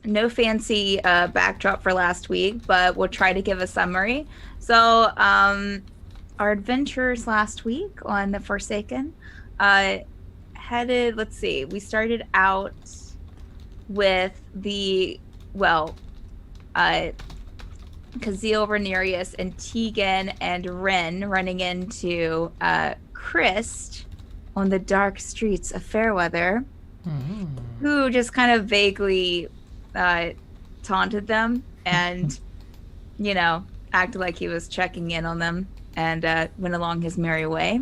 no fancy backdrop for last week, but we'll try to give a summary. So, our adventures last week on the Forsaken headed, let's see, we started out with Kazeel, Rhaenyra, and Tegan and Wrene running into Krist on the dark streets of Fairweather, who just kind of vaguely taunted them and, acted like he was checking in on them and went along his merry way.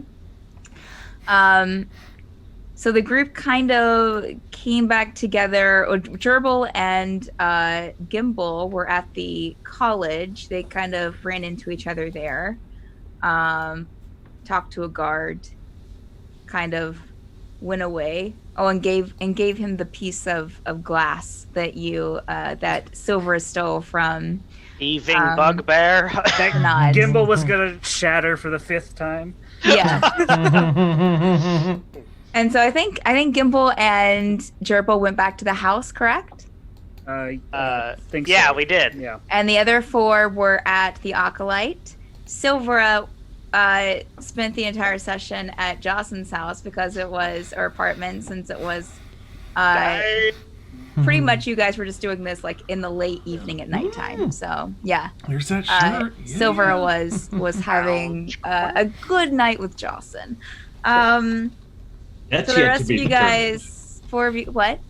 So the group kind of came back together. Jurble and Gimble were at the college. They kind of ran into each other there, talked to a guard, kind of went away. Oh, and gave him the piece of glass that that Silvra stole from Thieving bugbear. That Gimble was gonna shatter for the 5th time. Yeah. And so I think Gimble and Jurble went back to the house, correct? Think yeah, so. we did. Yeah. And the other 4 were at the Acolyte. Silvra spent the entire session at Jocyn's house because it was, or apartment, since it was pretty much you guys were just doing this like in the late evening at nighttime. So yeah. There's that shirt. Silvra was having a good night with Jocyn. That's So the yet rest to of be you determined. guys, 4 of you, what?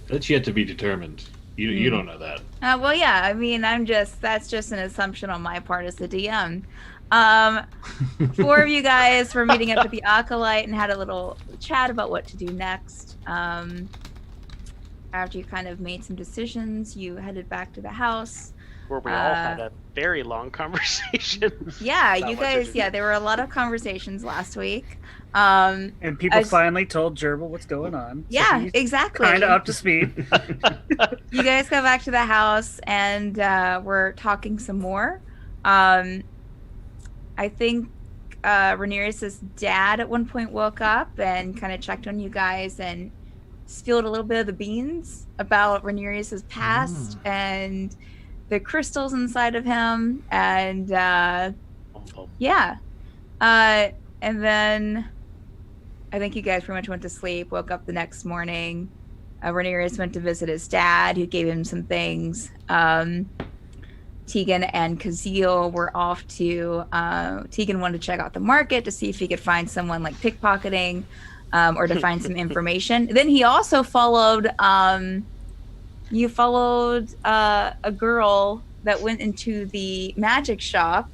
That's yet to be determined. You don't know that. Well, yeah. I mean, that's just an assumption on my part as the DM. 4 of you guys were meeting up with the Acolyte and had a little chat about what to do next. After you kind of made some decisions, you headed back to the house. Where we all had a very long conversation. Yeah, you guys. Yeah, there were a lot of conversations last week. And people finally told Jurble what's going on. Yeah, exactly. Kind of up to speed. You guys go back to the house and we're talking some more. I think Rhaenyra's dad at one point woke up and kind of checked on you guys and spilled a little bit of the beans about Rhaenyra's past and the crystals inside of him. And and then I think you guys pretty much went to sleep, woke up the next morning. Rhaenyra went to visit his dad, who gave him some things. Tegan and Kazeel were off to, Tegan wanted to check out the market to see if he could find someone like pickpocketing or to find some information. Then he also followed, you followed a girl that went into the magic shop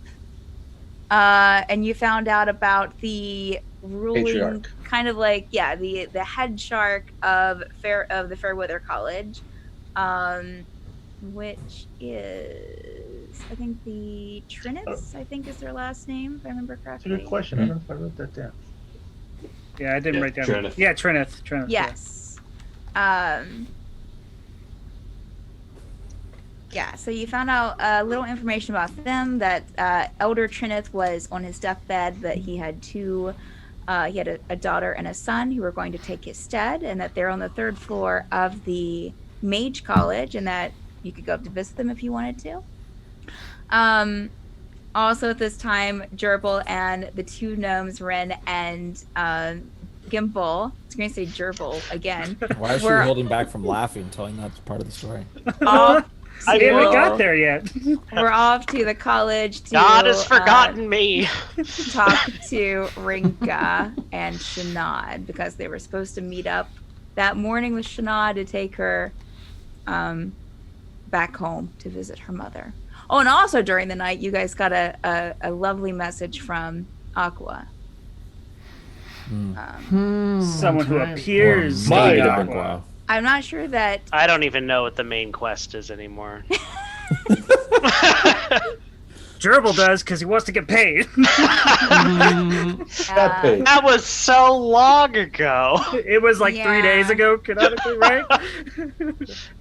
and you found out about the ruling Patriarch. kind of like, the head shark of the Fairweather College, which is, I think, the Trinus, I think is their last name, if I remember That's a correctly. good question. I don't know if I wrote that down. Yeah, I didn't write down. Trinith. Yeah, Trinith. Yes. So you found out a little information about them, that Elder Trinith was on his deathbed, that he had he had a daughter and a son who were going to take his stead, and that they're on the 3rd floor of the Mage College, and that you could go up to visit them if you wanted to. Also at this time, Jurble and the 2 gnomes, Wrene and Gimble, I was going to say Jurble again. Why is she holding back from laughing, telling that part of the story? I haven't got there yet. We're off to the college to God has forgotten me. talk to Rinka and Sinead, because they were supposed to meet up that morning with Sinead to take her back home to visit her mother. Oh, and also during the night, you guys got a lovely message from Aqua. Someone who appears to My be different Aqua. Aqua. I'm not sure that I don't even know what the main quest is anymore. Gerbil does because he wants to get paid. Got paid. That was so long ago. It was like 3 days ago, canonically, right?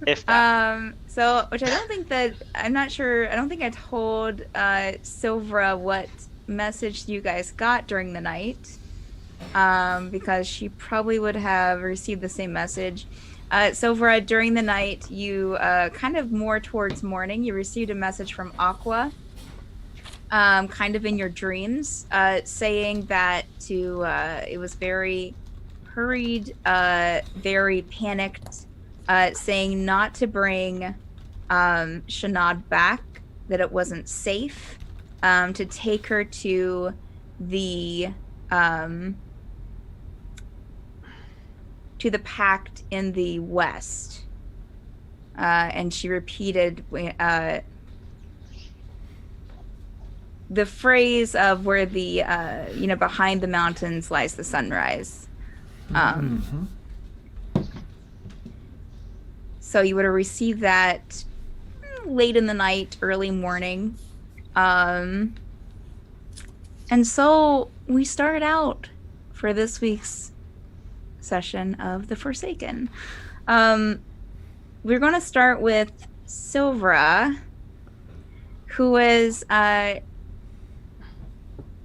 If that. So, which I don't think that, I'm not sure, I don't think I told Silvra what message you guys got during the night, because she probably would have received the same message. Silvra, during the night, you kind of more towards morning, you received a message from Aqua, kind of in your dreams, saying that it was very hurried, very panicked, saying not to bring Sinead back, that it wasn't safe, to take her to the pact in the west. And she repeated the phrase of where the behind the mountains lies the sunrise. So you would have received that late in the night, early morning. And so we start out for this week's session of The Forsaken. We're going to start with Silvra, who is...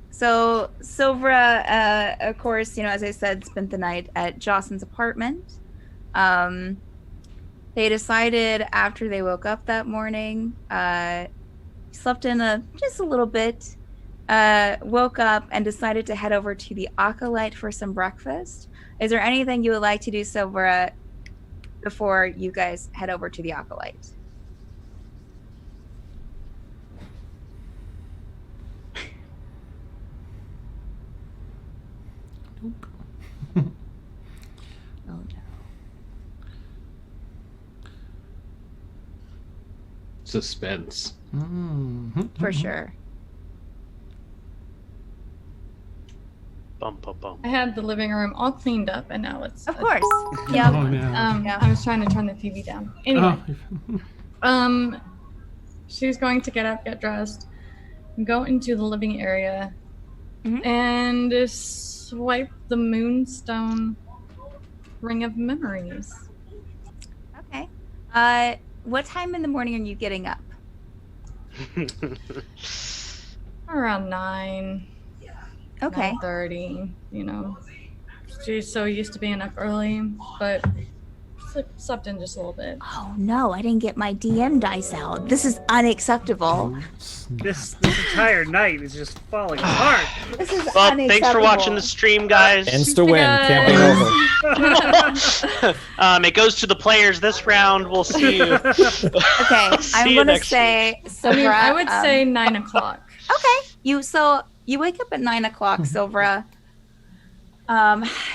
So Silvra, of course, as I said, spent the night at Jocyn's apartment. They decided after they woke up that morning, slept in just a little bit, woke up and decided to head over to the Acolyte for some breakfast. Is there anything you would like to do, Silvra, before you guys head over to the Acolyte? Nope. Oh no. Suspense. For sure. Bum, bum, bum. I had the living room all cleaned up, and now it's Of course. Oh, Yeah. no. Yeah. I was trying to turn the TV down. Anyway, Oh. she's going to get up, get dressed, go into the living area, Mhm. and swipe the Moonstone Ring of Memories. Okay. What time in the morning are you getting up? Around 9. Okay. 9:30. She's so used to being up early, but slept in just a little bit. Oh no, I didn't get my DM dice out. This is unacceptable. This entire night is just falling apart. This is Well, unacceptable. thanks for watching the stream, guys. Insta win. Camping over. It goes to the players this round. We'll see you. Okay, See I'm you gonna next say I mean, Silvra. I would say 9 o'clock. Okay. You wake up at 9 o'clock, Silvra.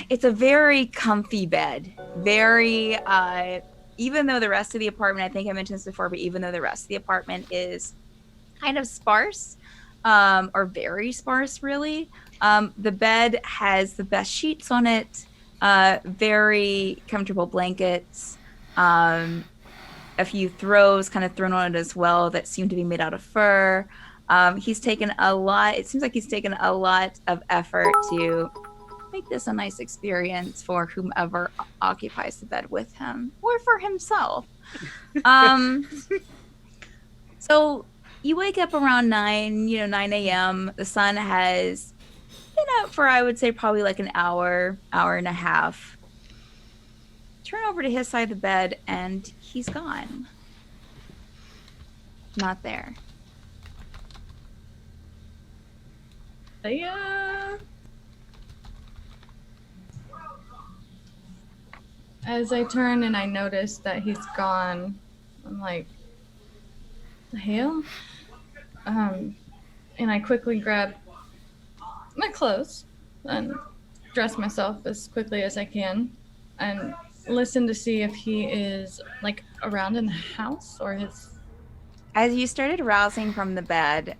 It's a very comfy bed. Very even though the rest of the apartment, I think I mentioned this before, but even though the rest of the apartment is kind of sparse, or very sparse really, the bed has the best sheets on it, very comfortable blankets, a few throws kind of thrown on it as well that seem to be made out of fur. It seems like he's taken a lot of effort to make this a nice experience for whomever occupies the bed with him or for himself. So you wake up around 9 a.m. The sun has been out for, I would say, probably like an hour and a half. Turn over to his side of the bed and he's gone. Not there. As I turn and I notice that he's gone, I'm like, the hell? And I quickly grab my clothes and dress myself as quickly as I can and listen to see if he is like around in the house or his... As you started rousing from the bed,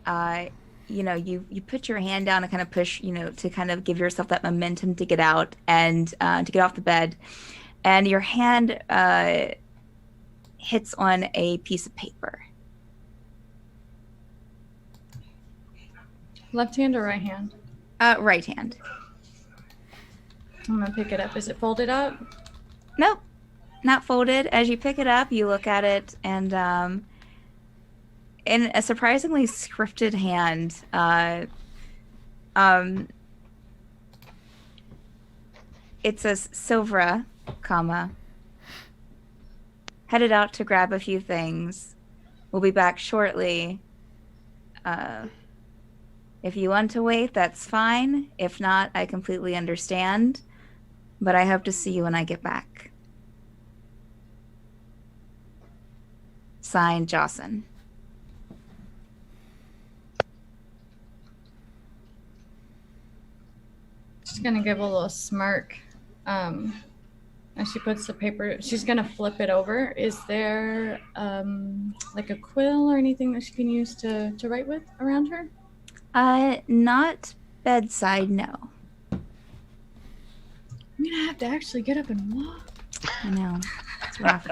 you put your hand down and kind of push, to kind of give yourself that momentum to get out and to get off the bed. And your hand hits on a piece of paper. Left hand or right hand? Right hand. I'm gonna pick it up. Is it folded up? Nope, not folded. As you pick it up, you look at it, and in a surprisingly scripted hand, it says Silvra, comma, headed out to grab a few things. We'll be back shortly. If you want to wait, that's fine. If not, I completely understand. But I hope to see you when I get back. Signed, Jocyn. She's gonna give a little smirk. As she puts the paper, she's gonna flip it over. Is there like a quill or anything that she can use to write with around her? Not bedside, no. I'm gonna have to actually get up and walk. I know. It's rough.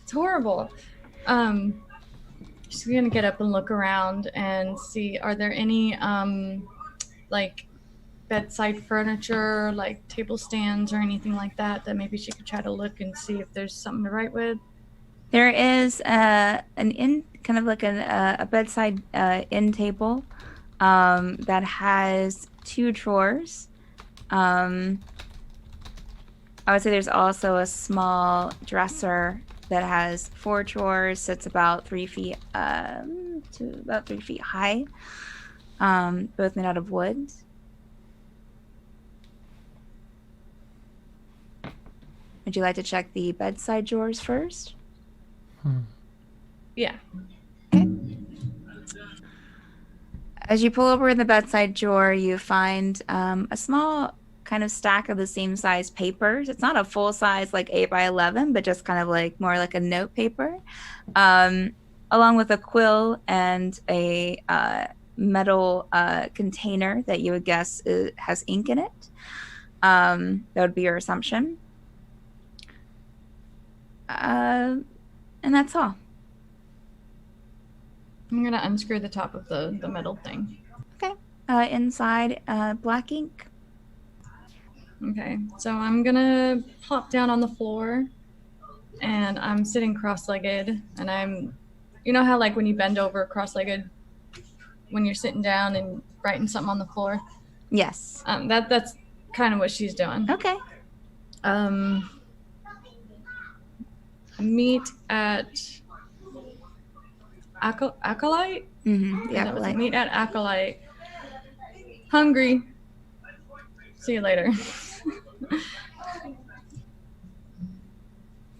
It's horrible. She's gonna get up and look around and see, are there any like bedside furniture, like table stands or anything like that maybe she could try to look and see if there's something to write with? There is a bedside end table that has 2 drawers. I would say there's also a small dresser that has 4 drawers. Sits about 3 feet to about 3 feet high, both made out of wood. Would you like to check the bedside drawers first? Yeah. Okay. As you pull over in the bedside drawer, you find a small kind of stack of the same size papers. It's not a full size like 8x11, but just kind of like more like a note paper, along with a quill and a metal container that you would guess has ink in it. That would be your assumption. And that's all. I'm gonna unscrew the top of the metal thing. Okay. Inside, black ink. Okay, so I'm gonna plop down on the floor, and I'm sitting cross-legged, and you know how like when you bend over cross-legged, when you're sitting down and writing something on the floor? Yes. That's kind of what she's doing. Okay. Meet at Acolyte? Mm-hmm. Yeah. Like, Meet at Acolyte. Hungry. See you later.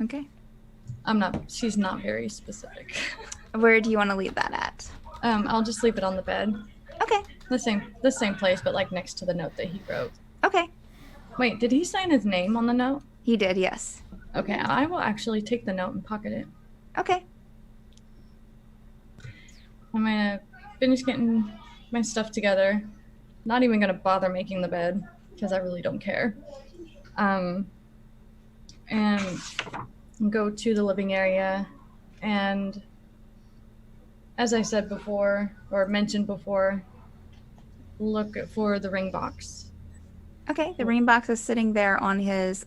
okay. She's not very specific. Where do you want to leave that at? I'll just leave it on the bed. Okay. The same place, but like next to the note that he wrote. Okay. Wait, did he sign his name on the note? He did, yes. Okay, I will actually take the note and pocket it. Okay. I'm gonna finish getting my stuff together. Not even gonna bother making the bed because I really don't care. And go to the living area, and as I said before, or mentioned before, look for the ring box. Okay, the ring box is sitting there on his,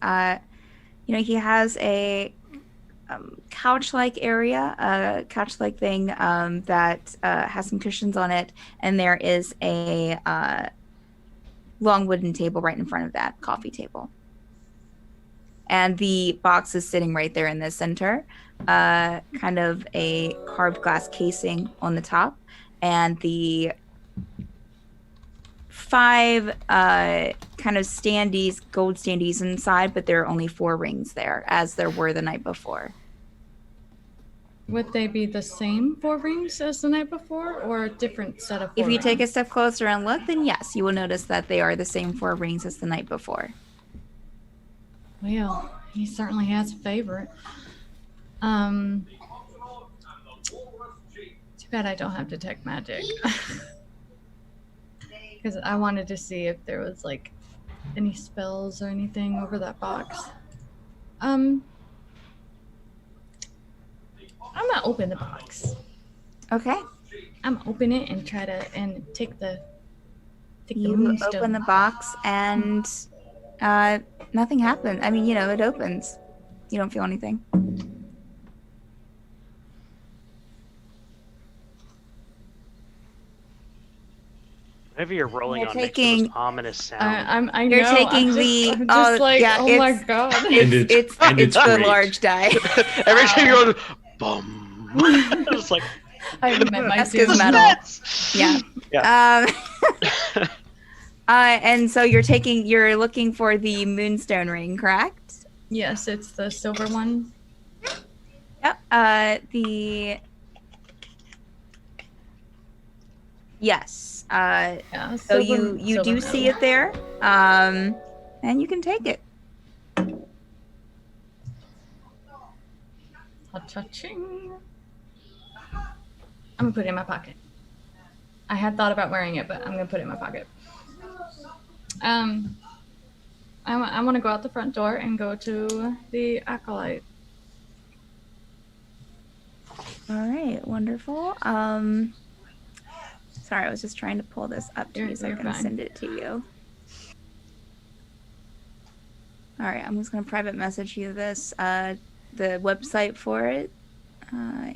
he has a couch-like area, a couch-like thing that has some cushions on it, and there is a long wooden table right in front of that coffee table. And the box is sitting right there in the center, kind of a carved glass casing on the top, and the 5 kind of standees, gold standees inside, but there are only 4 rings there, as there were the night before. Would they be the same 4 rings as the night before, or a different set of 4 If you take a rings? step closer and look, then yes, you will notice that they are the same 4 rings as the night before. Well, he certainly has a favorite. Too bad I don't have detect magic. Because I wanted to see if there was like any spells or anything over that box. I'm gonna open the box. Okay. I'm open it and try to take the You moonstone. open the box and nothing happened. I mean, it opens. You don't feel anything. Whatever you're rolling You're on makes the taking- most ominous sound. I You're know. taking I'm just like, yeah, oh my it's- god. It's it's the great. large die. Every time you're going, boom. It's like, I met my That's doom. his metal. Yeah. Yeah. And so you're looking for the moonstone ring, correct? Yes, it's the silver one. Yep. Yes. Yeah. So you do see it there, and you can take it. Cha-ching. I'm gonna put it in my pocket. I had thought about wearing it, but I'm gonna put it in my pocket. I want to go out the front door and go to the Acolyte. All right, wonderful. Sorry, I was just trying to pull this up to you so I You're can fine. send it to you. All right, I'm just gonna private message you this, the website for it,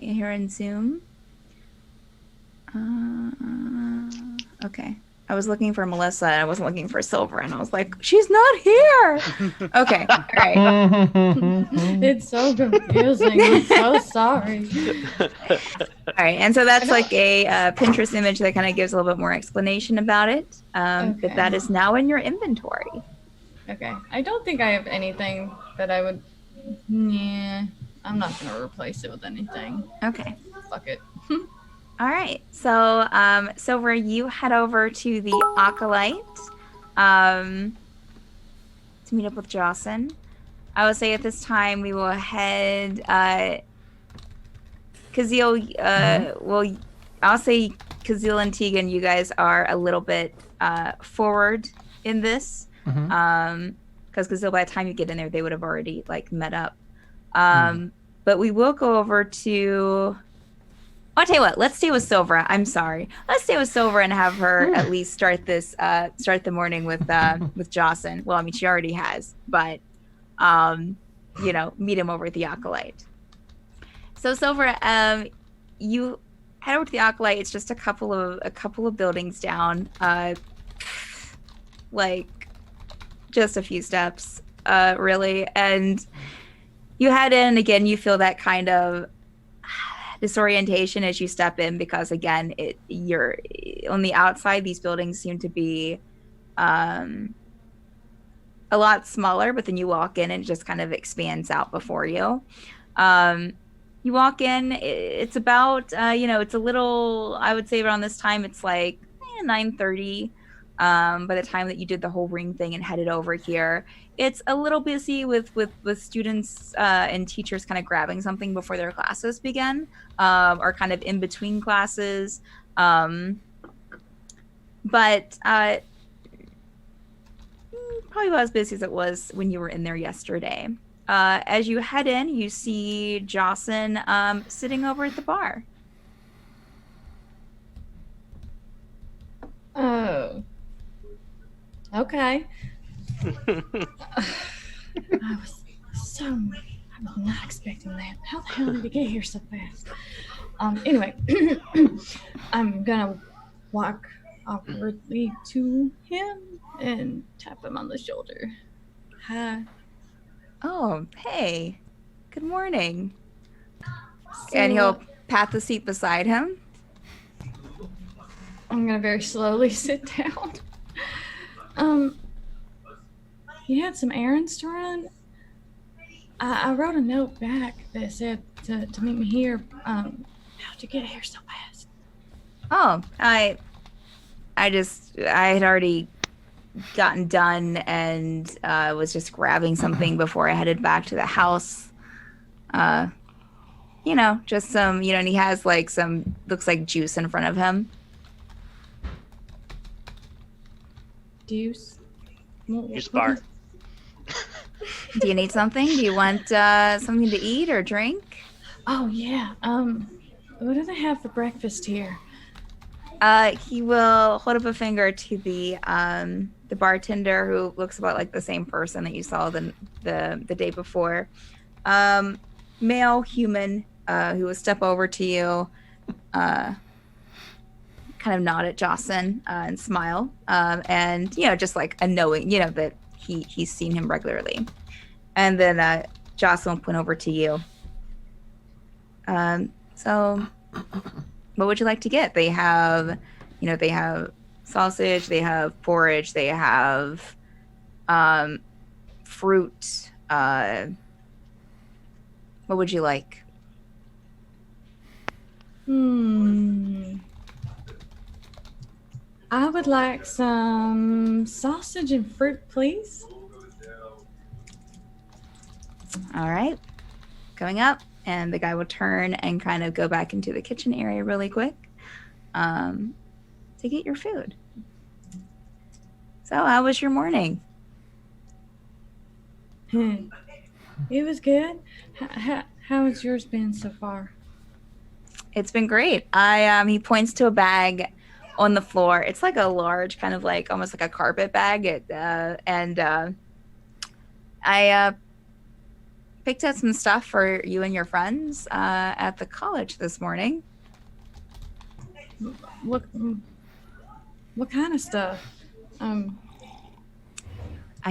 here in Zoom. Okay. I was looking for Melissa and I wasn't looking for Silvra, and I was like, she's not here. Okay. All right. It's so confusing. I'm so sorry. All right. And so that's like a Pinterest image that kind of gives a little bit more explanation about it. But Okay. that is now in your inventory. Okay. I don't think I have anything that I would. Yeah. I'm not gonna replace it with anything. Okay. Fuck it. All right. So, Silvra, you head over to the Acolyte to meet up with Jocyn. I would say at this time we will head. Kazil, well, I'll say Kazil and Tegan, you guys are a little bit forward in this. Because Kazil, by the time you get in there, they would have already like met up. But we will go over to. I'll tell you what. Let's stay with Silvra. I'm sorry. Let's stay with Silvra and have her at least start this. Start the morning with Jocyn. Well, I mean, she already has, but meet him over at the Acolyte. So Silvra, you head over to the Acolyte. It's just a couple of buildings down, like just a few steps, really, and you head in. Again, you feel that kind of disorientation as you step in because again you're on the outside. These buildings seem to be a lot smaller, but then you walk in and it just kind of expands out before you. You walk in, it's about it's a little, I would say around this time it's like 9:30 by the time that you did the whole ring thing and headed over here. It's a little busy with students and teachers kind of grabbing something before their classes begin, or kind of in between classes. But probably about as busy as it was when you were in there yesterday. As you head in, you see Jocyn sitting over at the bar. Oh. Okay. I was not expecting that. How the hell did he get here so fast? Anyway, I'm gonna walk awkwardly to him and tap him on the shoulder. Hi. Oh, hey. Good morning. So, And he'll pat the seat beside him. I'm gonna very slowly sit down. He had some errands to run. I wrote a note back that said to meet me here. How'd you get here so fast? Oh, I had already gotten done and was just grabbing something before I headed back to the house. Just some, and he has like some, looks like juice in front of him. Juice? Juice bar. Do you need something? Do you want something to eat or drink? Oh yeah. What do they have for breakfast here? He will hold up a finger to the bartender, who looks about like the same person that you saw the day before. Male human, who will step over to you, kind kind of nod at Jocyn and smile, and just like a knowing, that he's seen him regularly, and then Jocyn will point over to you. So, what would you like to get? They have, they have sausage, they have porridge, they have fruit. What would you like? I would like some sausage and fruit, please. All right. Going up, and the guy will turn and kind of go back into the kitchen area really quick to get your food. So, how was your morning? It was good. How has yours been so far? It's been great. He points to a bag on the floor. It's like a large, kind of like almost like a carpet bag. I picked up some stuff for you and your friends at the college this morning. What kind of stuff? I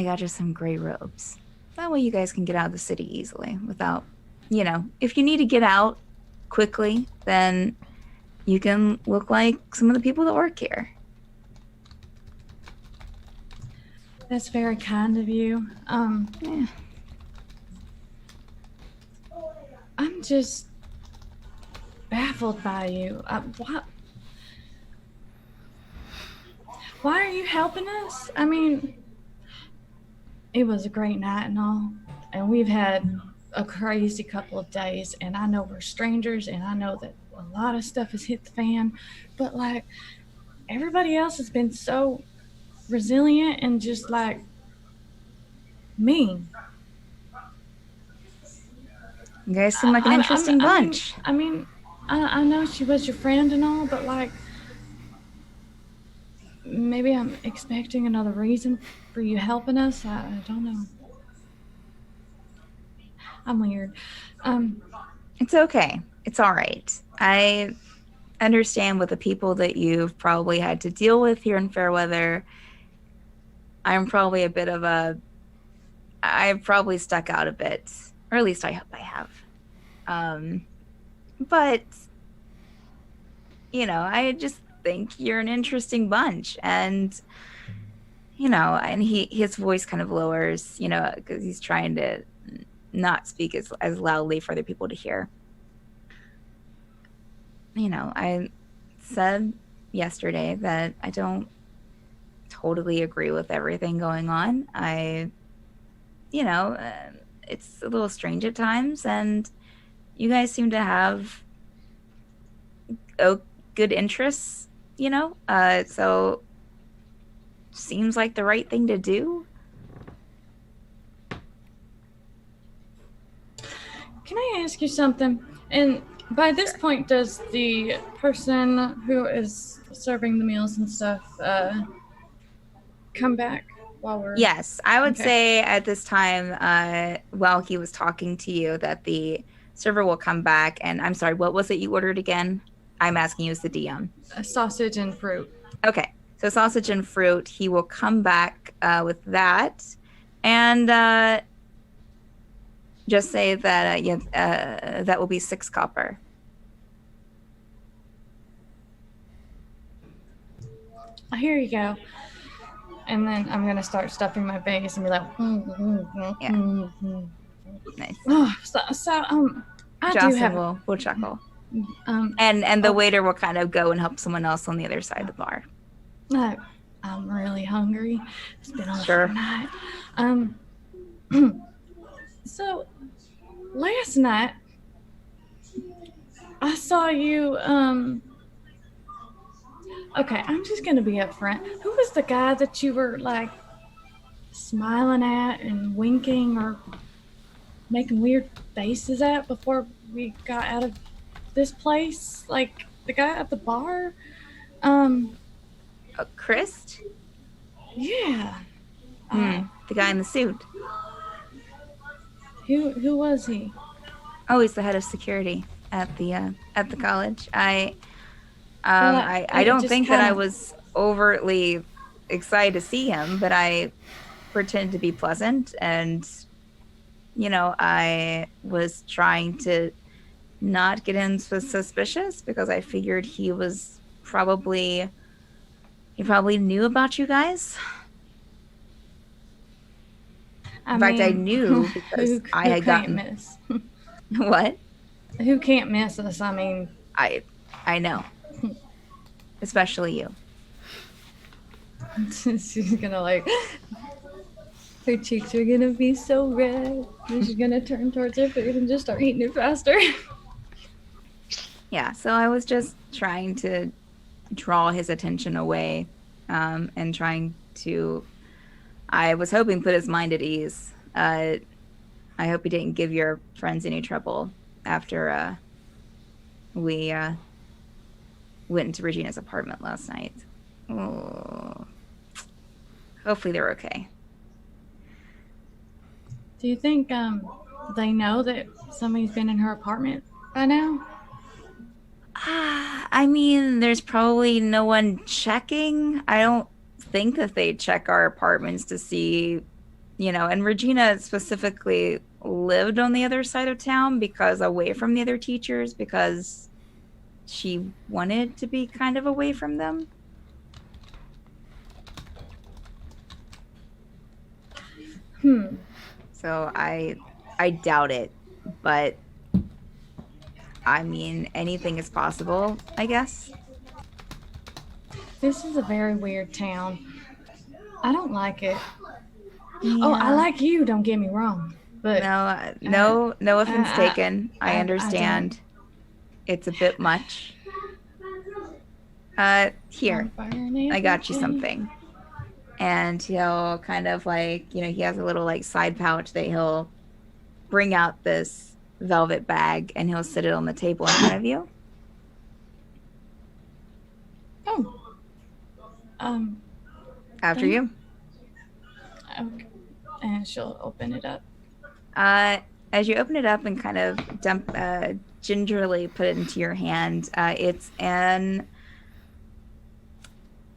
got you some gray robes. That way you guys can get out of the city easily without, if you need to get out quickly, then you can look like some of the people that work here. That's very kind of you. Yeah. I'm just baffled by you. Why are you helping us? I mean, it was a great night and all, and we've had a crazy couple of days, and I know we're strangers, and I know that a lot of stuff has hit the fan, but like everybody else has been so resilient and just like mean. You guys seem like an interesting bunch. I mean, I know she was your friend and all, but like maybe I'm expecting another reason for you helping us. I don't know. I'm weird. It's okay. It's all right. I understand with the people that you've probably had to deal with here in Fairweather. I'm probably I've probably stuck out a bit, or at least I hope I have. But, I just think you're an interesting bunch, and and his voice kind of lowers, because he's trying to not speak as loudly for other people to hear. I said yesterday that I don't totally agree with everything going on. It's a little strange at times, and you guys seem to have good interests, so seems like the right thing to do. Can I ask you something? And by this point, does the person who is serving the meals and stuff come back while we're... Yes, I would say at this time, while he was talking to you, that the server will come back. And I'm sorry, what was it you ordered again? I'm asking you as the DM. Sausage and fruit. Okay, so sausage and fruit. He will come back with that. And just say that that will be 6 copper. Here you go. And then I'm gonna start stuffing my face and be like, Nice. Oh, I do have. Will chuckle. And the waiter will kind of go and help someone else on the other side of the bar. I'm really hungry. It's been a Sure. long night. So last night I saw you. Okay, I'm just gonna be upfront. Who was the guy that you were like smiling at and winking or making weird faces at before we got out of this place? Like the guy at the bar? Krist? Yeah. The guy in the suit. Who was he? Oh, he's the head of security at the college. I don't just think that I kinda- was overtly excited to see him, but I pretended to be pleasant, and I was trying to not get him suspicious because I figured he probably knew about you guys. In fact, I knew because I had gotten miss. what? Who can't miss us? I mean, I know, especially you. she's gonna like, her cheeks are gonna be so red. And she's gonna turn towards her food and just start eating it faster. Yeah, so I was just trying to draw his attention away, and trying to, I was hoping put his mind at ease. I hope he didn't give your friends any trouble after we went into Regina's apartment last night. Oh. Hopefully they're okay. Do you think they know that somebody's been in her apartment by now? I mean, there's probably no one checking. I don't think that they check our apartments to see, and Regina specifically lived on the other side of town because away from the other teachers because she wanted to be kind of away from them. So I doubt it, but I mean, anything is possible, I guess. This is a very weird town. I don't like it. Yeah. Oh, I like you, don't get me wrong. But No offense taken. I I understand. It's a bit much. Here, I got you something. And he'll kind of like, he has a little like side pouch that he'll bring out this velvet bag and he'll sit it on the table in front of you. Oh. After you. Okay. And she'll open it up. As you open it up and kind of gingerly put it into your hand, it's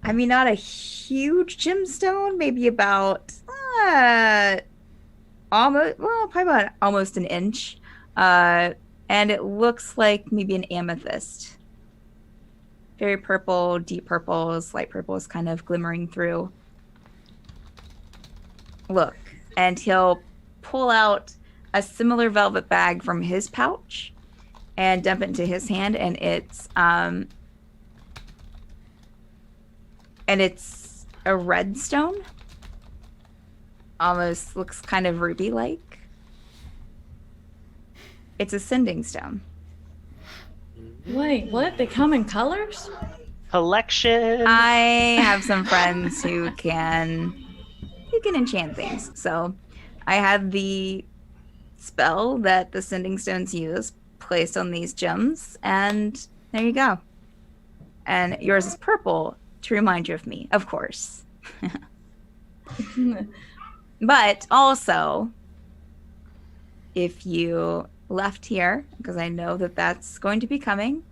not a huge gemstone, maybe about almost an inch. And it looks like maybe an amethyst. Very purple, deep purples, light purples kind of glimmering through. Look, and he'll pull out a similar velvet bag from his pouch and dump it into his hand, and it's a red stone. Almost looks kind of ruby-like. It's a sending stone. Wait, what? They come in colors? Collection. I have some friends who can enchant things. So I had the spell that the sending stones use placed on these gems, and there you go. And yours is purple to remind you of me, of course. But also, if you left here, because I know that that's going to be coming,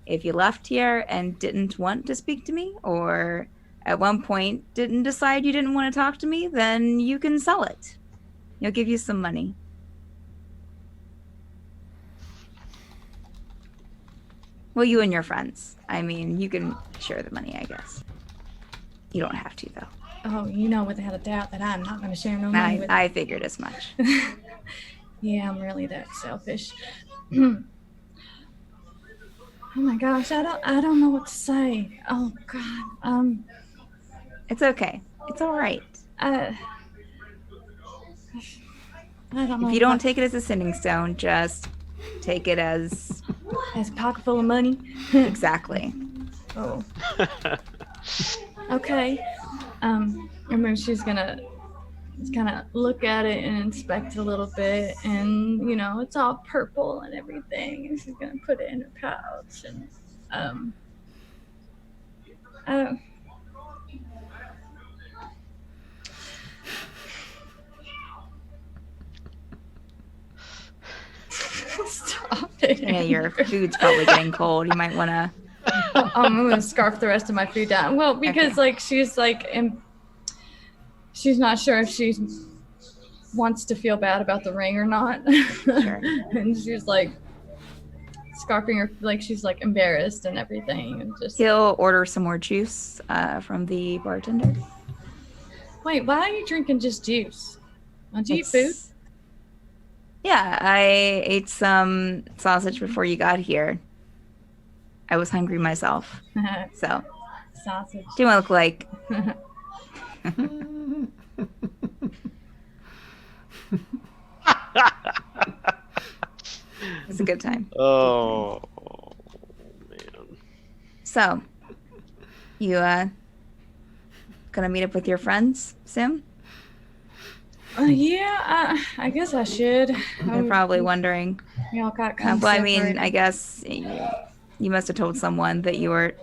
if you left here and didn't want to speak to me, or at one point didn't decide you didn't want to talk to me, then you can sell it. You'll give you some money. Well, you and your friends. I mean, you can share the money, I guess. You don't have to, though. Oh, without a doubt that I'm not going to share no money with I figured as much. Yeah, I'm really that selfish. Oh my gosh, I don't know what to say. Oh God. It's okay. It's all right. I don't know. If you don't take it as a sending stone, just take it as a pocket full of money. Exactly. Oh. Okay. And then she's gonna kind of look at it and inspect it a little bit, and it's all purple and everything, and she's gonna put it in her pouch, and stop it. Yeah, your food's probably getting cold. You might want to I'm gonna scarf the rest of my food down. Well, because Okay. like she's like, she's not sure if she wants to feel bad about the ring or not. Sure. And she's like scarfing her, like she's like embarrassed and everything, and just. He'll order some more juice from the bartender. Wait, why are you drinking just juice? Don't you eat food? It's- Yeah, I ate some sausage before you got here. I was hungry myself, so Sausage. do you want to look like? It's a good time. Oh man. So, you gonna meet up with your friends soon? Yeah, I guess I should. They're probably wondering. We all got kind of Well, I mean, separated. I guess you must have told someone that you were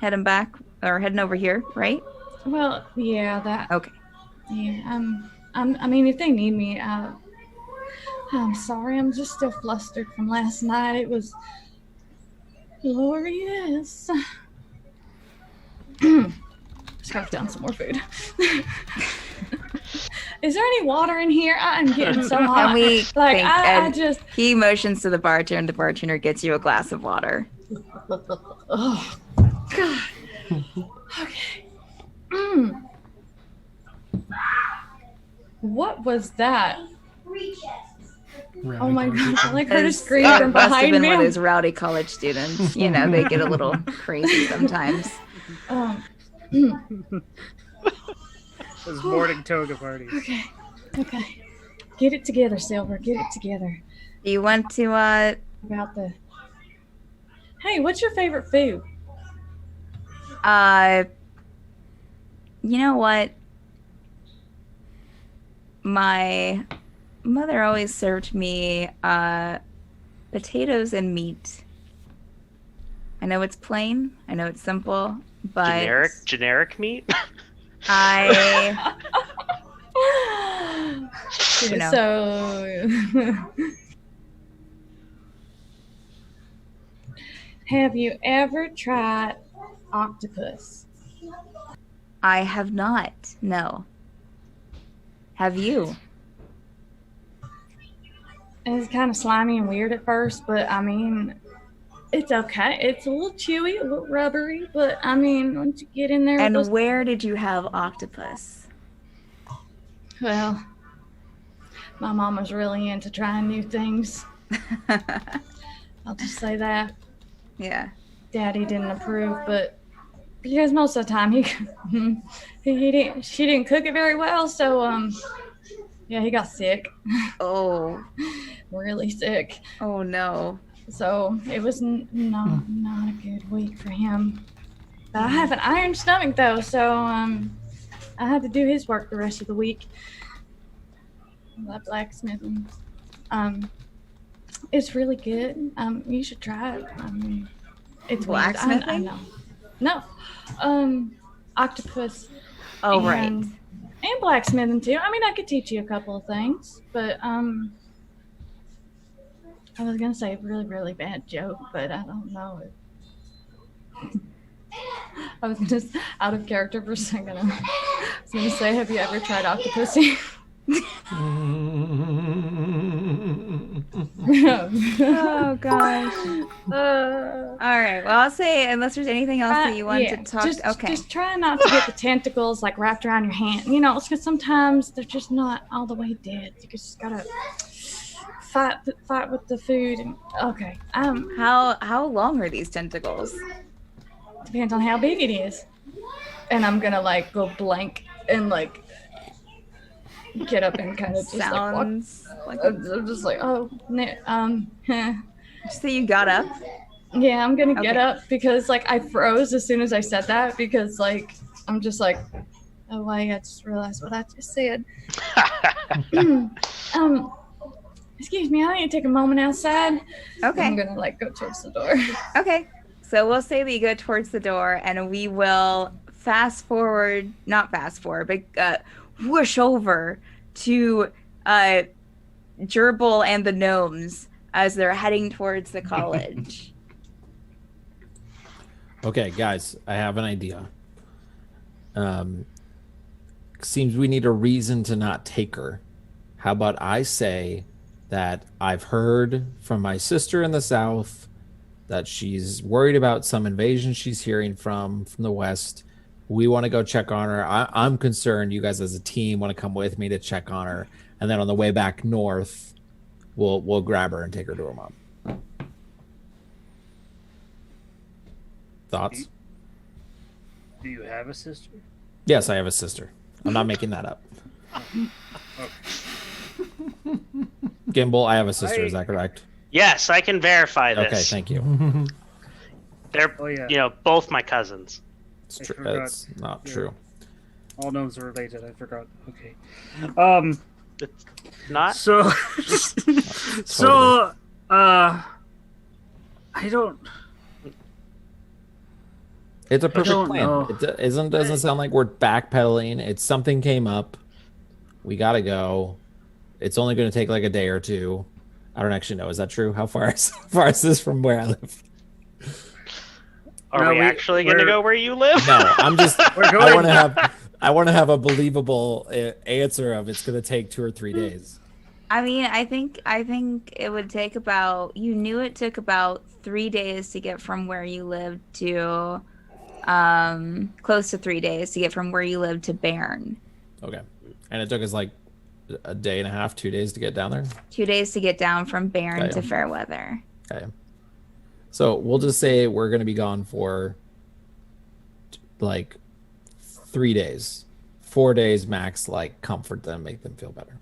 heading back or heading over here, right? Well, yeah, that. Okay. Yeah, I mean, if they need me, I'm sorry. I'm just still flustered from last night. It was glorious. Scarf down some more food. Is there any water in here? I'm getting so hot. And we like think, I and just. he motions to the bartender, and the bartender gets you a glass of water. Oh God. Okay. What was that? Oh my God! I like heard a scream It from must have behind been me. one of those rowdy college students. You know, they get a little crazy sometimes. Those morning toga parties. Okay. Okay. Get it together, Silvra. Get it together. Do you want to About the. Hey, what's your favorite food? you know what? My mother always served me potatoes and meat. I know it's plain, I know it's simple, but Generic meat. I Okay, know. So, have you ever tried octopus? I have not. No. Have you? It's kind of slimy and weird at first, but I mean, it's okay. It's a little chewy, a little rubbery, but I mean, once you get in there, with And those, where did you have octopus? well, my mom was really into trying new things. I'll just say that. Yeah. Daddy didn't approve, but because most of the time she didn't cook it very well, so yeah, he got sick, Oh. really sick. Oh no. So it was not a good week for him. But I have an iron stomach though, so I had to do his work the rest of the week. That blacksmithing, it's really good. You should try it. It's weird. I Blacksmithing? know. No, octopus. Oh right. And blacksmithing too. I mean, I could teach you a couple of things, but I was gonna say a really, really bad joke, but I don't know it. I was just out of character for a second. I was gonna say, have you ever tried octopusy? Oh gosh. All right. Well, I'll say unless there's anything else that you want yeah, to talk. Just try not to get the tentacles like wrapped around your hand. You know, it's because sometimes they're just not all the way dead. You just gotta fight with the food. And, okay. How long are these tentacles? Depends on how big it is. And I'm gonna like go blank and like get up and kind of just like walk. Sounds like I'm just like, so you got up. yeah, I'm gonna get Okay. up because like I froze as soon as I said that because like I'm just like, oh wait, I just realized what I just said. Excuse me, I need to take a moment outside. I'm Okay. gonna like go towards the door. Okay. So we'll say that you go towards the door, and we will not fast forward, but whoosh over to Jurble and the gnomes as they're heading towards the college. Okay, guys, I have an idea. Seems we need a reason to not take her. How about I say that I've heard from my sister in the south that she's worried about some invasion she's hearing from the west. We want to go check on her. I'm concerned you guys as a team want to come with me to check on her, and then on the way back north, we'll grab her and take her to her mom. Thoughts? Do you have a sister? Yes, I have a sister. I'm not making that up. Gimble, I have a sister. Is that correct? Yes, I can verify this. Okay, thank you. They're, both my cousins. It's not true. All gnomes are related. I forgot. Okay. It's not? So, I don't. It's a perfect don't plan. know. It doesn't sound like we're backpedaling. It's something came up. We gotta go. It's only going to take like a day or two. I don't actually know. Is that true? How far is this from where I live? Are we actually going to go where you live? No, I'm just. We're going. I want to have a believable answer of it's going to take 2 or 3 days. I mean, I think it would take about. You knew it took about 3 days to get from where you lived to, close to 3 days to get from where you lived to Bairn. Okay, and it took us like a day and a half, 2 days to get down there. 2 days to get down from Bairn Okay. to Fairweather. Okay. So we'll just say we're going to be gone for like 3 days, 4 days max. Like comfort them, make them feel better.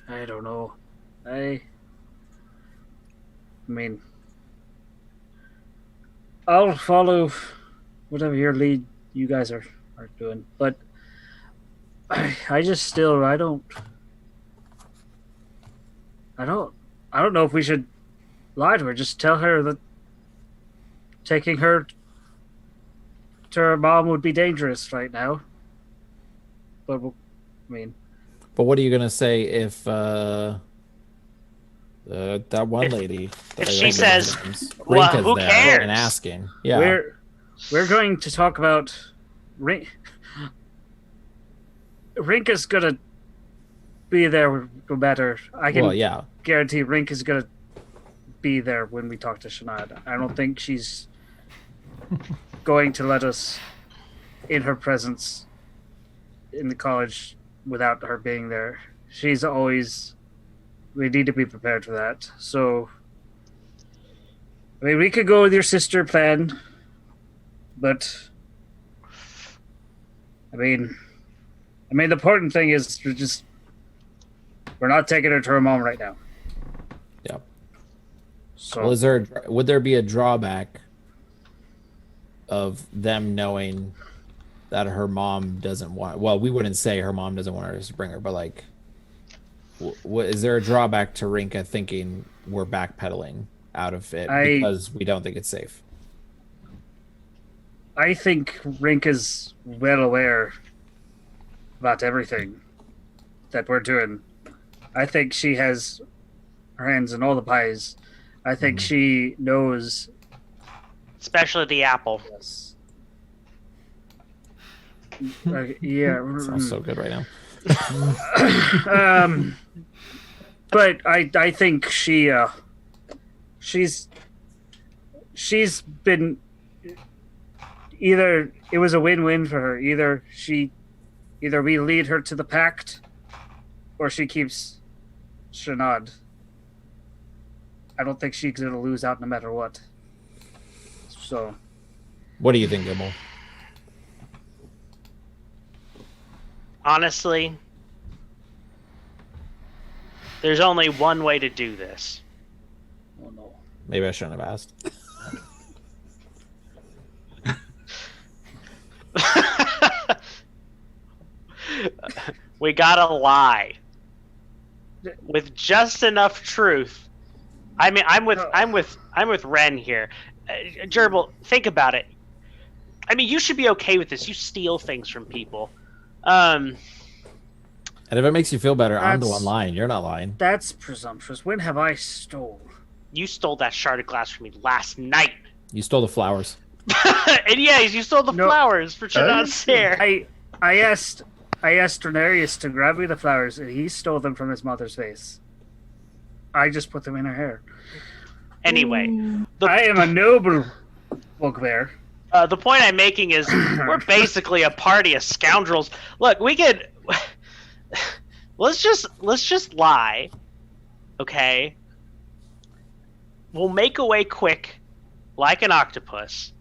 I don't know. I mean, I'll follow whatever your lead you guys are doing, but I just still I don't know if we should lie to her. Just tell her that taking her to her mom would be dangerous right now. But But what are you going to say if that one lady? If she says, well, who cares? And asking, yeah, we're going to talk about Rink is gonna be there no matter. I can guarantee Rink is gonna be there when we talk to Sinead. I don't think she's going to let us in her presence in the college without her being there. She's always. We need to be prepared for that. So, I mean, we could go with your sister plan, but I mean, the important thing is we're not taking her to her mom right now. Yeah. So, well, would there be a drawback of them knowing that her mom doesn't want? Well, we wouldn't say her mom doesn't want us to bring her, but like, is there a drawback to Rinka thinking we're backpedaling out of it because we don't think it's safe? I think Rinka's well aware about everything that we're doing. I think she has her hands in all the pies. I think she knows. Especially the apple. Yes. Yeah. Sounds so good right now. But I think she's been either it was a win-win for her. Either we lead her to the pact, or she keeps Sinead. I don't think she's gonna lose out no matter what. So, what do you think, Gimble? Honestly, there's only one way to do this. oh no. Maybe I shouldn't have asked. We gotta lie with just enough truth. I mean, I'm with Ren here. Jurble, think about it. I mean, you should be okay with this. You steal things from people. And if it makes you feel better, I'm the one lying. You're not lying. That's presumptuous. When have I stole? You stole that shard of glass from me last night. You stole the flowers. And yes, you stole the flowers for Shanad's hair. I asked Renarius to grab me the flowers, and he stole them from his mother's face. I just put them in her hair. Anyway, I am a noble bugbear. The point I'm making is we're basically a party of scoundrels. Look, we could let's just lie, okay? We'll make away quick, like an octopus.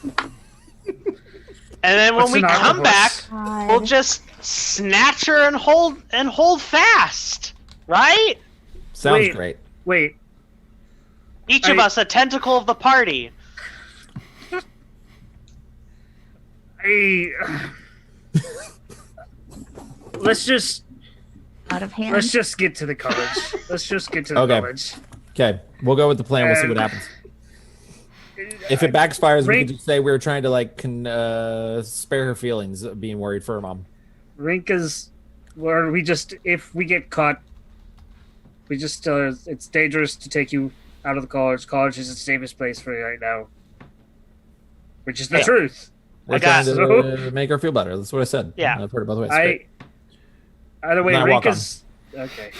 And then when we come back, we'll just snatch her and hold fast, right? Sounds great. Wait. Each of us a tentacle of the party. Let's just Out of hand. Let's just get to the college. Let's just get to the college. Okay, we'll go with the plan. We'll see what happens. If it backfires, we can just say we were trying to spare her feelings of being worried for her mom. Rinka's, or if we get caught, we just it's dangerous to take you out of the college. College is the safest place for you right now, which is the truth. We're trying to make her feel better. That's what I said. Yeah, I've heard it both ways. Either way, Rinka's okay.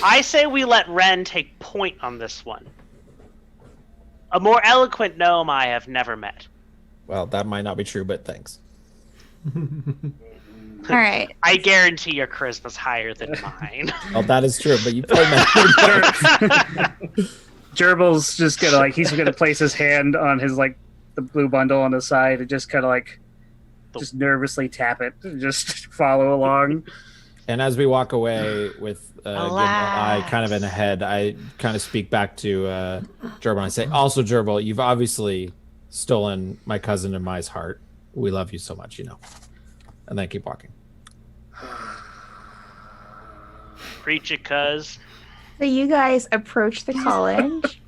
I say we let Wren take point on this one. A more eloquent gnome I have never met. Well, that might not be true, but thanks. All right. I guarantee your charisma's higher than mine. Well, that is true, but you played Jurble's just gonna he's gonna place his hand on his the blue bundle on the side and just kind of just nervously tap it, and just follow along. And as we walk away with Gimble, I kind of in the head, I kind of speak back to Jurble and I say, also Jurble, you've obviously stolen my cousin and Mai's heart. We love you so much, And then keep walking. Preach it, cuz. So you guys approach the college.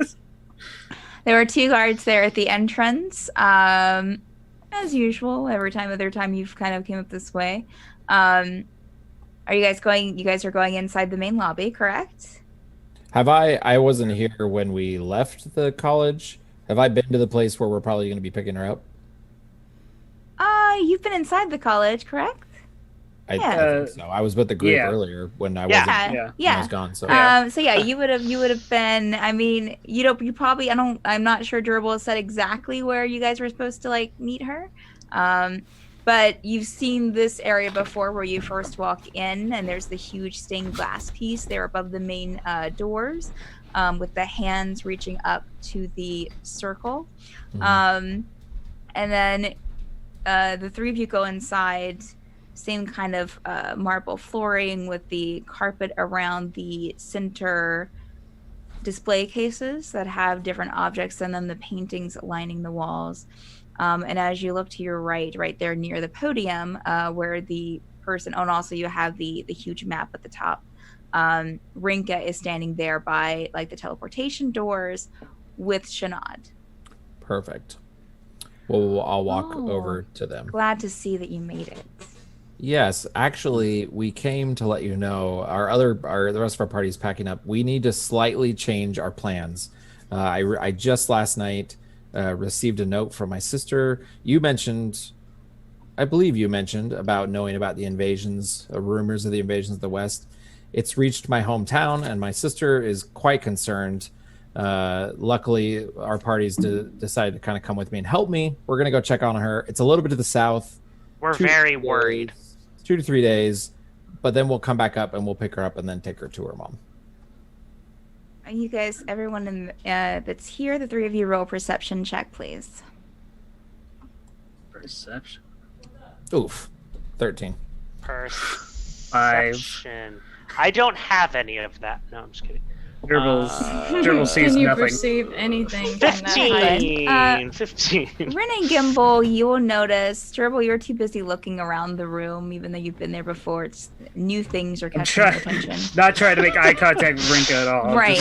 There were 2 guards there at the entrance. As usual, every time you've kind of came up this way. Are you guys going? You guys are going inside the main lobby, correct? I wasn't here when we left the college. Have I been to the place where we're probably going to be picking her up? You've been inside the college, correct? I think so. I was with the group earlier when I wasn't. When I was gone. So you would have been. I mean, you probably. I'm not sure Jurble said exactly where you guys were supposed to meet her. But you've seen this area before where you first walk in, and there's the huge stained glass piece there above the main doors, with the hands reaching up to the circle. Mm-hmm. And then the 3 of you go inside, same kind of marble flooring with the carpet around the center display cases that have different objects in them, the paintings lining the walls. And as you look to your right there near the podium, where the person, and also you have the huge map at the top, Rinka is standing there by the teleportation doors with Sinead. Perfect. Well, I'll walk over to them. Glad to see that you made it. Yes, actually, we came to let you know the rest of our party is packing up. We need to slightly change our plans. I just last night received a note from my sister. I believe you mentioned about knowing about the invasions, rumors of the invasions of the West. It's reached my hometown, and my sister is quite concerned. Luckily, our parties decided to kind of come with me and help me. We're going to go check on her. It's a little bit to the south. We're very worried. 2 to 3 days, but then we'll come back up and we'll pick her up and then take her to her mom. You guys, everyone that's here, the 3 of you, roll perception check, please. Perception. Oof. 13. Perception. I don't have any of that. No, I'm just kidding. Jurble sees Can you nothing. perceive anything? 15. 15. Wrene and Gimble, you will notice. Jurble, you're too busy looking around the room, even though you've been there before. It's new things are catching your attention. Not trying to make eye contact with Rinka at all. Right.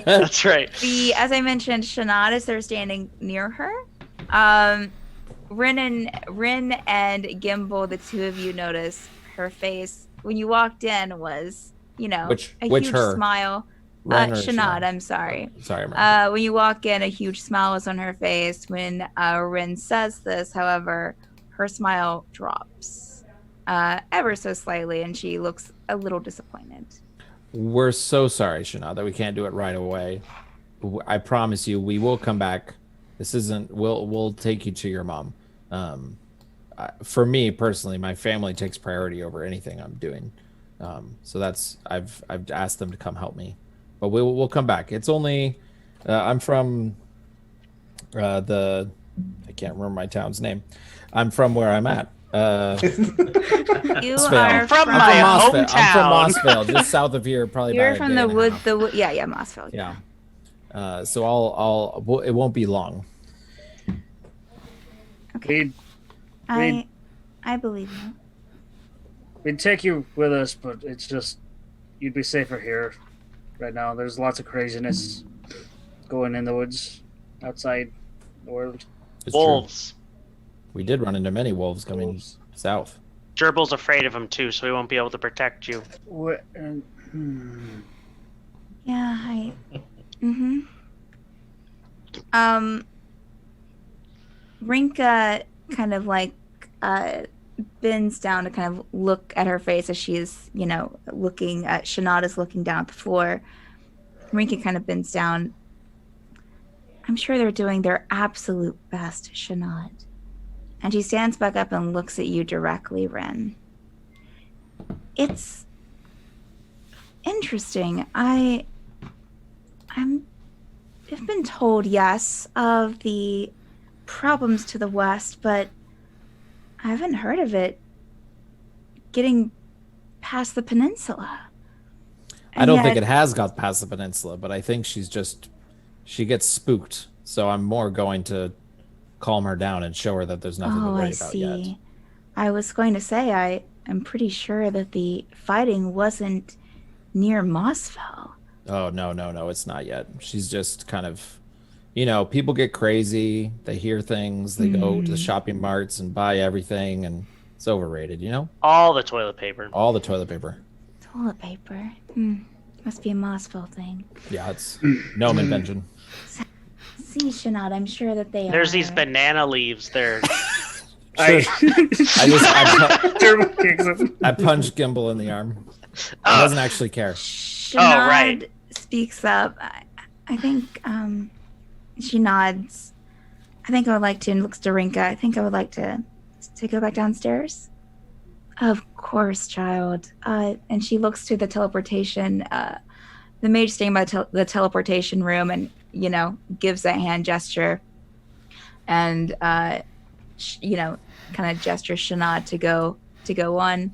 That's right. As I mentioned, Sinead is there standing near her. Rin and Gimble, the two of you notice her face when you walked in was, a huge smile. Sinead, I'm sorry. Sorry, when you walk in, a huge smile was on her face. When Rin says this, however, her smile drops ever so slightly, and she looks a little disappointed. We're so sorry, Sinead, that we can't do it right away. I promise you, we will come back. This isn't. We'll take you to your mom. For me personally, my family takes priority over anything I'm doing. So that's I've asked them to come help me. But we'll come back. It's only I'm from I can't remember my town's name. I'm from where I'm at. You are from my hometown. I'm from Mossvale, just south of here, probably. You're from the wood. Yeah, Mossvale. Yeah. So it won't be long. Okay. I believe you. We'd take you with us, but it's just you'd be safer here. Right now, there's lots of craziness going in the woods outside the world. It's wolves. True. We did run into many wolves coming south. Jurble's afraid of them too, so he won't be able to protect you. What? Yeah, Rinka kind of bends down to kind of look at her face as she is, looking at Sinead is looking down at the floor. Rinka kind of bends down. I'm sure they're doing their absolute best, Sinead. And she stands back up and looks at you directly, Wren. It's interesting. I've been told, yes, of the problems to the west, but I haven't heard of it getting past the peninsula. I don't think it has got past the peninsula, but I think she gets spooked. So I'm more going to calm her down and show her that there's nothing to worry about yet. I was going to say, I'm pretty sure that the fighting wasn't near Mossville. Oh, no, it's not yet. She's just kind of, people get crazy. They hear things. They go to the shopping marts and buy everything, and it's overrated, All the toilet paper. All the toilet paper. Toilet paper? Must be a Mossville thing. Yeah, it's gnome invention. See, Sinead, I'm sure that There's these banana leaves there. I punched Gimble in the arm. He doesn't actually care. Sinead right. speaks up. I think she nods. I think I would like to, and looks to Rinka. I think I would like to go back downstairs. Of course, child. And she looks to the teleportation, the mage staying by the teleportation room, and gives a hand gesture, and kind of gestures Sinead to go on.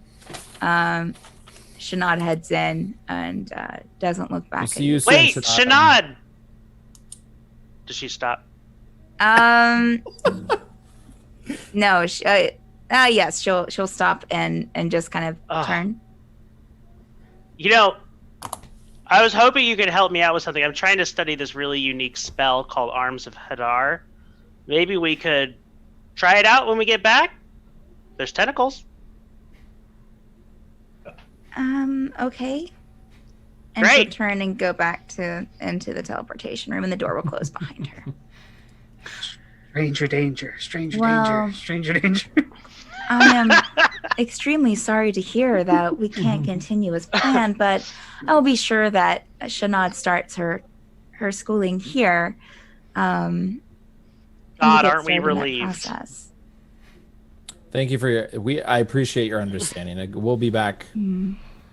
Sinead heads in and doesn't look back. Wait, Sinead! Does she stop? No. Yes, she'll stop and just kind of turn. I was hoping you could help me out with something. I'm trying to study this really unique spell called Arms of Hadar. Maybe we could try it out when we get back. There's tentacles. Okay. And she'll turn and go back into the teleportation room, and the door will close behind her. Stranger danger. I am extremely sorry to hear that we can't continue as planned, but I'll be sure that Sinead starts her schooling here. God, aren't we relieved? Thank you for I appreciate your understanding. We'll be back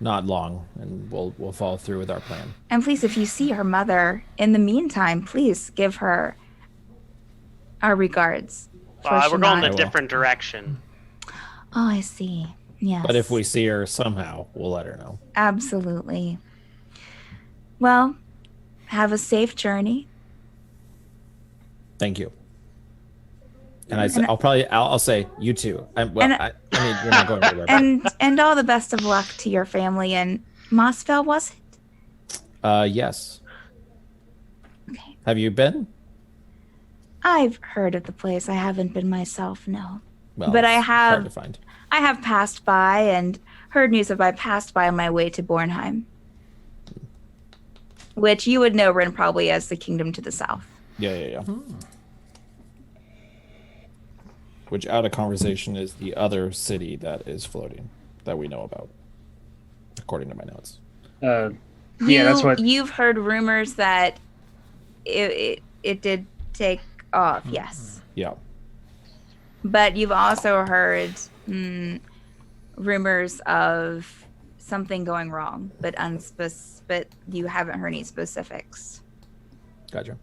not long, and we'll follow through with our plan. And please, if you see her mother in the meantime, please give her our regards. We're going a different direction. Oh, I see. Yes. But if we see her somehow, we'll let her know. Absolutely. Well, have a safe journey. Thank you. And I'll say you too. I mean, you're not going anywhere. And all the best of luck to your family in Mossville, was it? Yes. Okay. Have you been? I've heard of the place. I haven't been myself, no. Well, But it's hard to find. I have passed by and heard news of I passed by on my way to Bornheim. Which you would know Ren probably as the kingdom to the south. Yeah. Which, out of conversation, is the other city that is floating that we know about, according to my notes. That's what you've heard rumors that it did take off. Yes. Yeah. But you've also heard rumors of something going wrong, but you haven't heard any specifics. Gotcha.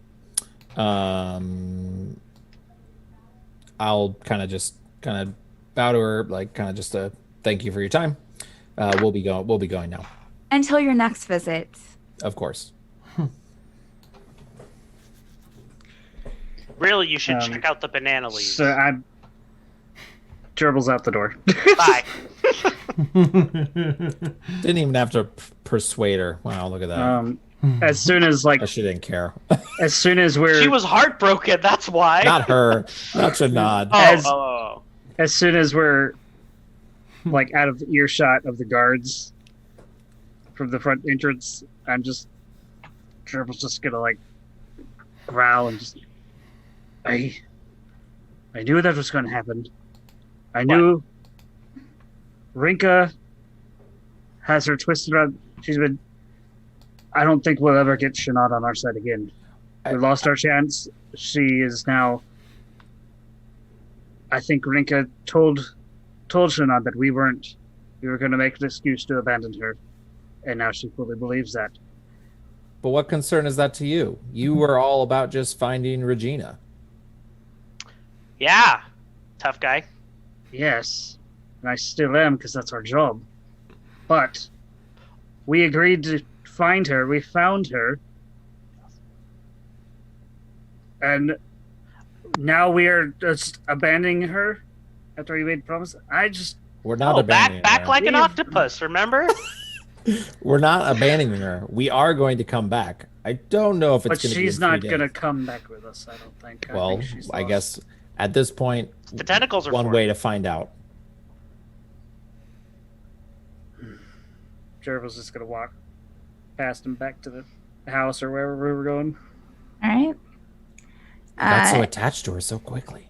I'll kind of bow to her, like kind of just a thank you for your time. We'll be going now. Until your next visit. Of course. Really, you should check out the banana leaves. So Jurble's out the door. Bye. Didn't even have to persuade her. Wow, look at that. As soon as she didn't care. As soon as we're She was heartbroken, that's why. Not her. Not Sinead. As soon as we're out of earshot of the guards from the front entrance, Jurble's just gonna growl and just I knew that was gonna happen. I knew Rinka has her twisted around. I don't think we'll ever get Sinead on our side again. We lost our chance. She is now. I think Rinka told Sinead that we were going to make an excuse to abandon her, and now she fully believes that. But what concern is that to you? You were all about just finding Regina. Yeah, tough guy. Yes, and I still am because that's our job. But we agreed to find her. We found her, and now we are just abandoning her after we made promise. We're not abandoning back her. like an octopus. Remember? We're not abandoning her. We are going to come back. I don't know if it's going to be. But she's not going to come back with us. I don't think. Well, I guess at this point, the tentacles are one way to find out. Jurbal's just going to walk past him back to the house or wherever we were going. All right. You got so attached to her so quickly.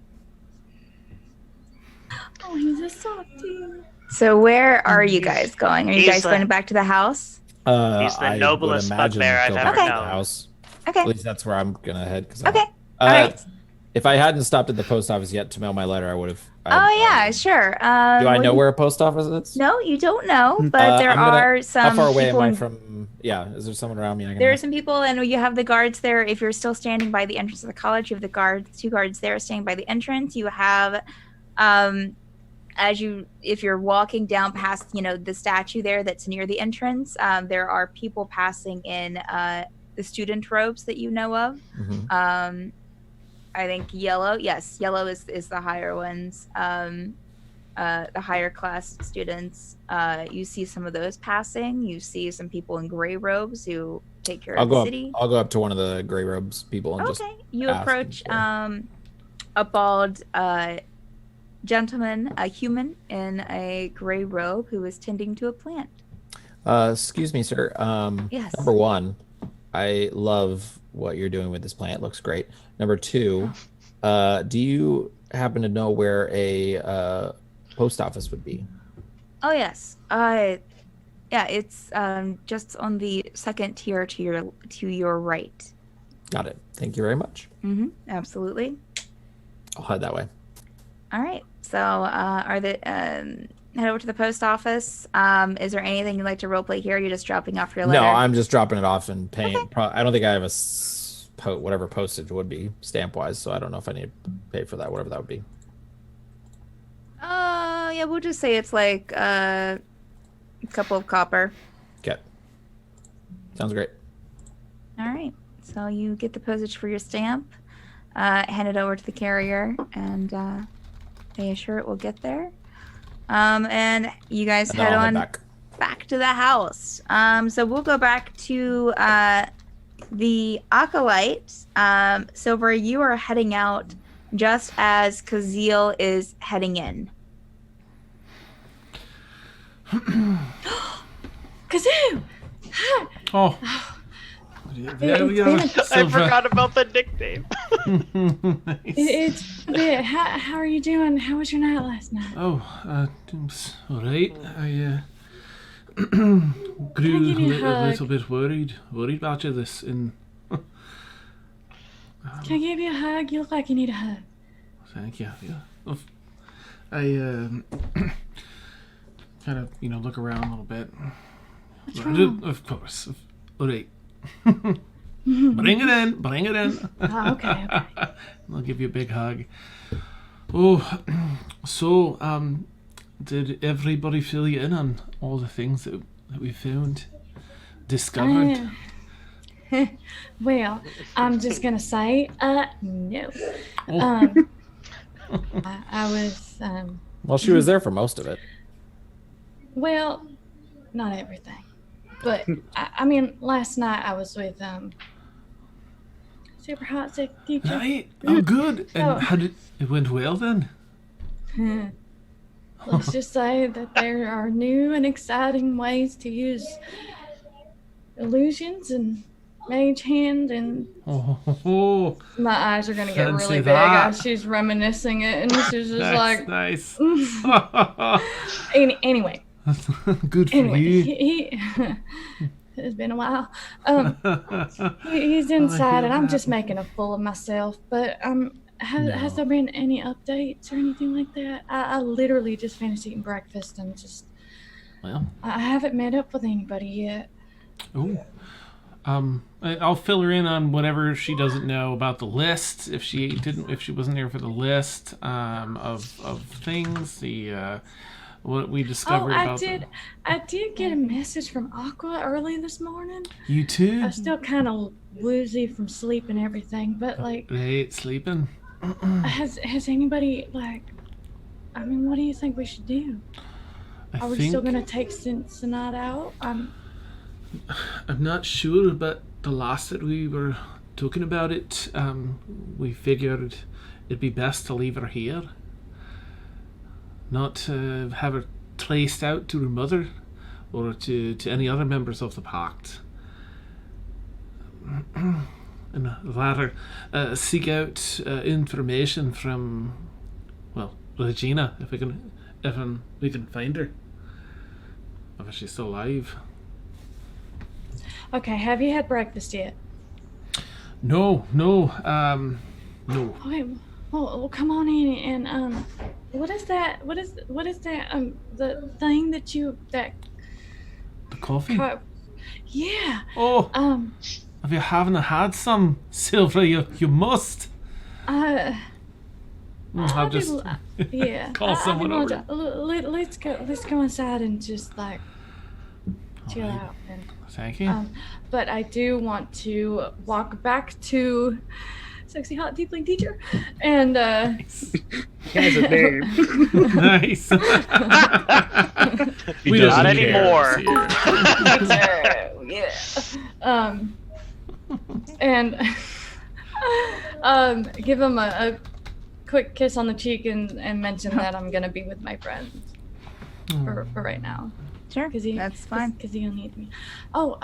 Oh, he's a softie. So where are you guys going? Are you guys going back to the house? He's the noblest bugbear I've ever known. House. Okay. At least that's where I'm gonna head. Okay. All right. If I hadn't stopped at the post office yet to mail my letter, I would have. Sure. Do I know where a post office is? No, you don't know, but there are some. How far away am I from? Yeah, is there someone around me? There are some people, and you have the guards there. If you're still standing by the entrance of the college, you have the two guards there standing by the entrance. You have, if you're walking down past, the statue there that's near the entrance, there are people passing in the student robes that you know of. Mm-hmm. I think yellow. Yes, yellow is the higher ones. The higher class students. You see some of those passing. You see some people in gray robes who take care of the city. I'll go up to one of the gray robes people and You approach a bald gentleman, a human in a gray robe who is tending to a plant. Excuse me, sir. Yes. Number one, I love what you're doing with this plant. It looks great. Number two, do you happen to know where a post office would be? Oh, yes. It's just on the second tier to your right. Got it. Thank you very much. Mm-hmm. Absolutely. I'll head that way. All right. So, head over to the post office. Is there anything you'd like to roleplay here? Or you're just dropping off your letter? No, I'm just dropping it off and paying. Okay. I don't think I have whatever postage would be stamp wise, so I don't know if I need to pay for that, whatever that would be. Yeah, we'll just say it's like a couple of copper. Okay. Sounds great. All right. So you get the postage for your stamp, hand it over to the carrier, and they assure it will get there. And you guys head on back to the house. So we'll go back to the Acolyte, Silvra, you are heading out just as Kazeel is heading in. Kazoo! Hi! Oh. There we are. I forgot about the nickname. Nice. It's been, how are you doing? How was your night last night? Oh, it was all right. I grew give you a a little hug? bit worried about you this in. Can I give you a hug? You look like you need a hug. Thank you. Yeah. I kind of look around a little bit. What's wrong? Of course. All right. Bring it in. Oh, okay. I'll give you a big hug. Oh, so did everybody fill you in on all the things that we found, discovered? Well, I'm just gonna say, no. Oh. I was, Well, she was there for most of it. well, not everything, but I mean, last night I was with super hot sick teacher. Right. Oh, good. So- And how did it went well then? Let's just say that there are new and exciting ways to use illusions and mage hand, and Oh, my eyes are gonna get Fancy really big that. as she's reminiscing it, and she's just that's like, nice. anyway, Good for anyway, you. he it's been a while. He's inside, and I'm just making a fool of myself. But has there been any updates or anything like that? I literally just finished eating breakfast and just Well, I haven't met up with anybody yet. oh. I'll fill her in on whatever she doesn't know about the list. If she wasn't there for the list of things, what we discovered about I did get a message from Aqua early this morning. you too. I'm still kind of woozy from sleep and everything, but like, Right, sleeping. has anybody like? I mean, what do you think we should do? Are we still gonna take Sinead out? I'm not sure, but the last that we were talking about it, we figured it'd be best to leave her here. Not to have her traced out to her mother or to any other members of the Pact. And rather seek out information from, well, Regina, if we can find her. If she's still alive. Okay, have you had breakfast yet? No. No. Okay, well, come on in and what is that? What is that? The thing that The coffee? yeah. Oh, if you haven't had some, Silvra, you must. I'll just Yeah. call someone over. Let's go inside and just like chill Alright. out. And, Thank you. but I do want to walk back to sexy hot tiefling teacher, and He has a name. Nice. He We doesn't Not don't care. anymore. yeah. And give him a quick kiss on the cheek and mention that I'm gonna be with my friends for right now. Sure, Cause that's fine. Because he'll need me. Oh,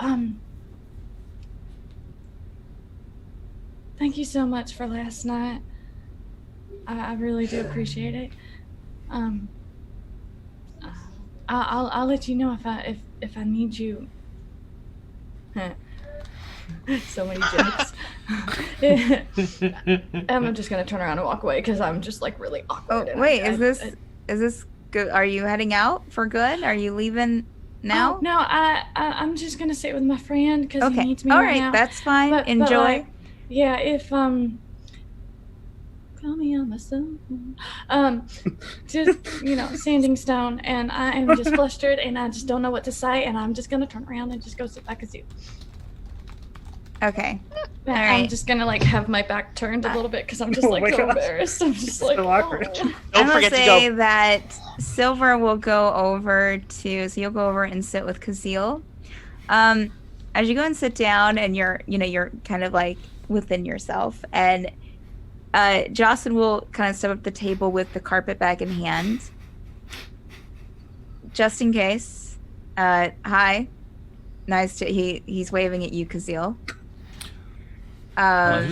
thank you so much for last night. I really do appreciate it. I'll let you know if I need you. So many jokes. I'm just gonna turn around and walk away because I'm just like really awkward. Oh, and wait, I- is this good? Are you heading out for good? Are you leaving now? Oh, no, I'm just gonna sit with my friend because he Okay. needs me All right right, now. that's fine. But, Enjoy. like, yeah, if call me on my phone. Just standing stone, and I am just flustered, and I just don't know what to say, and I'm just gonna turn around and just go sit back as you. Okay. I'm right. just gonna like have my back turned a little bit because I'm just Oh like my so gosh. embarrassed. I'm just like So awkward. oh. I'm Don't gonna forget to say go. that Silvra will go over to, so you'll go over and sit with Kazeel. as you go and sit down, and you're kind of like within yourself, and Jocyn will kind of step up the table with the carpet bag in hand, just in case. Hi, nice to he's waving at you, Kazeel.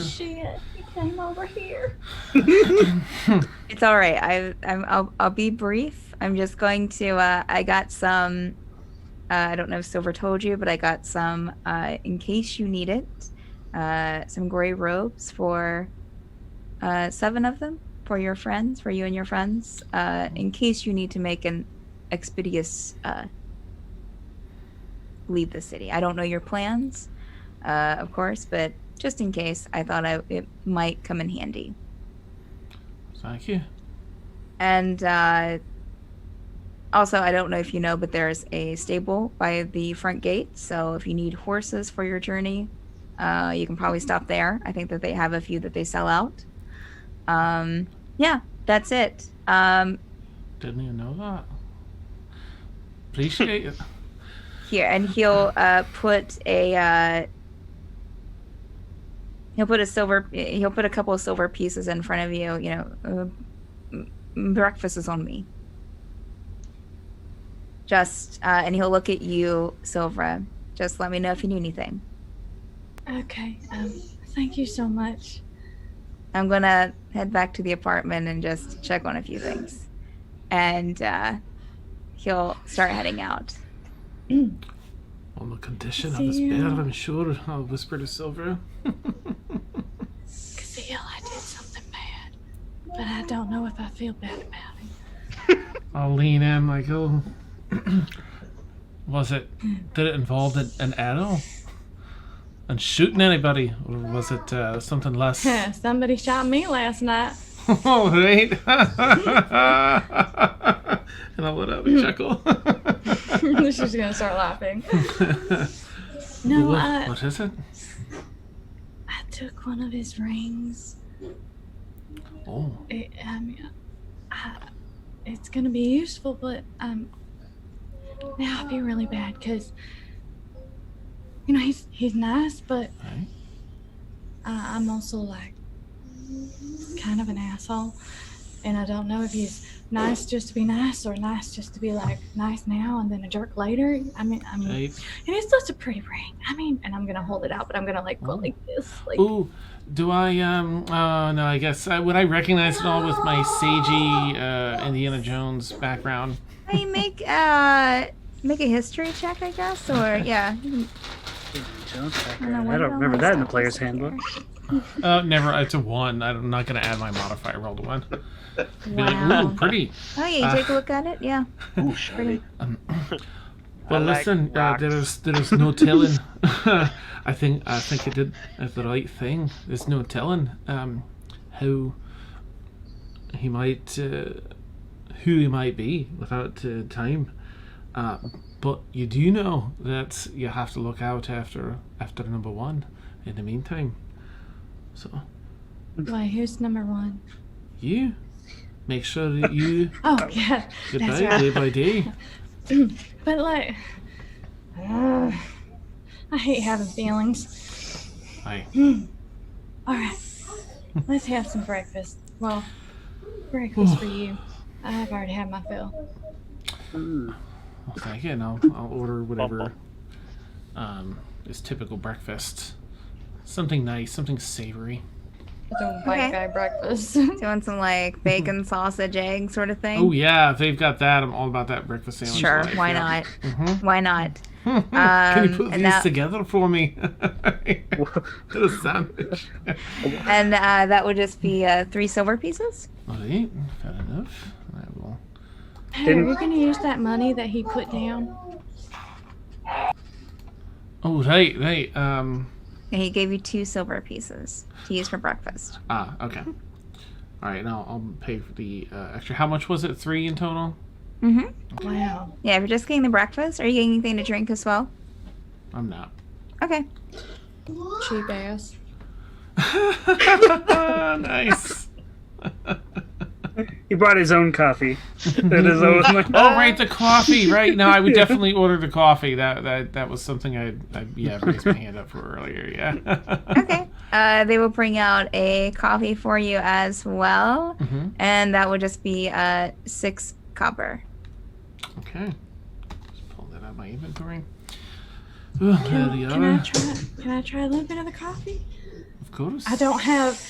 Shit, he came over here. It's all right. I'll be brief. I'm just going to. I got some. I don't know if Silvra told you, but I got some. In case you need it, some gray robes for 7 of them for your friends, for you and your friends, in case you need to make an expeditious leave the city. I don't know your plans, of course, but just in case, I thought it might come in handy. Thank you. And also, I don't know if you know, but there's a stable by the front gate. So if you need horses for your journey, you can probably stop there. I think that they have a few that they sell out. Yeah, that's it. Didn't even know that. Appreciate it. Here, and he'll put a he'll put a couple of silver pieces in front of you. Breakfast is on me. Just and he'll look at you, Silvra. Just let me know if you need anything. Okay. Thank you so much. I'm gonna head back to the apartment and just check on a few things, and he'll start heading out. On the condition of his bed, I'm sure. I'll whisper to Silvra. Kazeel, I did something bad, but I don't know if I feel bad about it. I'll lean in like, oh. Did it involve an arrow? And shooting anybody? Or was it something less? Somebody shot me last night. Oh, right. And I'll let out a chuckle. She's gonna start laughing. No, what is it? I took one of his rings. Oh. It's gonna be useful, but now I feel really bad because he's nice, but Right. I'm also like kind of an asshole, and I don't know if he's nice just to be nice or nice just to be like nice now and then a jerk later. I mean, Right. and it's such a pretty ring. I mean, and I'm gonna hold it out, but I'm gonna like go like this. Like, Ooh, do I no, I guess would I recognize it all with my sagey Indiana Jones background? Hey, make a history check, I guess, or yeah. I don't remember that in the player's handbook. Never. It's a 1. I'm not gonna add my modifier. Roll to 1. Be like, Wow. ooh, pretty. Oh yeah, you take a look at it. Yeah. Ooh, shiny. Well, listen, there's no telling. I think I did the right thing. There's no telling how he might, who he might be without time. But you do know that you have to look out after number 1 in the meantime. So. why? Who's number 1? You make sure that you Oh yeah, get that's by right. day by day. But like, I hate having feelings. Aye. All right, let's have some breakfast. Well, breakfast for you. I've already had my fill. Well, thank you. And I'll order whatever is typical breakfast. Something nice, something savory. Some white Okay. guy breakfast. Do you want some like bacon, sausage, egg sort of thing? Oh yeah, if they've got that, I'm all about that breakfast sandwich. Sure, life, why yeah. not? Mhm. Why not? Can you put and these that- together for me? A sandwich. And that would just be 3 silver pieces. All right, fair enough. I will. Hey, are you gonna use that money that he put down? Oh right. And he gave you 2 silver pieces to use for breakfast. Okay. All right, now I'll pay for the extra. How much was it? 3 in total? Mm-hmm. Wow. Yeah, if you're just getting the breakfast, are you getting anything to drink as well? I'm not. Okay. Cheap ass. Nice. He brought his own coffee. And his own, Oh, right, the coffee. Right. No, I would definitely order the coffee. That was something I raised my hand up for earlier. Yeah. Okay. They will bring out a coffee for you as well, and that would just be 6 copper. Okay. Just pull that out of my inventory. Can I try a little bit of the coffee? Of course. I don't have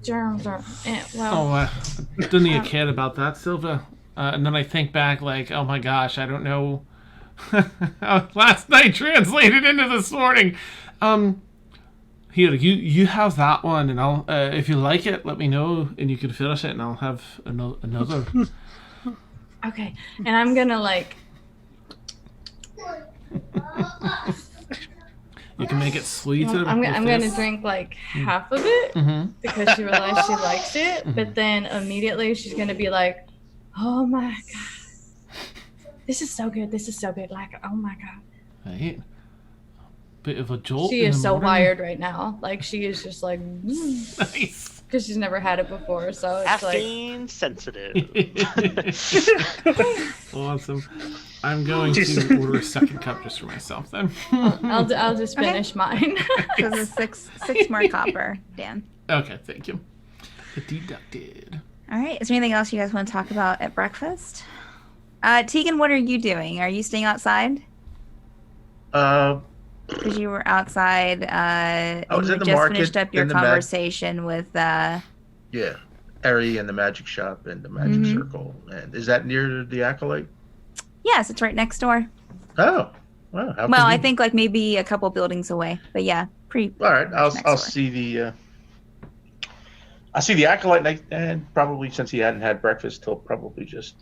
germs or Doesn't he care about that, Silva? And then I think back, like, oh my gosh, I don't know. Last night translated into this morning. Here, you have that one, and I'll if you like it, let me know, and you can finish it, and I'll have another. Okay, and I'm gonna like. You can make it sweeter. I'm gonna drink like half of it because she realized she likes it, but then immediately she's gonna be like, "Oh my god, this is so good! This is so good! Like, oh my god!" Right. Bit of a jolt. She is so wired right now. Like she is just like, nice. Because she's never had it before, so it's caffeine sensitive. Awesome. I'm going to order a second cup just for myself then. I'll just finish mine. So the six more copper, Dan. Okay, thank you. Deducted. All right. Is there anything else you guys want to talk about at breakfast? Tegan, what are you doing? Are you staying outside? Because you were outside. I was you in the just market, finished up your in the conversation with. Yeah, Eri and the magic shop and the magic circle. And is that near the Acolyte? Yes, it's right next door. Oh, wow. Well, I think like maybe a couple buildings away, but yeah, pretty. All right, I'll see the. I'll see the Acolyte, and probably since he hadn't had breakfast, he'll probably just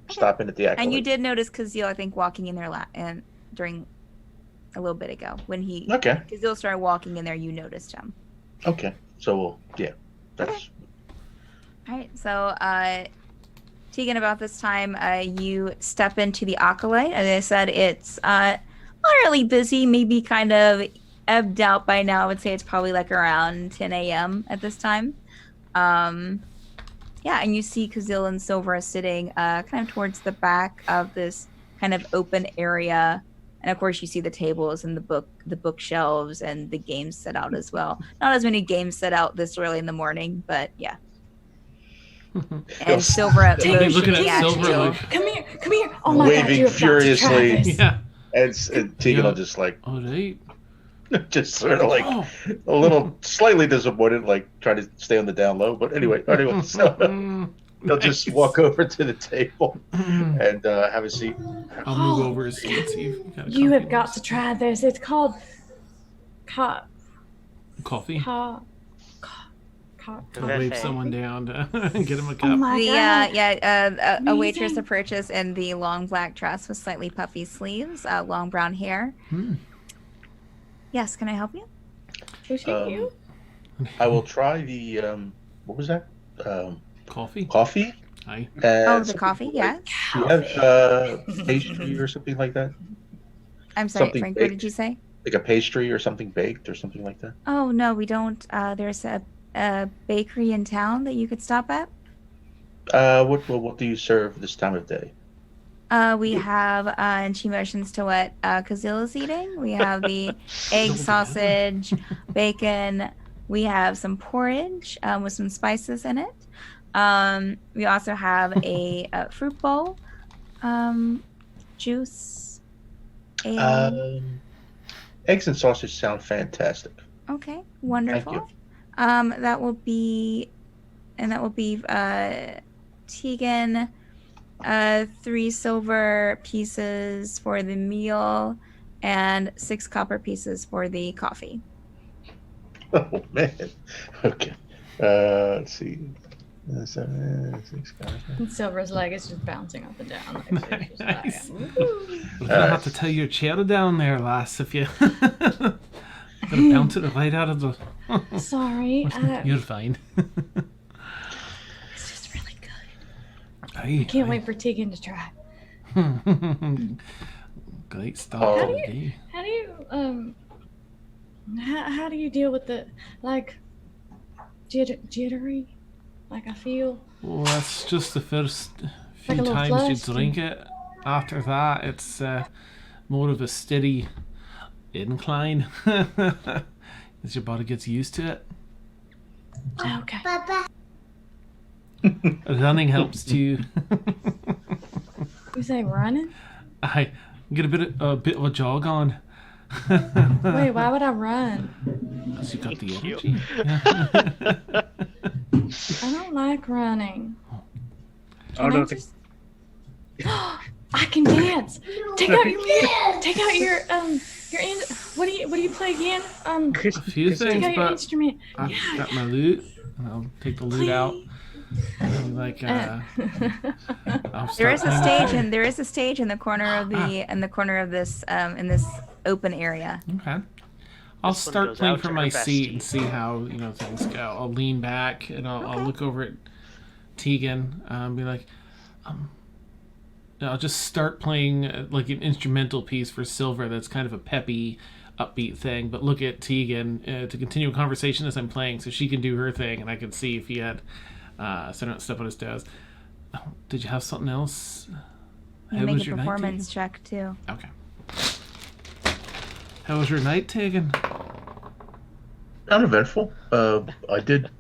stop in at the Acolyte. And you did notice Kazil, I think, walking in there and during a little bit ago when he. Okay. Kazil started walking in there, you noticed him. Okay, so that's. Okay. All right, so Tegan, about this time, you step into the Acolyte. As I said, it's moderately busy, maybe kind of ebbed out by now. I would say it's probably like around 10 a.m. at this time. And you see Kazil and Silvra sitting kind of towards the back of this kind of open area. And of course, you see the tables and the bookshelves and the games set out as well. Not as many games set out this early in the morning, but yeah. And Silvra looking at Silvra like, come here. Oh my god, waving furiously. Yeah. And Tegan will just like. All right. Just sort of like a little slightly disappointed, like trying to stay on the down low. But anyway, so they'll just walk over to the table and have a seat. I'll move over a seat. You have got to try this. It's called coffee. I'll wave someone down to get him a cup. Oh my god. A waitress to purchase in the long black dress with slightly puffy sleeves, long brown hair. Yes, can I help you? You? I will try the what was that? Coffee. Coffee. Hi. The coffee. Yes. Do you have pastry or something like that? I'm sorry, Something Frank. baked? What did you say? Like a pastry or something baked or something like that? Oh no, we don't. There's a bakery in town that you could stop at. What do you serve this time of day? We have, and she motions to what Kazil is eating. We have the egg sausage, bacon. We have some porridge with some spices in it. We also have a fruit bowl, juice. Eggs and sausage sound fantastic. Okay, wonderful. Thank you. That will be Tegan. 3 silver pieces for the meal and 6 copper pieces for the coffee. Oh man. Okay. Let's see. 6 copper. Silver's leg is just bouncing up and down. Like, Nice. We're gonna have to tell your chair down there, lass, if you gonna bounce it right out of the. Sorry. You're fine. I can't wait for Tegan to try. Great start. How do you deal with the like jittery? Like I feel Well, that's just the first few like a little times flushed you drink it. After that, it's more of a steady incline as your body gets used to it. Okay. Running helps too. You say running? I get a bit of a jog on. Wait, why would I run? Because you got the Cute. energy. I don't like running. Oh, Can I no. just... I can dance. Take out your music. Take out your what do you play again? A few Take things, out your but instrument. I've Yeah. got my lute. And I'll take the lute out. And like, I'll There start is a playing stage, the- and there is a stage in the corner of this in this open area. Okay. I'll This one start goes playing out from to my her seat bestie. and see how things go. I'll lean back and I'll look over at Tegan and be like, I'll just start playing like an instrumental piece for Silvra that's kind of a peppy, upbeat thing. But look at Tegan to continue a conversation as I'm playing, so she can do her thing and I can see if he had so I don't step on his toes. Oh, did you have something else? You How make was a your night, performance check too. Tegan? Okay. How was your night, Tegan? Uneventful. I did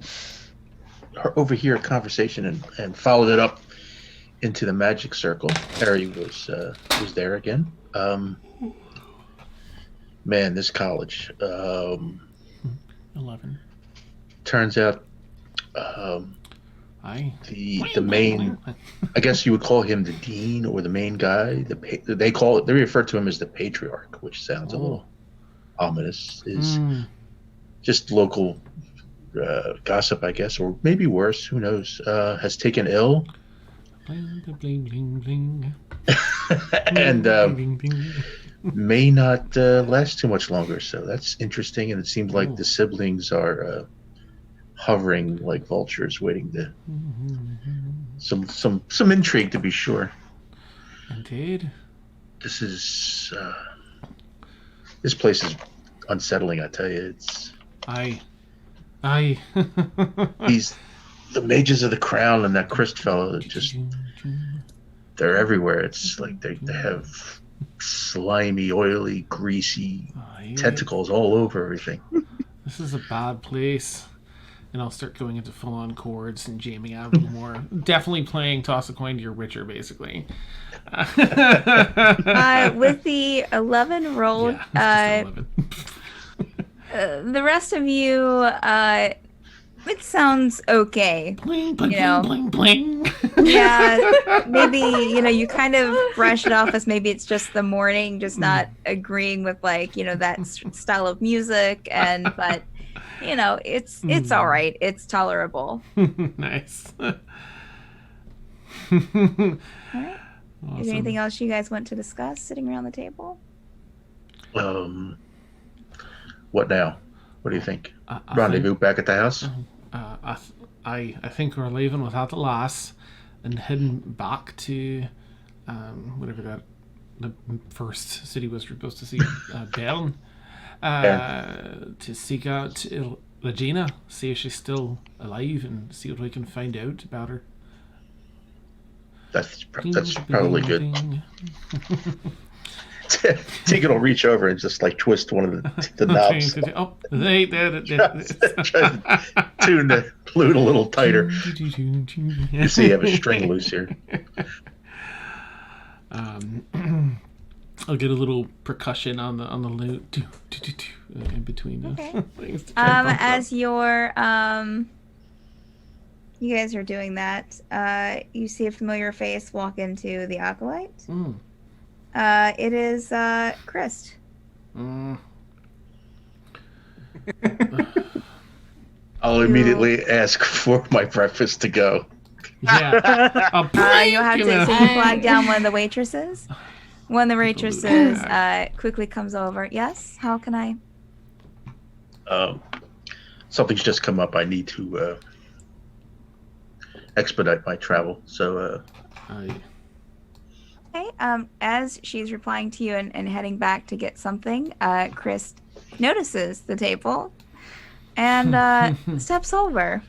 overhear a conversation and followed it up into the magic circle. Harry was there again. Man, this college. 11. Turns out Aye. the main, I guess you would call him the dean or the main guy. They refer to him as the patriarch, which sounds a little ominous. Is just local gossip, I guess, or maybe worse. Who knows? Has taken ill. Bling, bling, bling, bling. And Bling, bling, bling. may not last too much longer. So that's interesting. And it seems like the siblings are hovering like vultures, waiting to some intrigue, to be sure. Indeed. This place is unsettling. I tell you, it's Aye. the mages of the crown and that Krist fellow. They're everywhere. It's like they have slimy, oily, greasy Aye. tentacles all over everything. This is a bad place. And I'll start going into full-on chords and jamming out a little more. Definitely playing Toss a Coin to Your Witcher, basically. With the 11 rolled, Yeah, it's just 11. the rest of you, it sounds okay. Bling, bling, You know. bling, bling, bling. Yeah, maybe, you kind of brush it off as maybe it's just the morning, just not agreeing with that style of music, but it's all right. It's tolerable. Nice. All right. Awesome. Is there anything else you guys want to discuss sitting around the table? What now? What do you think? I Rendezvous back at the house? I think we're leaving without the lass and heading back to whatever the first city was we're supposed to see, Bern, to seek out Regina, see if she's still alive and see what we can find out about her. That's probably good. Ding. Tegan will reach over and just like twist one of the knobs. Oh, they Try to tune the flute a little tighter. You see, you have a string loose here. I'll get a little percussion on the lute in between the Okay. things. To try and bump it up. As you guys are doing that, you see a familiar face walk into the Acolyte. It is Krist. I'll immediately ask for my breakfast to go. Yeah. You'll have to flag down one of the waitresses. One of the waitresses quickly comes over. Yes, how can I? Something's just come up. I need to expedite my travel. So Okay. As she's replying to you and heading back to get something, Krist notices the table and steps over.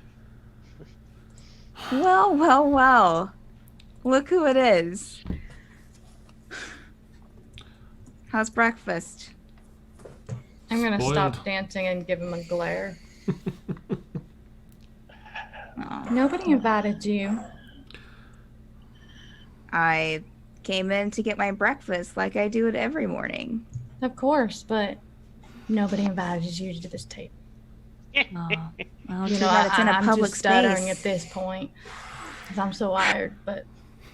Well, well, well. Look who it is. How's breakfast? I'm gonna Spoiled. stop dancing and give him a glare. Oh, Nobody invited you. I came in to get my breakfast like I do it every morning. Of course, but nobody invited you to this table. Oh, well, You too know, bad it's in a I'm public just stuttering space. at this point because I'm so wired. But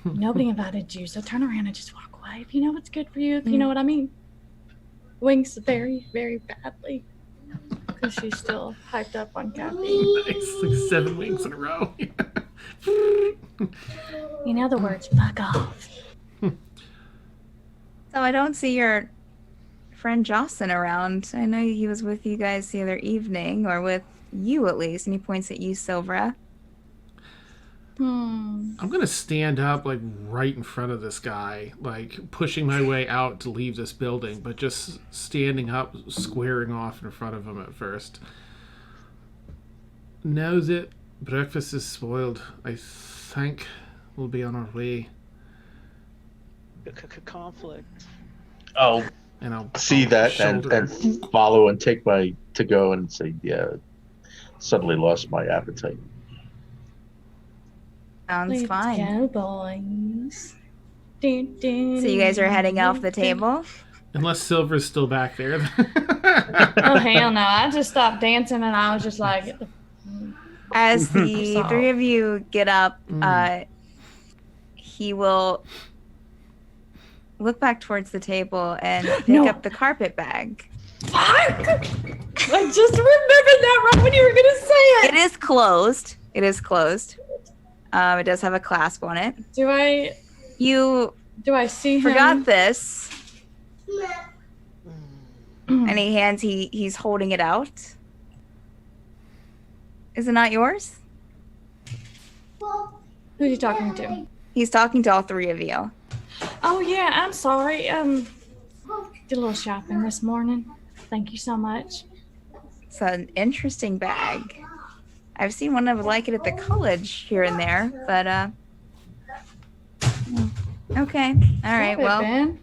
nobody invited you, so turn around and just walk away. If you know what's good for you, if you know what I mean. Winks very, very badly because she's still hyped up on caffeine. Nice, like 7 winks in a row. You know the words "fuck off." So I don't see your friend Jocyn around. I know he was with you guys the other evening, or with you at least, and he points at you, Silvra. I'm gonna stand up like right in front of this guy, like pushing my way out to leave this building, but just standing up, squaring off in front of him at first. Now that breakfast is spoiled, I think we'll be on our way. Conflict. I'll And I'll see that and shoulder- follow and take my to go and say, yeah, suddenly lost my appetite. Sounds Let's fine. go, boys. So you guys are heading off the table? Unless Silver's still back there. Oh hell no! I just stopped dancing and I was just like, As the three of you get up, he will look back towards the table and pick up the carpet bag. "Fuck!" I just remembered that right when you were gonna say it. It is closed. It is closed. It does have a clasp on it. Do I see him? Forgot this. And he's holding it out. Is it not yours? Who's he talking to? He's talking to all three of you. Oh yeah, I'm sorry. Did a little shopping this morning. Thank you so much. It's an interesting bag. I've seen one that would like it at the college here and there, but okay. All right. Well, Ben.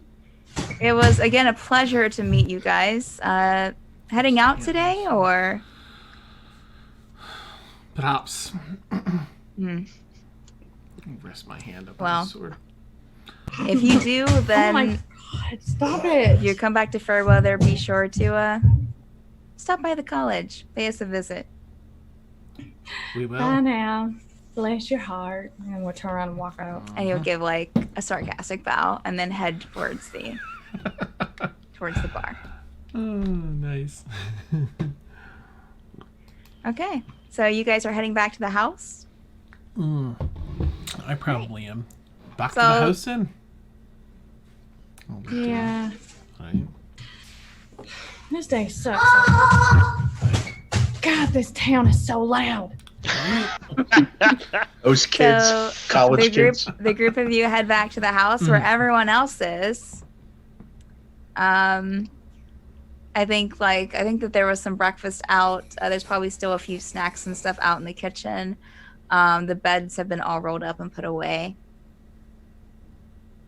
it was again a pleasure to meet you guys. Heading out today, or? Perhaps. Rest my hand up on the sword. If you do, then Oh my God! Stop it! if you come back to Fairweather, be sure to stop by the college, pay us a visit. We will. Bye now. Bless your heart. And we'll turn around and walk out. And you'll give like a sarcastic bow and then head towards the bar. Oh, nice. Okay, so you guys are heading back to the house. I probably am. Back to So- the house then? Yeah. Right. This day sucks. God, this town is so loud. Those kids, So college kids. the group of you head back to the house where everyone else is. I think that there was some breakfast out. There's probably still a few snacks and stuff out in the kitchen. The beds have been all rolled up and put away.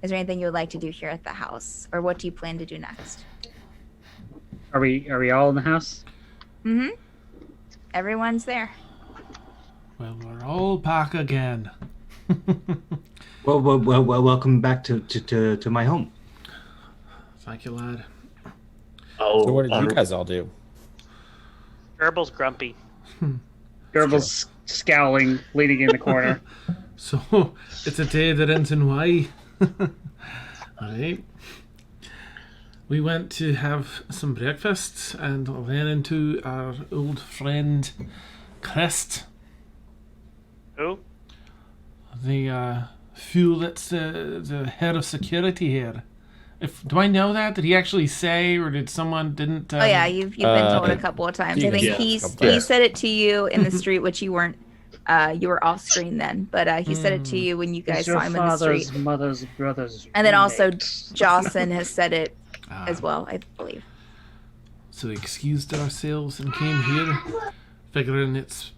Is there anything you would like to do here at the house, or what do you plan to do next? Are we all in the house? Mm-hmm. Everyone's there. Well, we're all back again. Well, welcome back to my home. Thank you, lad. Oh, So what did you guys all do? Jurble's grumpy. Jurble's scowling, leaning in the corner. So, it's a day that ends in Y. Alright. We went to have some breakfast and ran into our old friend Krist. Who? The fool that's the head of security here. Do I know that? Did he actually say, or did someone didn't? Oh yeah, you've been told a couple of times. I think yeah, he yeah. said it to you in the street, which you weren't. You were off screen then, but he said it to you when you guys It's saw your him in the father's, street. mother's, brother's. And then also roommate. Jocyn has said it as well, I believe. So we excused ourselves and came here, figuring it's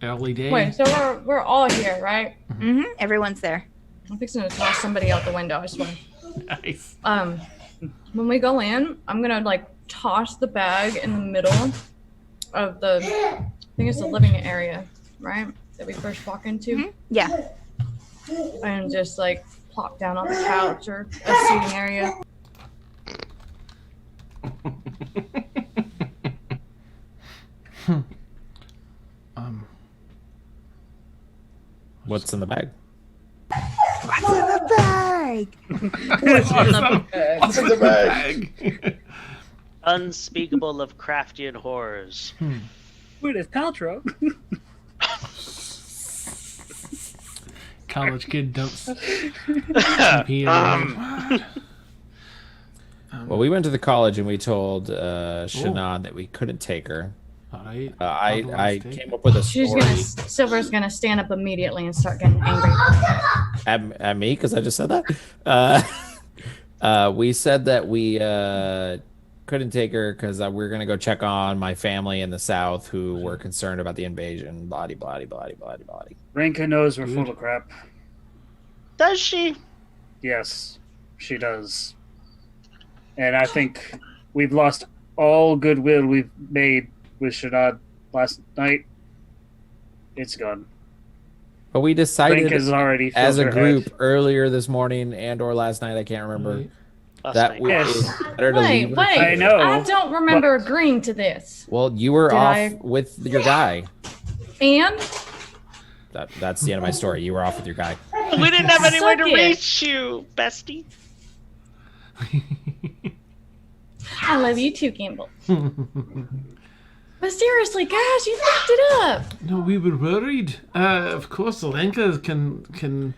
early day. Wait, so we're all here, right? Mm-hmm. Everyone's there. I'm fixing to toss somebody out the window, I swear. Nice. When we go in, I'm gonna like toss the bag in the middle of the, I think it's the living area, right? That we first walk into. Mm-hmm. Yeah. And just like plop down on the couch or a seating area. What's in the bag? What's in the bag? What's in the bag? Unspeakable Lovecraftian horrors. Gwyneth Paltrow. College kid dumps TP. Well, we went to the college and we told Sinead that we couldn't take her. All right. I came up with a story. Silver's gonna stand up immediately and start getting angry. At me, because I just said that. We said that we couldn't take her because we were gonna go check on my family in the south who were concerned about the invasion. Blah blah blah blah blah. Ranka knows we're full of crap. Does she? Yes, she does. And I think we've lost all goodwill we've made with Sinead last night. It's gone. But we decided already as a group earlier this morning and or last night, I can't remember, that we it's better to leave her. I know. I don't remember agreeing to this. Well, you were off with your guy. And? That's the end of my story. You were off with your guy. We didn't have anywhere to reach you, bestie. I love you too, Gimble. But seriously, guys, you fucked it up. No, we were worried. Of course, Alenka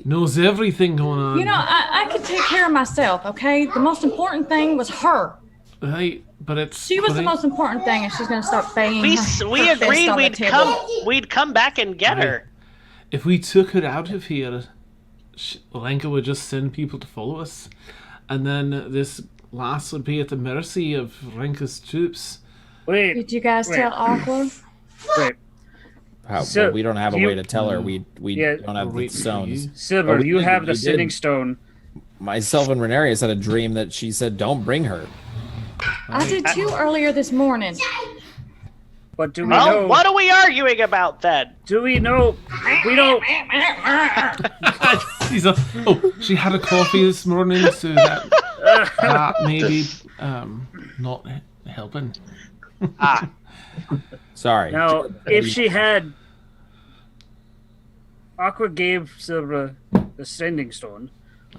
knows everything going on. You know, I could take care of myself, okay? The most important thing was her. Right, but she was the most important thing, and she's gonna start banging. We agreed we'd come back and get her. If we took her out of here, Alenka would just send people to follow us, and then this lass would be at the mercy of Renka's troops. Wait. Did you guys tell Aqua? Wait. So well, we don't have a way to tell her. We don't have the stones. Silver, you have the sitting stone. Myself and Renarius had a dream that she said, "Don't bring her." I did too earlier this morning. But do we know? What are we arguing about then? Do we know? We don't. She had a coffee this morning, so that maybe not helping. Sorry. Now, if she had, Aqua gave Silvra the sending stone,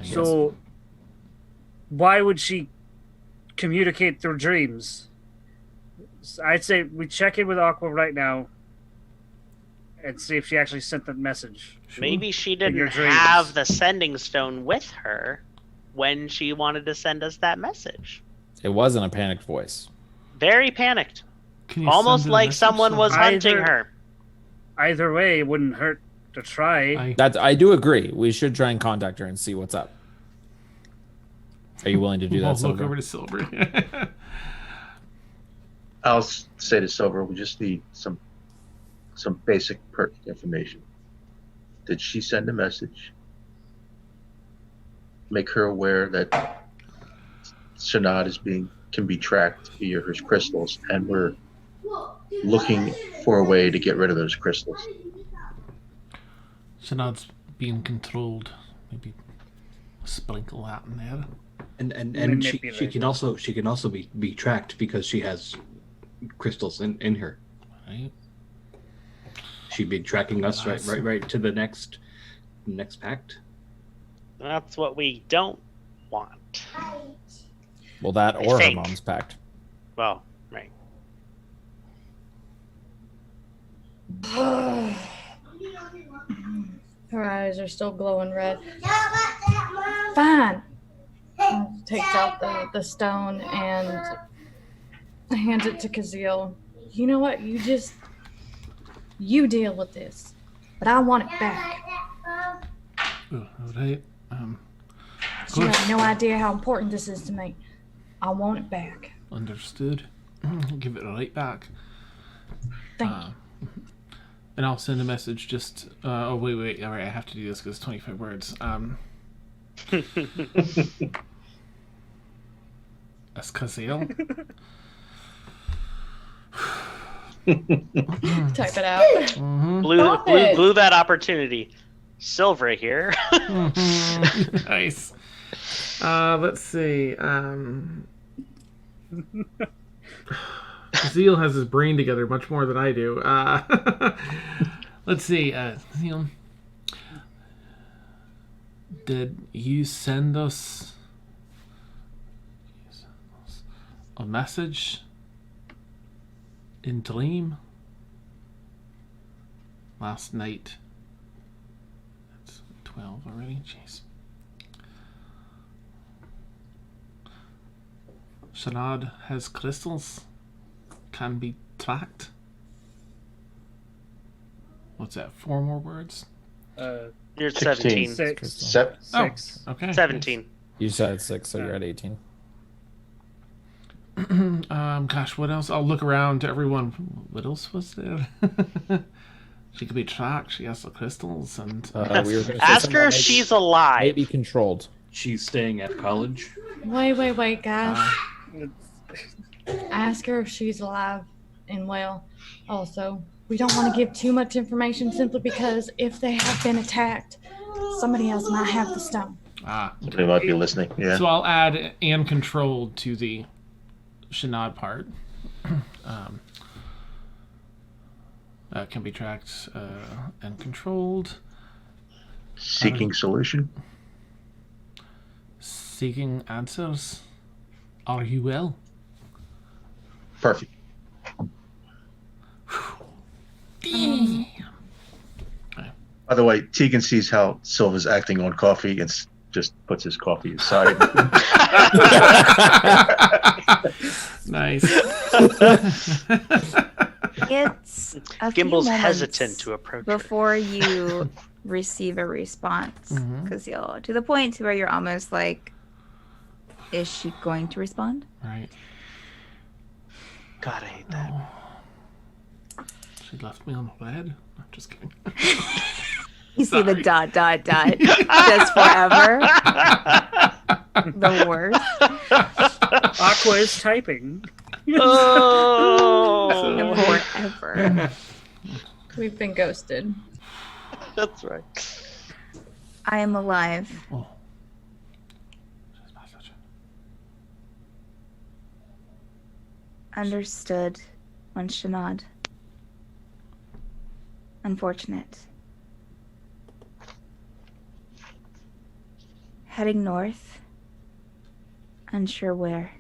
so why would she communicate through dreams? I'd say we check in with Aqua right now and see if she actually sent that message. Maybe she didn't have the sending stone with her when she wanted to send us that message. It wasn't a panicked voice. Very panicked. Almost like someone was hunting her. Either way, it wouldn't hurt to try. I do agree. We should try and contact her and see what's up. Are you willing to do that, Silver? Look over to Silver. I'll say to Silver, we just need some basic pertinent information. Did she send a message? Make her aware that Sinead can be tracked via her crystals, and we're looking for a way to get rid of those crystals. Sinead's being controlled. Maybe sprinkle that in there. And she can also be tracked because she has crystals in her. Right. She'd be tracking us right to the next pact. That's what we don't want. Well, that or her mom's pact. Well, right. Her eyes are still glowing red. Fine. Takes out the stone and hands it to Kazeel. You know what? You deal with this, but I want it back. All right. You have no idea how important this is to me. I want it back. Understood. Give it right back. Thank And I'll send a message just... oh, wait. All right, I have to do this because it's 25 words. Escazil. Type it out. Mm-hmm. Blew that opportunity. Silvra here. Mm-hmm. Nice. Let's see. Zeal has his brain together much more than I do. Let's see. Zeal, did you send us a message in dream last night? That's 12 already. Jeez. Sinead has crystals. Can be tracked. What's that? 4 more words? You're at 17. 6. Oh, okay. 17. You said 6, so you're at 18. Gosh, what else? I'll look around to everyone. What else was there? She could be tracked. She has the crystals, and ask her if she's alive. Maybe controlled. She's staying at college. Wait, guys. Ask her if she's alive and well. Also, we don't want to give too much information simply because if they have been attacked, somebody else might have the stone. Somebody might be listening. Yeah. So I'll add and controlled to the Sinead part. Can be tracked and controlled. Seeking solution. Seeking answers. Are you well? Perfect. Damn. By the way, Tegan sees how Silva's acting on coffee and just puts his coffee aside. Nice. It's a Gimble's few hesitant to approach her. before you receive a response, because you'll to the point where you're almost like, is she going to respond? Right. God, I hate that. She left me on the bed. I'm just kidding. You see the ... just forever. The worst. Aqua is typing. Oh, Forever. We've been ghosted. that's right. I am alive. Oh. Understood on Sinead. Unfortunate. Heading north. Unsure where.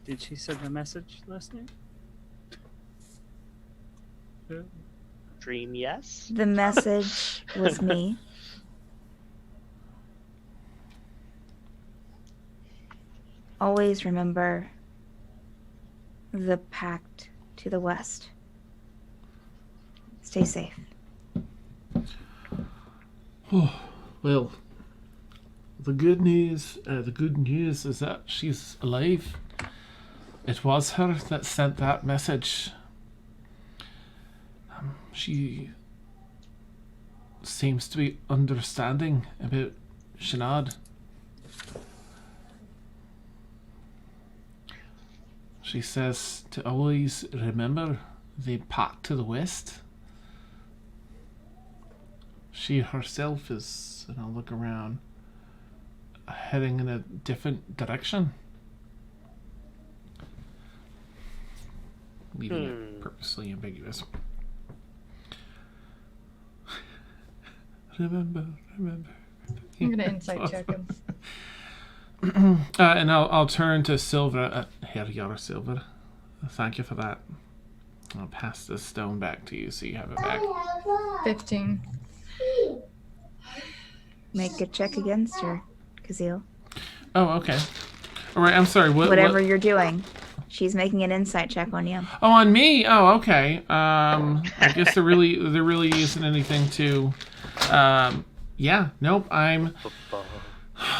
Did she send a message last night? Dream, yes. The message was me. Always remember the pact to the west. Stay safe. Oh, well, the good news is that she's alive. It was her that sent that message. She seems to be understanding about Sinead. She says to always remember the path to the west. She herself is, and I'll look around, heading in a different direction. Leaving it purposely ambiguous. Remember. I'm gonna insight check him. And I'll turn to Silvra. Here you are, Silvra. Thank you for that. I'll pass this stone back to you so you have it back. 15. Make a check against her, Kazeel. Oh, okay. All right. I'm sorry. Whatever you're doing, she's making an insight check on you. Oh, on me. Oh, okay. I guess there really isn't anything to. Yeah. Nope. I'm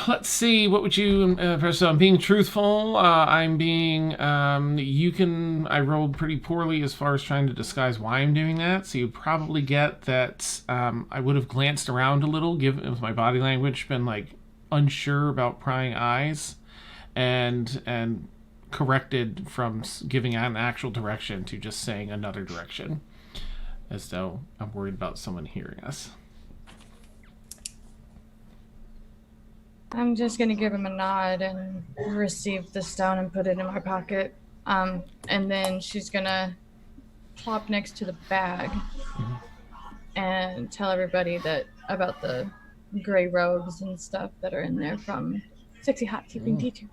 Let's see. What would you? So I'm being truthful. I'm being. I rolled pretty poorly as far as trying to disguise why I'm doing that. So you probably get that. I would have glanced around a little, given with my body language, been like unsure about prying eyes, and corrected from giving out an actual direction to just saying another direction, as though I'm worried about someone hearing us. I'm just gonna give him a nod and receive the stone and put it in my pocket. And then she's gonna plop next to the bag and tell everybody about the gray robes and stuff that are in there from Sexy Hot Keeping Teacher.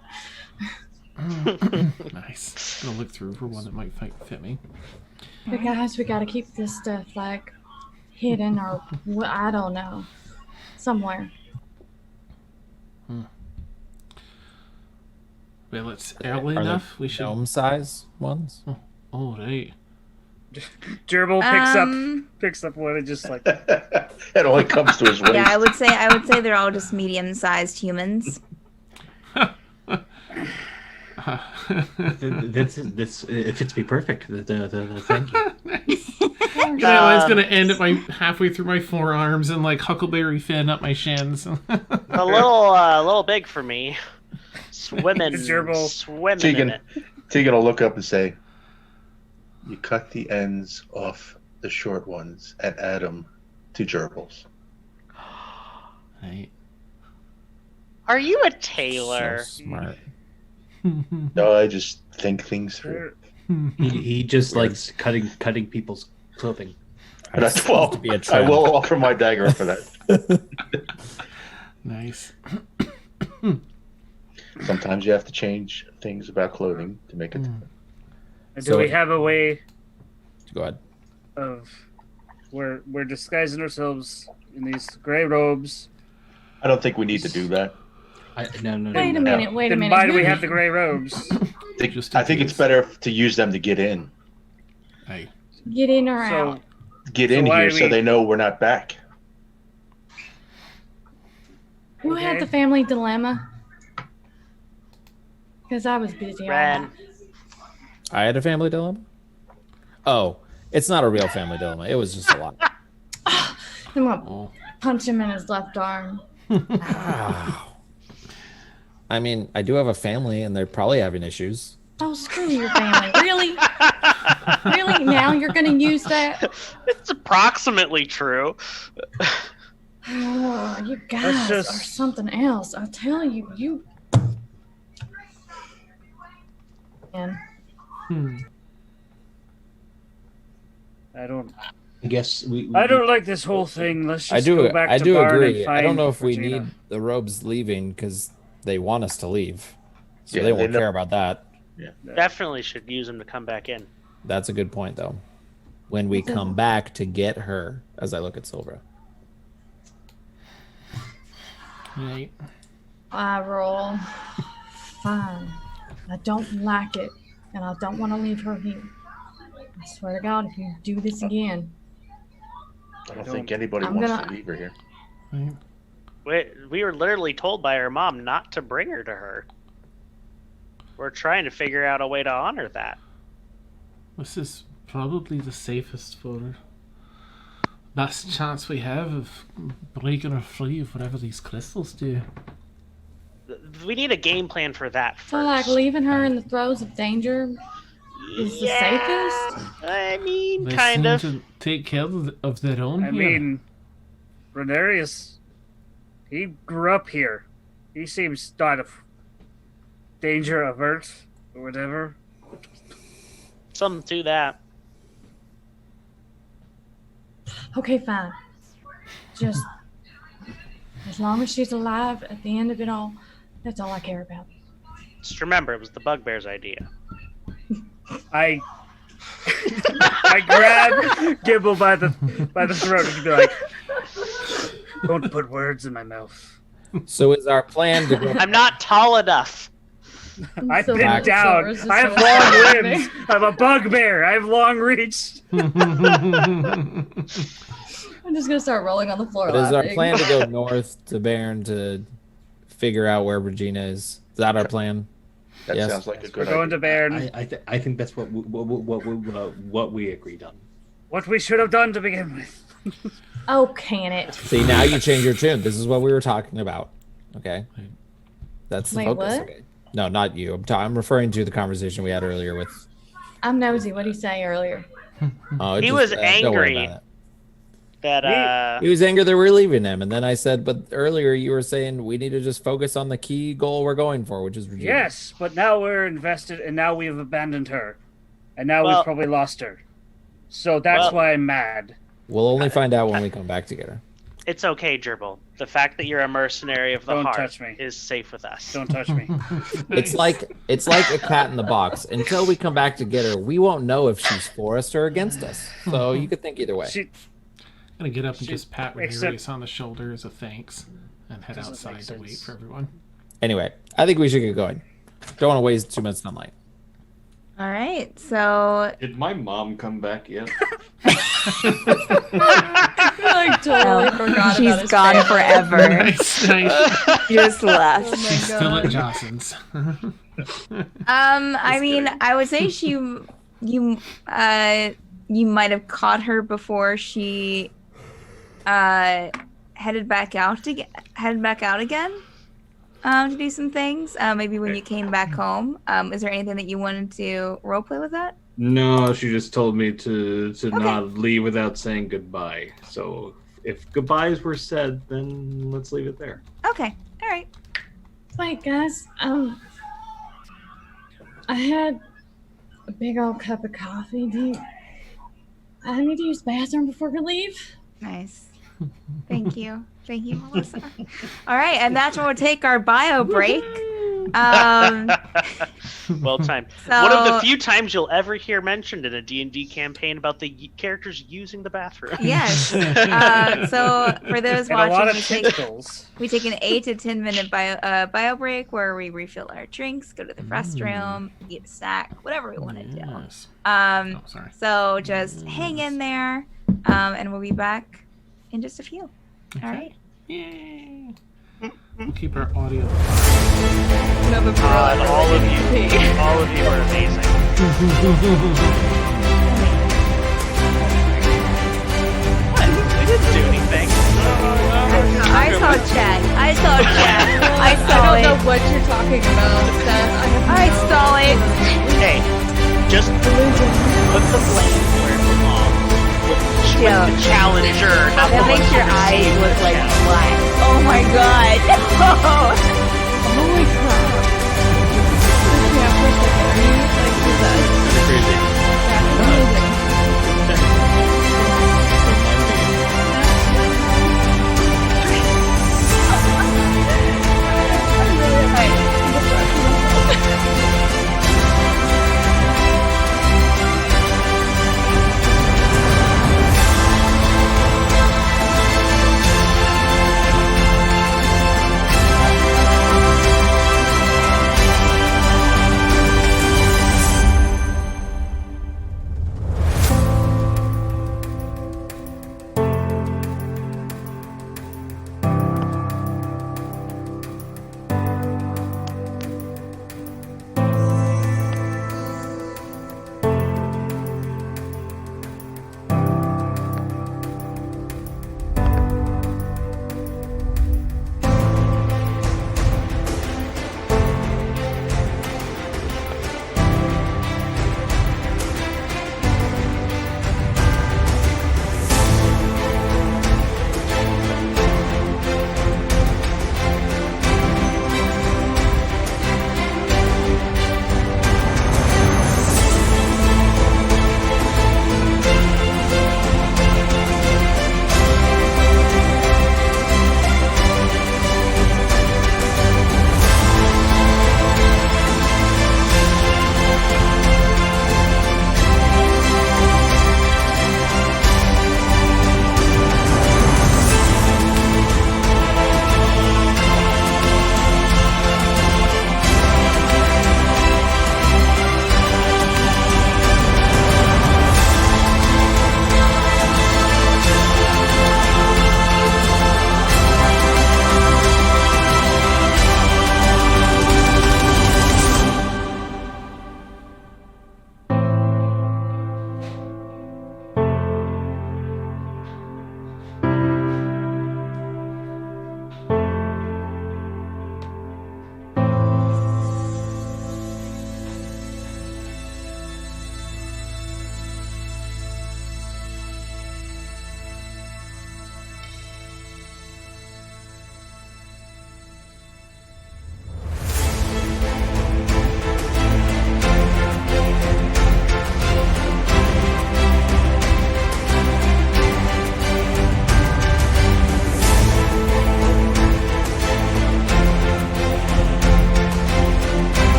Nice. I'm gonna look through for one that might fit me. But guys, we gotta keep this stuff like hidden or I don't know, somewhere. Well, it's early enough. We should gnome size ones. Oh, right. Jurble picks up one and just like it only comes to his waist. Yeah, I would say they're all just medium-sized humans. This it fits me perfect. Thank you. It's gonna end at my halfway through my forearms and like Huckleberry Finn up my shins. A little big for me. Swimming in it. Tegan will look up and say, "You cut the ends off the short ones and add them to gerbils." Right. Are you a tailor? So smart. No, I just think things through. He just likes cutting people's clothing. That's well. I will offer my dagger for that. Nice. Sometimes you have to change things about clothing to make it. Do we have a way? Go ahead. Of we're disguising ourselves in these gray robes. I don't think we need to do that. No. Wait a minute. Then why do we have the gray robes? I think it's better to use them to get in. Hey. Get in or out. Get in here so they know we're not back. Who had the family dilemma? Because I was busy on that. I had a family dilemma? Oh, it's not a real family dilemma. It was just a lot. I'm gonna punch him in his left arm. I mean, I do have a family, and they're probably having issues. Oh, screw your family. Really? Really? Now you're going to use that? It's approximately true. Oh, you guys are something else. I'll tell you. Man. I guess I don't like this whole thing. Let's just go back to barn agree. and find I don't know if we Regina. need the robes leaving because they want us to leave, so Yeah, they won't care about that. Yeah. Definitely should use them to come back in. That's a good point, though. When we come back to get her, as I look at Silvra. Right. I roll. Fine. I don't like it, and I don't want to leave her here. I swear to God, if you do this again. I don't think anybody wants to leave her here. We were literally told by her mom not to bring her to her. We're trying to figure out a way to honor that. This is probably the safest for best chance we have of breaking her free of whatever these crystals do. We need a game plan for that first. So, like, leaving her in the throes of danger is the safest? I mean, They kind seem of. to take care of their own I here. mean, Renarius, he grew up here. He seems not of danger avert or whatever. Something to that. Okay, fine. Just as long as she's alive at the end of it all, that's all I care about. Just remember, it was the bugbear's idea. I grab Gimble by the throat and be like, "Don't put words in my mouth." So is our plan to go? I'm not tall enough. I've So been like down. Silvra's I have just long like- limbs. I'm a bugbear. I have long reach. I'm just gonna start rolling on the floor But is our laughing. plan to go north to Bairn to figure out where Regina is. Is that our plan? That sounds like a good We're going to Bairn. I think that's what we agreed on. What we should have done to begin with. Oh, can it? See, now you change your tune. This is what we were talking about. Okay, that's the Wait, focus. what? Okay. No, not you. I'm referring to the conversation we had earlier with. I'm nosy. What did he say earlier? He was angry that he was angry that we're leaving him, and then I said, but earlier you were saying we need to just focus on the key goal we're going for, which is Regina. Yes, but now we're invested, and now we've abandoned her, and now we've probably lost her. So that's why I'm mad. We'll only find out when we come back together. It's okay, Jurble. The fact that you're a mercenary of the Don't heart touch me. is safe with us. Don't touch me. It's like a cat in the box. Until we come back to get her, we won't know if she's for us or against us. So you could think either way. I'm gonna get up and just pat Race on the shoulder as a thanks, and head outside to wait for everyone. Anyway, I think we should get going. Don't want to waste too much sunlight. All right, so Did my mom come back yet? I totally forgot she's about his gone family. forever. Nice. She just left. Oh my Still at God. Jocyn's. I mean, I would say you might have caught her before she headed back out again to do some things. Maybe when you came back home. Is there anything that you wanted to roleplay with that? No, she just told me to not leave without saying goodbye. So if goodbyes were said, then let's leave it there. Okay, all right. Wait, guys. I had a big old cup of coffee. I need to use the bathroom before we leave. Nice. Thank you, Melissa. All right, and that's when we'll take our bio break. Well timed. So- One of the few times you'll ever hear mentioned in a D&D campaign about the characters using the bathroom. Yes. So for those And a lot watching, of tentacles. we take an 8 to 10 minute bio break where we refill our drinks, go to the restroom, eat a snack, whatever we want to do. Yes. Sorry. So just hang in there, and we'll be back in just a few. All right. Yay. We'll keep our audio. God, all of you are amazing. What? We didn't do anything. I saw Chad. I saw I don't know what you're talking about, Seth. I saw it. Hey, just put the blame where it belongs. With the challenger, not the That one makes who your eyes received look the like challenge. black. Oh my god. Holy crap. Yeah, for a second. Are you like possessed? Crazy. That's amazing.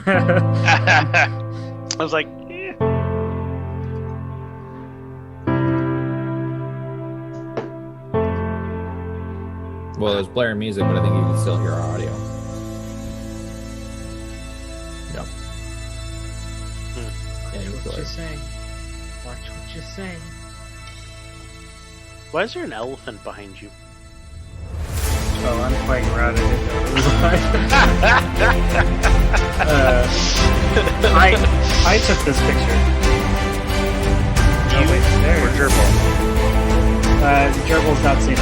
I was like, eh. Well, there's blaring music, but I think you can still hear our audio. Yep. Yeah, you Watch what you say. Watch what you say. Why is there an elephant behind you? Oh, I'm playing around. I didn't know it was live. I took this picture. You there. or Jurble? Jurble's not seen it.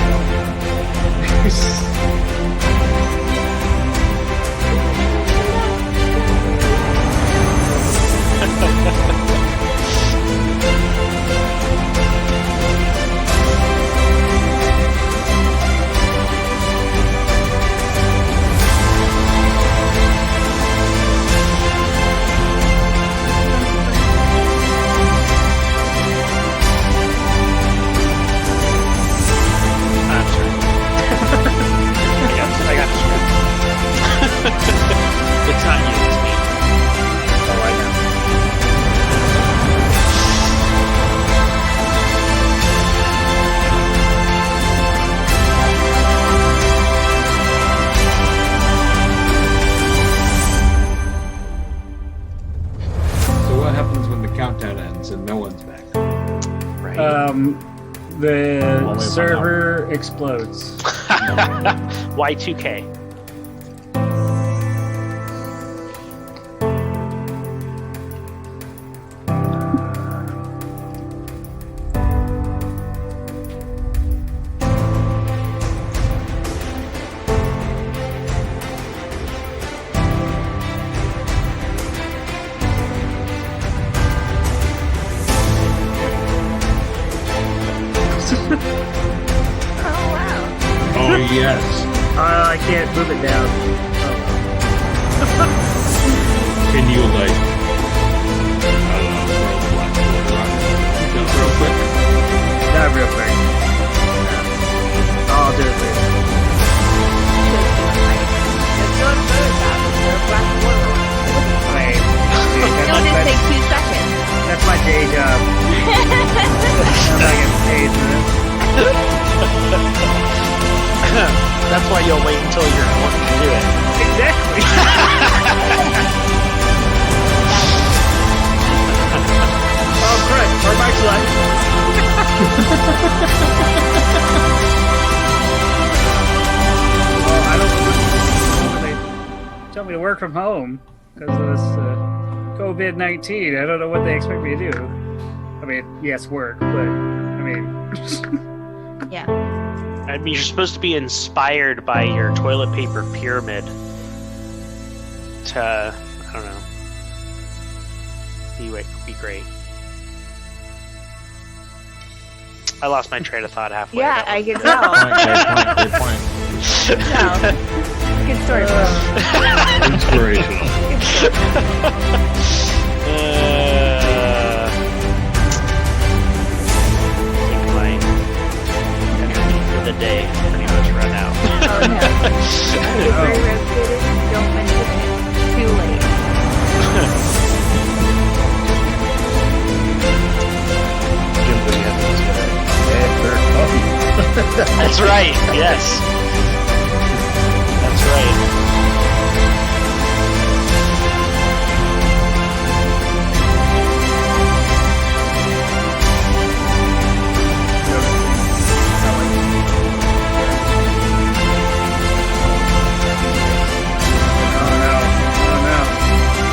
I got the script. It's not you, it's me. Oh, I know. So what happens when the countdown ends and no one's back? Right. The server explodes. Y2K. Oh yes. I can't move it down. Can you like throw black water on it? Just real quick? Not real quick. I'll do it later. Wait, It'll just take 2 seconds. that's my day job. I'm not getting paid for this. That's why you'll wait until you're working to do it. Exactly. Oh, correct. Or my life. Well, I don't know. They tell me to work from home because of this COVID-19. I don't know what they expect me to do. I mean, yes, work, but I mean, Yeah. I mean, you're supposed to be inspired by your toilet paper pyramid to, I don't know, be great. I lost my train of thought halfway. Yeah, That I was- can tell. Great point. Good tell. Good story. Inspirational. I think my energy for the day is pretty much run out. Oh no. It's very rotated. Don't mention it. Too late. That's right. Yes. That's right.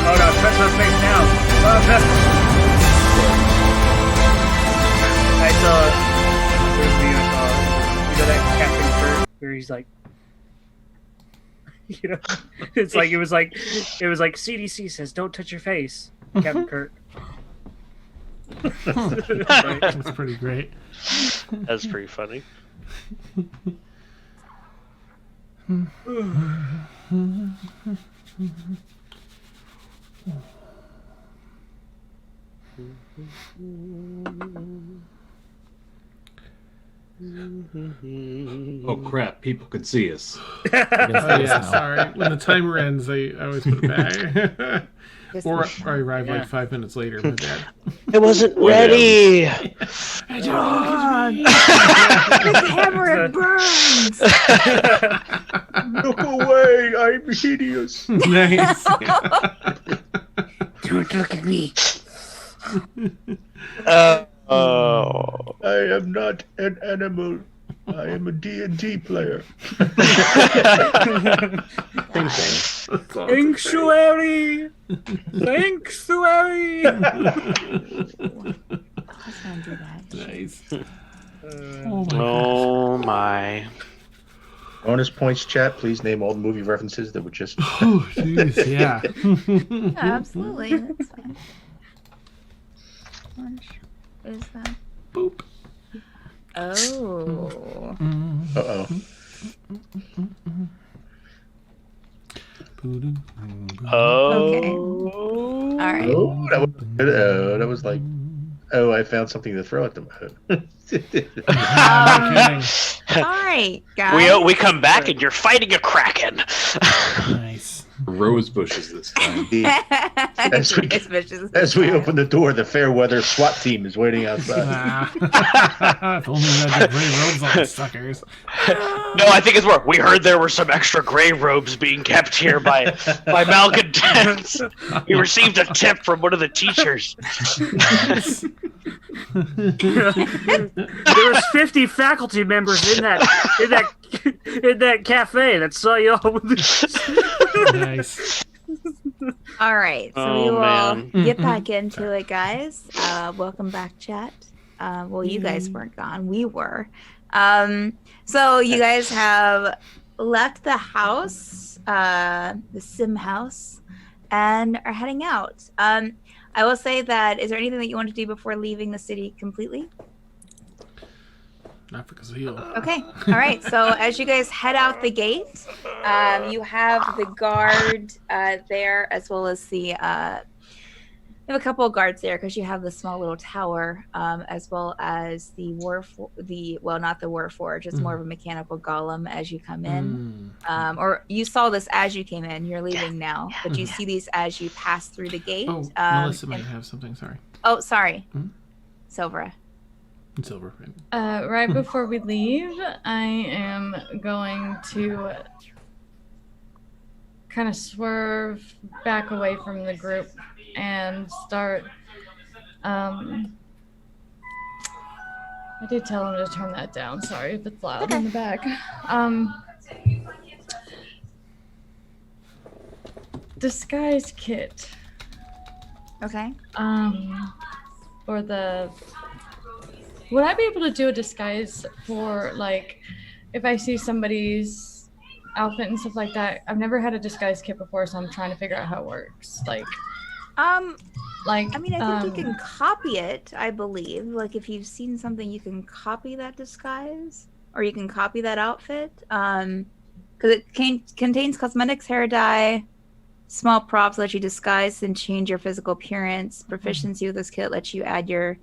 Oh no, touch my face now. Oh no. I saw there's me I saw you know that Captain Kirk where he's like you know it's like it was like CDC says don't touch your face, Captain Kirk. That's pretty great. That's pretty funny. Oh crap! People could see us. Oh yeah, sorry. When the timer ends, I always put it back. Or I arrived like 5 minutes later. My bad. It wasn't ready. This hammer it burns. Look away! I'm hideous. Nice. Don't look at me. Oh. I am not an animal. I am a D&D player. Same thing. Sanctuary! Sanctuary! I was gonna do that. Nice. Oh my. Bonus points, chat. Please name all the movie references that were just. Oh, jeez, yeah. Yeah, absolutely. That's fine. What is that? Boop. Oh. Uh-oh. Okay. All right. Oh, that was good. Oh, that was like. Oh, I found something to throw at them. All right, guys. We come back and you're fighting a kraken. Nice. Rose bushes this time. As we open the door, the Fairweather SWAT team is waiting outside. If only we had the gray robes on, suckers. No, I think it's more. We heard there were some extra gray robes being kept here by malcontents. We received a tip from one of the teachers. There was 50 faculty members in that cafe that saw you all with this. Nice. All right, so we will get back into it, guys. Welcome back, chat. Well, you guys weren't gone. We were. So you guys have left the house, the sim house, and are heading out. I will say that, is there anything that you want to do before leaving the city completely? Not for Kazeel. Okay. All right. So as you guys head out the gate, you have the guard there, as well as you have a couple of guards there because you have the small little tower, as well as the not the warforge, it's more of a mechanical golem as you come in. Or you saw this as you came in. You're leaving now, but you see these as you pass through the gate. Oh, Melissa might have something. Sorry. Oh, sorry. Silvra. Silver. Right before we leave, I am going to kind of swerve back away from the group and start. I did tell him to turn that down. Sorry if it's loud in the back. Disguise kit. Okay. For the. Would I be able to do a disguise for, like, if I see somebody's outfit and stuff like that? I've never had a disguise kit before, so I'm trying to figure out how it works. I mean, I think you can copy it, I believe. Like, if you've seen something, you can copy that disguise, or you can copy that outfit. Because it contains cosmetics, hair dye, small props let you disguise and change your physical appearance. Proficiency with this kit lets you add your...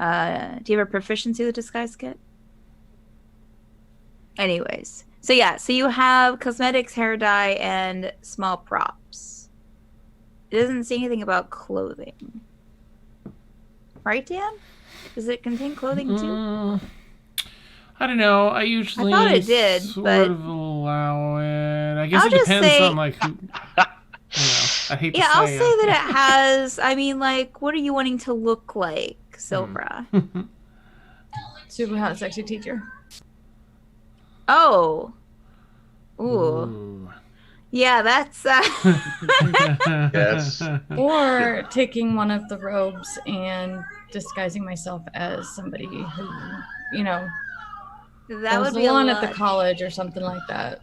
do you have a proficiency with the disguise kit? Anyways. So yeah, so you have cosmetics, hair dye, and small props. It doesn't say anything about clothing. Right, Dan? Does it contain clothing too? I don't know. I usually thought it did, sort but... of allow it. I guess I'll it depends say... on, like, who... I hate to say I'll say it. that it has, I mean, like, what are you wanting to look like, Silvra? Super hot, sexy teacher. Oh. Ooh. Yeah, that's... Yes. Or taking one of the robes and disguising myself as somebody who, you know, that would was be a on lot... at the college or something like that.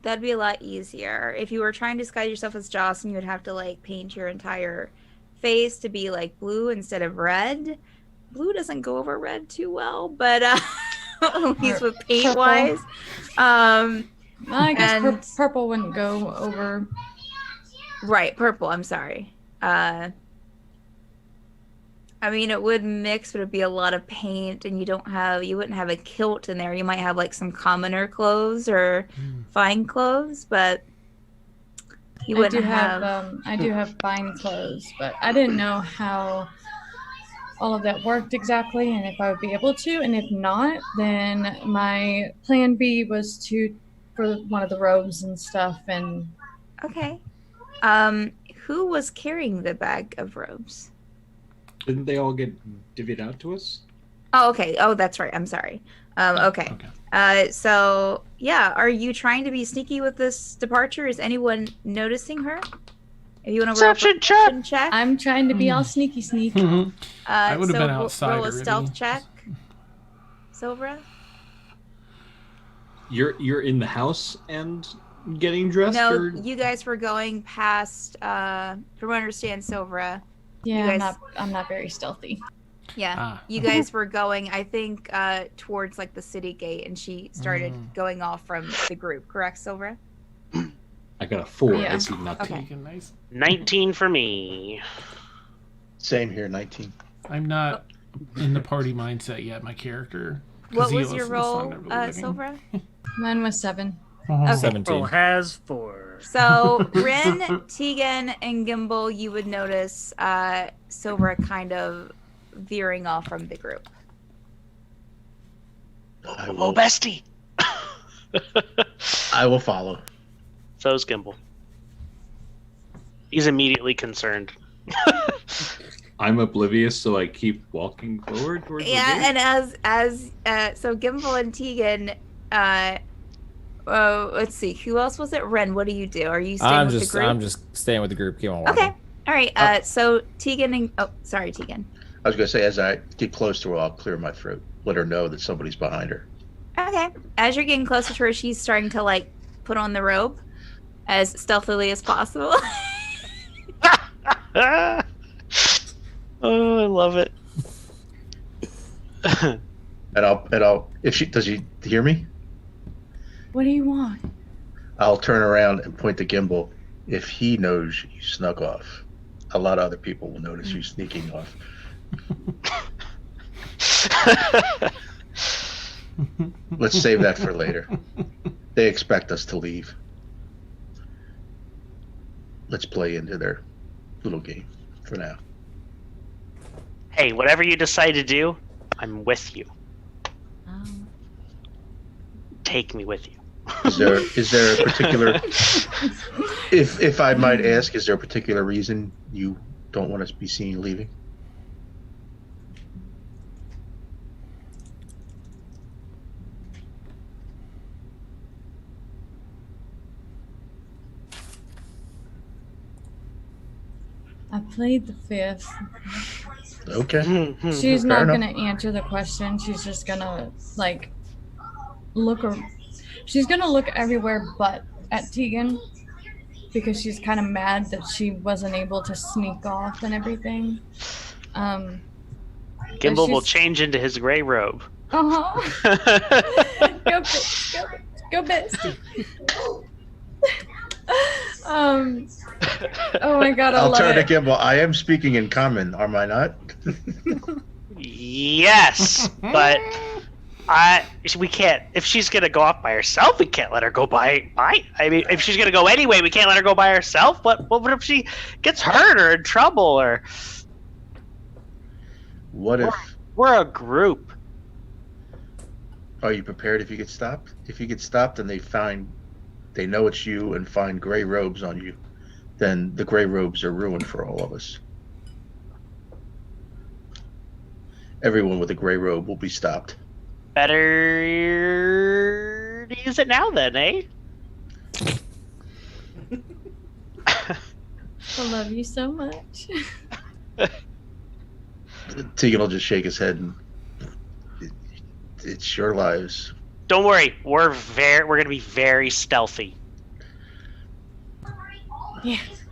That'd be a lot easier. If you were trying to disguise yourself as Jocyn, you would have to, like, paint your entire face to be, like, blue instead of red. Blue doesn't go over red too well, but at least with paint-wise. I guess purple wouldn't go over. Right, purple, I'm sorry. I mean, it would mix, but it'd be a lot of paint, and you wouldn't have a kilt in there. You might have, like, some commoner clothes or fine clothes, but You I wouldn't do have fine clothes, but I didn't know how all of that worked exactly and if I would be able to. And if not, then my plan B was for one of the robes and stuff. And Okay. Who was carrying the bag of robes? Didn't they all get divvied out to us? Oh, okay. Oh, that's right. I'm sorry. Okay. So yeah, are you trying to be sneaky with this departure? Is anyone noticing her? If you want to roll a perception check? I'm trying to be all sneaky sneak. I would have been outside roll a already. stealth check. Silvra? You're in the house and getting dressed? No, or? you guys were going past. From what I understand, Silvra. Yeah, I'm not very stealthy. Yeah, you guys were going, I think, towards like the city gate, and she started going off from the group. Correct, Silvra? I got a 4. Yeah. I see nothing. Okay. Nice. 19 for me. Same here, 19. I'm not in the party mindset yet. My character. What was your roll, Silvra? Mine was 7. Okay. 17. Has 4. So, Wrene, Tegan, and Gimble, you would notice Silvra kind of veering off from the group. Oh, bestie! I will follow. So's Gimble. He's immediately concerned. I'm oblivious, so I keep walking forward towards the gate. And so Gimble and Tegan, let's see, who else was it? Wrene, what do you do? Are you staying with the group? I'm just staying with the group. Keep on walking. Okay. All right. So Tegan and sorry, Tegan. I was going to say, as I get close to her, I'll clear my throat. Let her know that somebody's behind her. Okay. As you're getting closer to her, she's starting to like put on the robe as stealthily as possible. Oh, I love it. And I'll if she does she hear me? What do you want? I'll turn around and point to Gimble. If he knows you snuck off, a lot of other people will notice you sneaking off. Let's save that for later. They expect us to leave. Let's play into their little game for now. Hey, whatever you decide to do, I'm with you. Take me with you. Is there a particular if I might ask, is there a particular reason you don't want us to be seen leaving? I played the 5th. Okay. She's not going to answer the question. She's just going to, like, she's going to look everywhere but at Tegan because she's kind of mad that she wasn't able to sneak off and everything. Gimble will change into his gray robe. Uh-huh. Go bestie. Oh my god, I'll turn to Gimble. I am speaking in common, am I not? Yes, but we can't. If she's gonna go off by herself, we can't let her go by. I mean, if she's gonna go anyway, we can't let her go by herself. What if she gets hurt or in trouble or? What if we're a group? Are you prepared if you get stopped? If you get stopped and they know it's you and find gray robes on you, then the gray robes are ruined for all of us. Everyone with a gray robe will be stopped. Better to use it now then, eh? I love you so much. Tegan will just shake his head and it's your lives. Don't worry, we're gonna be very stealthy.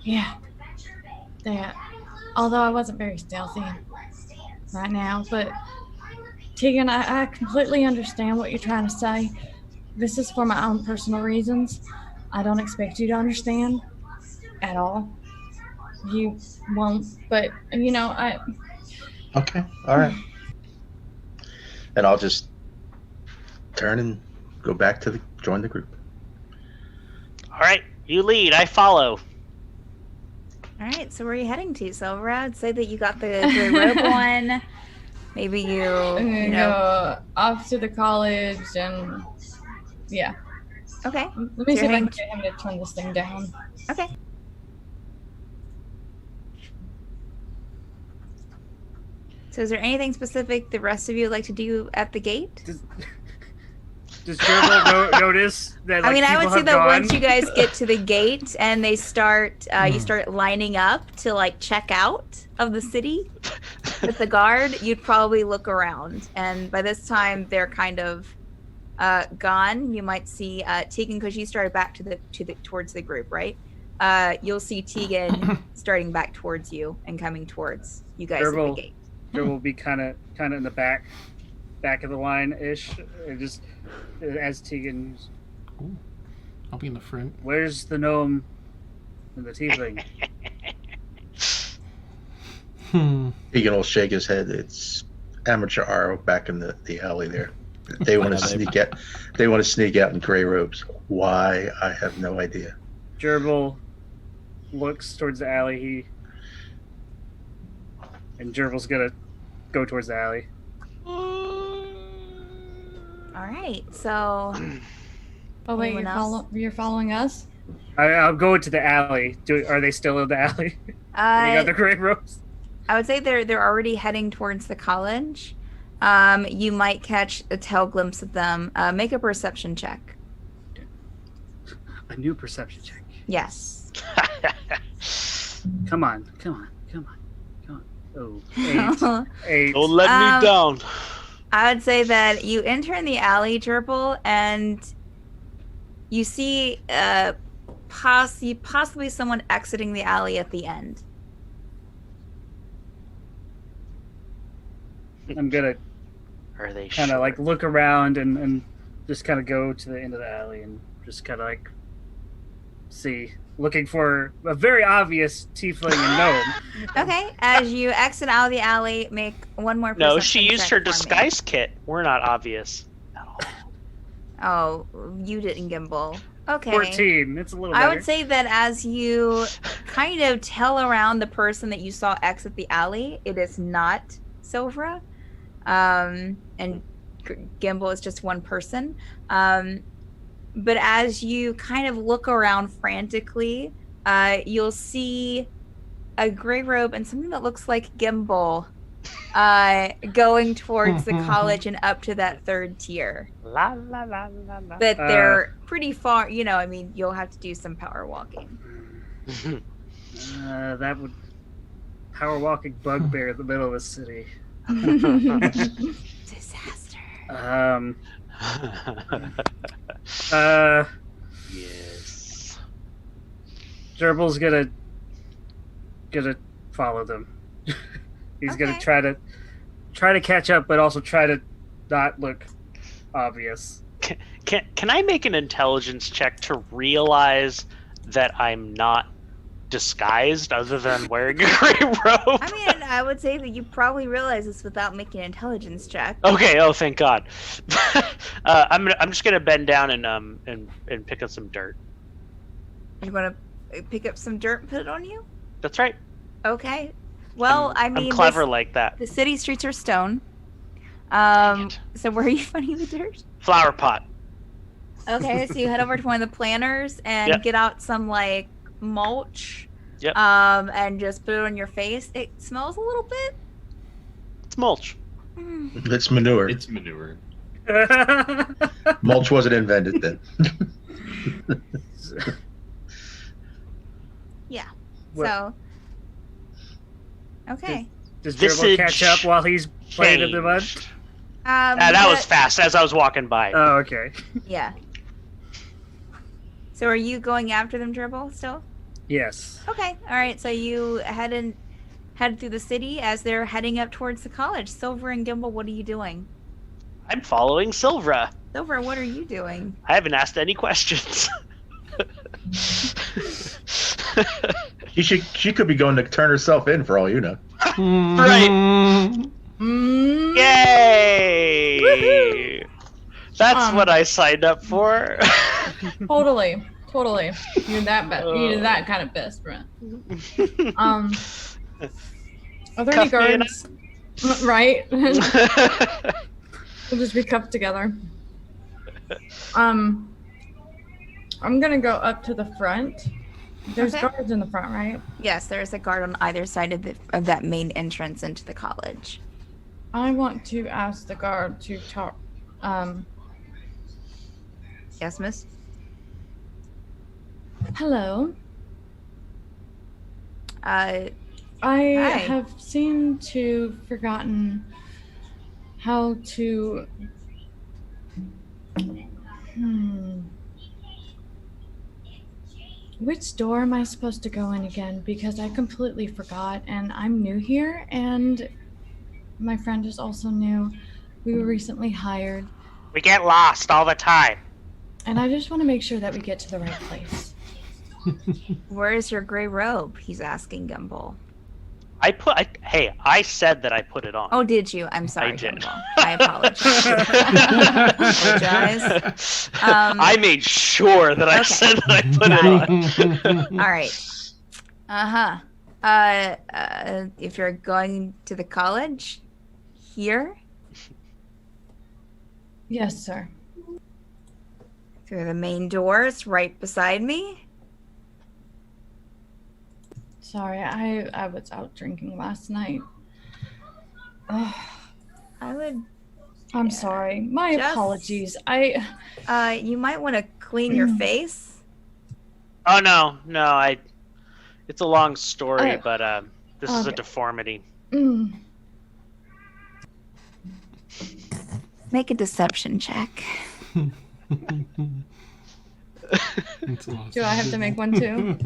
Yeah. Although I wasn't very stealthy right now, but Tegan, I completely understand what you're trying to say. This is for my own personal reasons. I don't expect you to understand at all. You won't, but I. Okay, all right. And I'll just turn and go back to join the group. All right, you lead, I follow. All right, so where are you heading to, Silvra? I'd say that you got the gray robe one. Maybe I'm you gonna know. go off to the college and yeah. Okay. Let me So see if I you're can get him to turn this thing down. Okay. So is there anything specific the rest of you would like to do at the gate? Does Jurble notice that? Like, I mean, I would people say have that gone? once you guys get to the gate and they start, you start lining up to like check out of the city with the guard, you'd probably look around, and by this time they're kind of gone. You might see Tegan, because you started back towards the group, right? You'll see Tegan starting back towards you and coming towards you guys at the gate. Jurble will be kind of in the back of the line ish, just as Tegan. Ooh, I'll be in the front. Where's the gnome and the tiefling? Tegan will shake his head. It's amateur hour back in the alley there. They want to sneak out. They want to sneak out in gray robes. Why? I have no idea. Jurble looks towards the alley. And Jurble's gonna go towards the alley. All right, so. Oh wait, Anyone else? you're following us? I'll go to the alley. Are they still in the alley? They got the gray robes. I would say they're already heading towards the college. You might catch a tail glimpse of them. Make a perception check. A new perception check. Yes. Come on. Oh, 8. Don't let me down. I would say that you enter in the alley, Jurble, and you see possibly someone exiting the alley at the end. I'm gonna Are they kind of like look around and just kind of go to the end of the alley and just kind of like see, looking for a very obvious tiefling and gnome. Okay, as you exit out of the alley, make one more perception No, she used check her for me. disguise kit. We're not obvious. Oh, you didn't, Gimble. Okay. 14. It's a little I better. would say that as you kind of tell around the person that you saw exit the alley, it is not Silvra. And Gimble is just one person. But as you kind of look around frantically, you'll see a gray robe and something that looks like Gimble going towards the college and up to that third tier. La la la la la. But they're pretty far, I mean, you'll have to do some power walking. That would power walking bugbear in the middle of the city. Disaster. Yes. Jurble's gonna follow them. He's gonna Okay. try to catch up, but also try to not look obvious. Can I make an intelligence check to realize that I'm not disguised other than wearing a gray robe? I mean, I would say that you probably realize this without making an intelligence check. Okay. Oh, thank God. I'm just gonna bend down and pick up some dirt. You want to pick up some dirt and put it on you? That's right. Okay. Well, I mean, I'm clever like that. the city streets are stone. Dang it. So where are you finding the dirt? Flower pot. Okay, so you head over to one of the planters and Yep. get out some like mulch. Yep. And just put it on your face. It smells a little bit. It's mulch. It's manure. It's manure. Mulch wasn't invented then. Yeah. What- So. Okay. Does Visage Jurble catch up while he's playing in the mud? Changed. That was fast as I was walking by. Oh, okay. Yeah. So are you going after them, Jurble, still? Yes. Okay. All right. So you head through the city as they're heading up towards the college. Silvra and Gimble, what are you doing? I'm following Silvra. Silvra, what are you doing? I haven't asked any questions. She could be going to turn herself in for all you know. Right. Yay! That's what I signed up for. Totally. Totally. You're that kind of best friend. Are there any guards? Right? We'll just be cuffed together. I'm gonna go up to the front. There's guards in the front, right? Yes, there's a guard on either side of that main entrance into the college. I want to ask the guard to talk. Yes, miss? Hello. I Hi. have seemed to forgotten how to. Which door am I supposed to go in again? Because I completely forgot, and I'm new here, and my friend is also new. We were recently hired. We get lost all the time. And I just want to make sure that we get to the right place. Where is your gray robe? He's asking Gimble. I said that I put it on. Oh, did you? I'm sorry, I did. Gimble. I apologize. Apologize. I made sure that I said that I put it on. All right. If you're going to the college, here? Yes, sir. Through the main doors right beside me? Sorry, I was out drinking last night. I'm sorry. My apologies. You might want to clean your face. Oh no, it's a long story, but this is a deformity. Make a deception check. Do I have to make one too?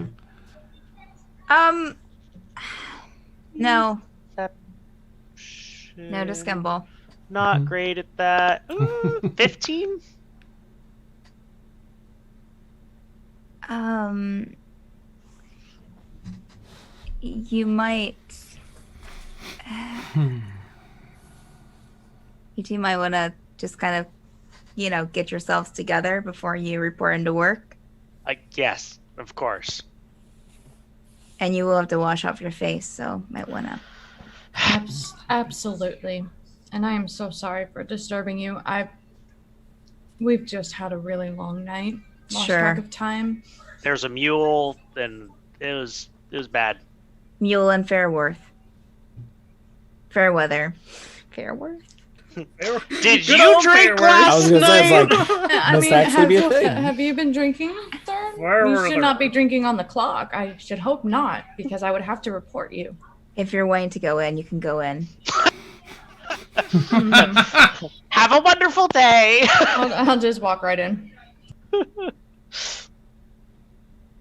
No. No, just Gimble. Not great at that. 15? You might... You two might want to just kind of, get yourselves together before you report into work. Yes, of course. And you will have to wash off your face, so might want to. Absolutely. And I am so sorry for disturbing you. We've just had a really long night. Lost track of time. There's a mule, and it was bad. Mule and Fairweather. Fairweather. Did you drink last night? Have you been drinking, sir? You should not be drinking on the clock. I should hope not, because I would have to report you. If you're wanting to go in, you can go in. Have a wonderful day. I'll just walk right in.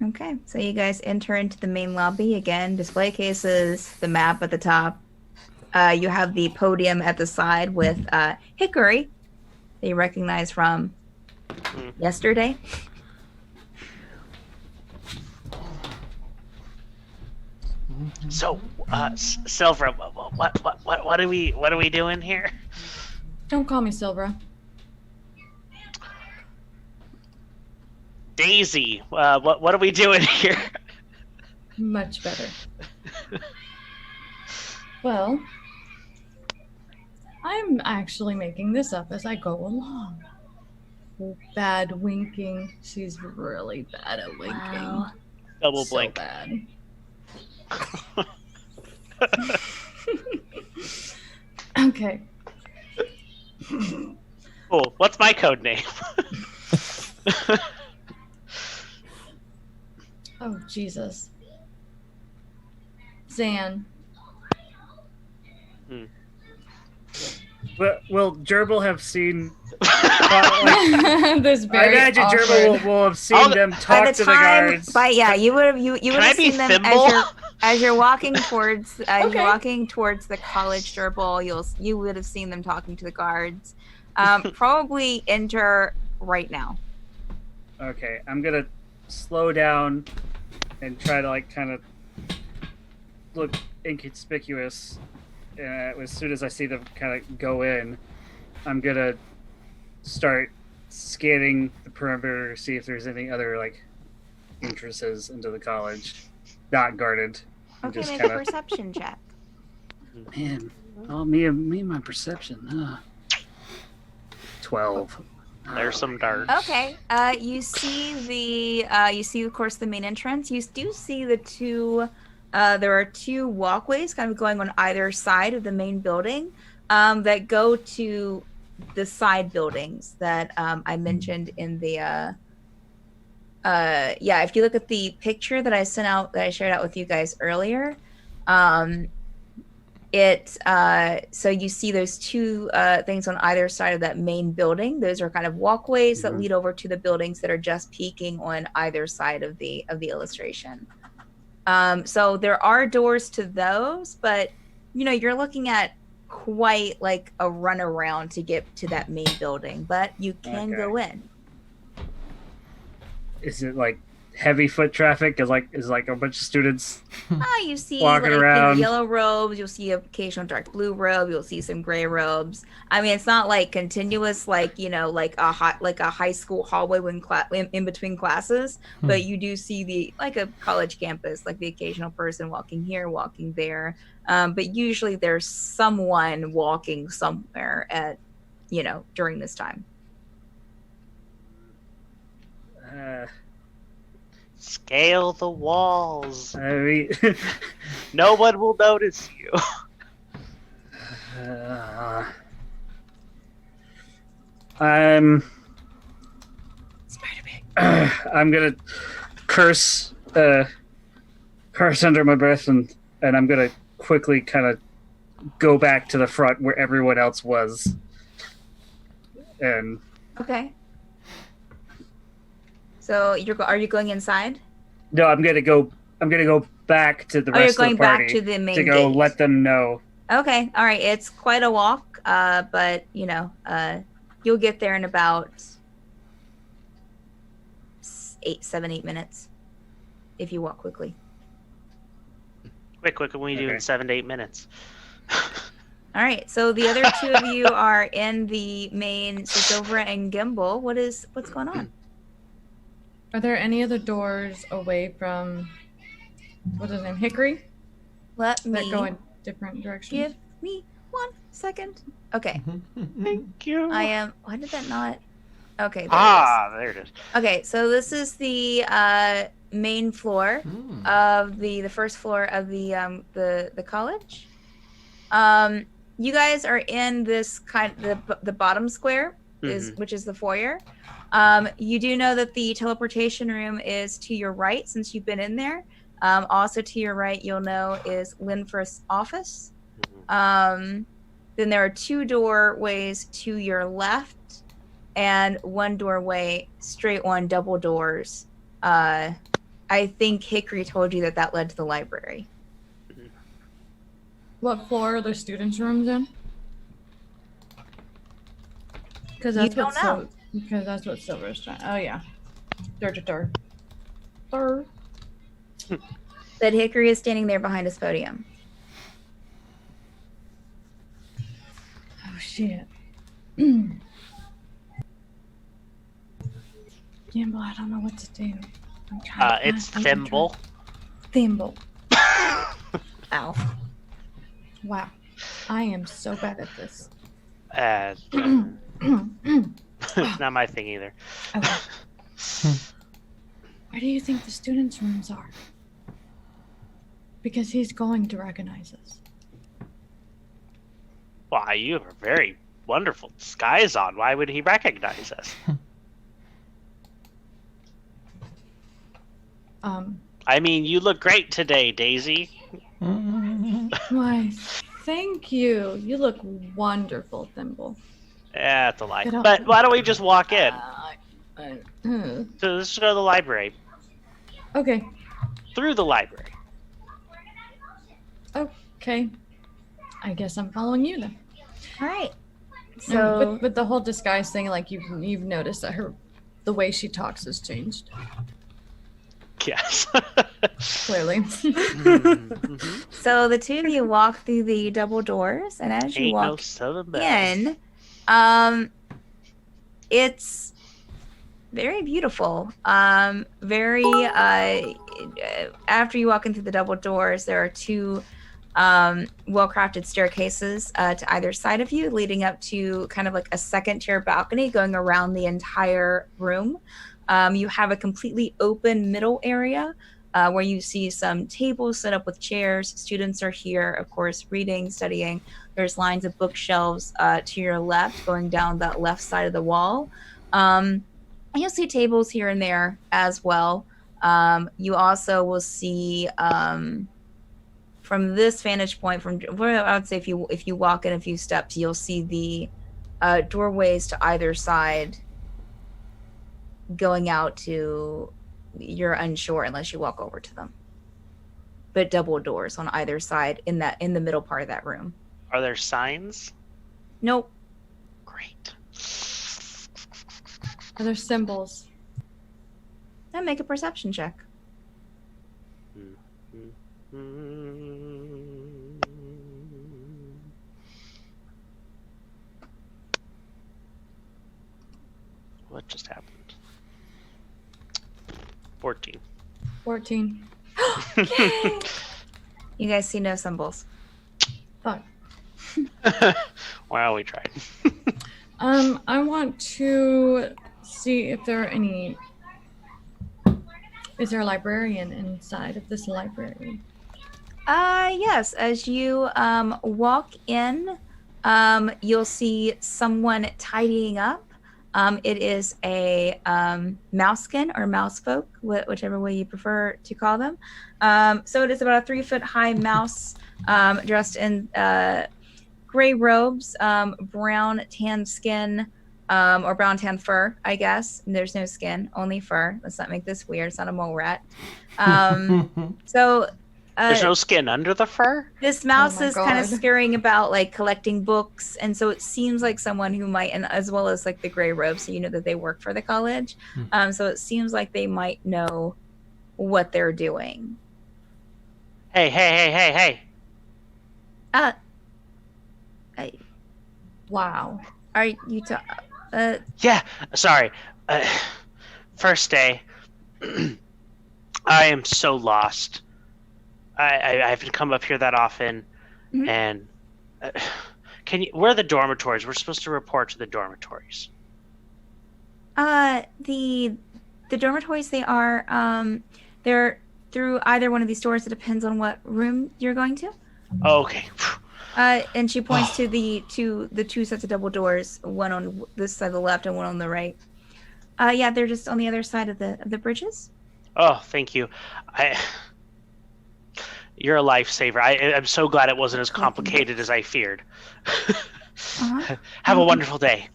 Okay, so you guys enter into the main lobby again. Display cases, the map at the top. You have the podium at the side with Hickory that you recognize from yesterday. So, Silvra, what are we doing here? Don't call me Silvra. Daisy, what are we doing here? Much better. Well, I'm actually making this up as I go along. Bad winking. She's really bad at winking. Wow. Double so blink. Bad. Okay. Cool. What's my code name? Oh, Jesus. Zan. Will Jurble have seen? This very I imagine Jurble will have seen them talk to the guards. But yeah, you would have seen them as you're walking towards you're walking towards the college. Jurble, you would have seen them talking to the guards. Probably enter right now. Okay, I'm gonna slow down and try to kind of look inconspicuous. As soon as I see them kind of go in, I'm gonna start scanning the perimeter, see if there's any other entrances into the college, not guarded. Okay, Just make kinda... a perception check. Man, me and my perception. 12. There's some dark. Okay. You see of course the main entrance. You do see the two. There are two walkways kind of going on either side of the main building that go to the side buildings that I mentioned in the. If you look at the picture that I shared out with you guys earlier, so you see those two things on either side of that main building. Those are kind of walkways that lead over to the buildings that are just peeking on either side of the illustration. So there are doors to those, but you're looking at quite like a runaround to get to that main building, but you can go in. Is it like heavy foot traffic? Is like a bunch of students You see walking like around? in yellow robes, you'll see occasional dark blue robe, you'll see some gray robes. I mean, it's not like continuous like a high school hallway in between classes, but you do see like a college campus, like the occasional person walking here, walking there. But usually there's someone walking somewhere at during this time. Scale the walls. I mean, No one will notice you. I'm gonna curse under my breath, and I'm gonna quickly kind of go back to the front where everyone else was. And Okay. So are you going inside? no, I'm gonna go back to the rest you're going of the party back to the main to go gate. let them know. Okay. All right. It's quite a walk, but you'll get there in about 8 minutes if you walk quickly. Quick, what can we do in 7 to 8 minutes? All right. So the other two of you are in the main. So Silvra and Gimble. What's going on? Are there any other doors away from what is his name? Hickory? Let That me go in different directions. give me 1 second. Okay. Thank you. Why did that not? Okay. There it is. Okay, so this is the main floor of the first floor of the college. You guys are in this the bottom square which is the foyer. You do know that the teleportation room is to your right since you've been in there. Also to your right, you'll know is Linfrith's office. Then there are 2 doorways to your left and 1 doorway straight on, double doors. I think Hickory told you that led to the library. What floor are the students' rooms in? Because You don't know. Because that's what Silver's trying. Oh yeah, door. That Hickory is standing there behind his podium. Oh shit. Gimble, I don't know what to do. I'm trying. It's Thimble. Thimble. Ow. Wow, I am so bad at this. It's not my thing either. Okay. Where do you think the students' rooms are? Because he's going to recognize us. Why, you have a very wonderful disguise on. Why would he recognize us? I mean, you look great today, Daisy. Why, thank you. You look wonderful, Thimble. That's a lie. But why don't we just walk in? So let's go to the library. Okay. Through the library. Okay. I guess I'm following you then. All right. So, but the whole disguise thing, like you've noticed that the way she talks has changed. Yes. Clearly. So the 2 of you walk through the double doors, and as you walk in, it's very beautiful. Very. After you walk into the double doors, there are two well-crafted staircases to either side of you, leading up to kind of like a second-tier balcony going around the entire room. You have a completely open middle area where you see some tables set up with chairs. Students are here, of course, reading, studying. There's lines of bookshelves to your left, going down that left side of the wall. You'll see tables here and there as well. You also will see, from this vantage point, from where I would say if you walk in a few steps, you'll see the doorways to either side going out to, you're unsure unless you walk over to them. But double doors on either side in the middle part of that room. Are there signs? Nope. Great. Are there symbols? Then make a perception check. What just happened? 14. 14. You guys see no symbols. Fuck. Wow, we tried. I want to see if there are any. Is there a librarian inside of this library? Yes. As you walk in, you'll see someone tidying up. It is a mousekin or mousefolk, whichever way you prefer to call them. So it is about a 3-foot-high mouse dressed in gray robes, brown tan skin, or brown tan fur, I guess. And there's no skin, only fur. Let's not make this weird. It's not a mole rat. So there's no skin under the fur? This mouse is kind of scurrying about, like collecting books, and so it seems like someone who might, and as well as like the gray robes, so you know that they work for the college. So it seems like they might know what they're doing. Hey. Wow. Are you Yeah, sorry. First day. I am so lost. I haven't come up here that often, and where are the dormitories? We're supposed to report to the dormitories. The dormitories, they're through either one of these doors. It depends on what room you're going to. Oh, okay. And she points to the two sets of double doors, one on this side of the left and one on the right. Yeah, they're just on the other side of the bridges. Oh, thank you. You're a lifesaver. I'm so glad it wasn't as complicated as I feared. Have a wonderful day.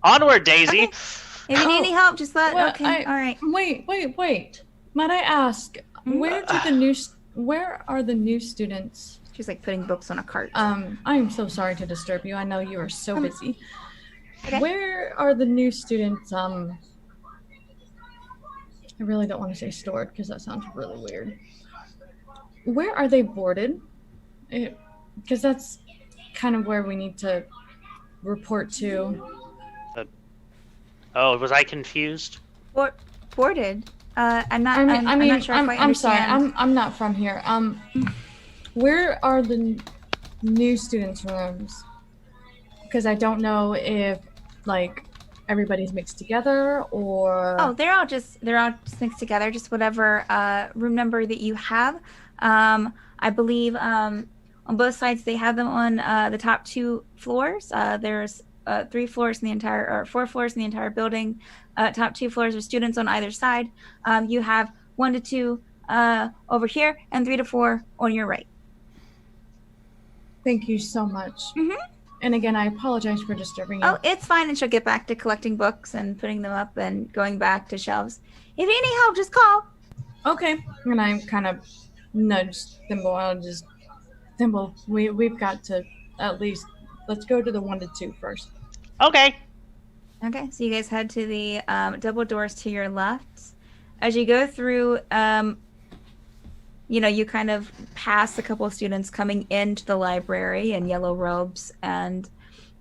Onward, Daisy. Okay. If you need any help, just let. Well, okay. All right. Wait. Might I ask, where are the new students? She's like putting books on a cart. I am so sorry to disturb you. I know you are so busy. Okay. Where are the new students? I really don't want to say stored because that sounds really weird. Where are they boarded? Because that's kind of where we need to report to. Oh, was I confused? Boarded. I'm not. I'm not sure if I I'm sorry. understand. I'm not from here. Where are the new students' rooms? Because I don't know if like everybody's mixed together or. Oh, they're all just mixed together. Just whatever room number that you have. I believe on both sides they have them on the top 2 floors. There's 4 floors in the entire building. Top 2 floors are students on either side. You have 1 to 2 over here and 3 to 4 on your right. Thank you so much. And again, I apologize for disturbing you. Oh, it's fine. And she'll get back to collecting books and putting them up and going back to shelves. If you need any help, just call. Okay. And I kind of nudged Thimble. Thimble, we've got to at least, let's go to the 1 to 2 first. Okay. Okay, so you guys head to the double doors to your left. As you go through, you kind of pass a couple of students coming into the library in yellow robes. And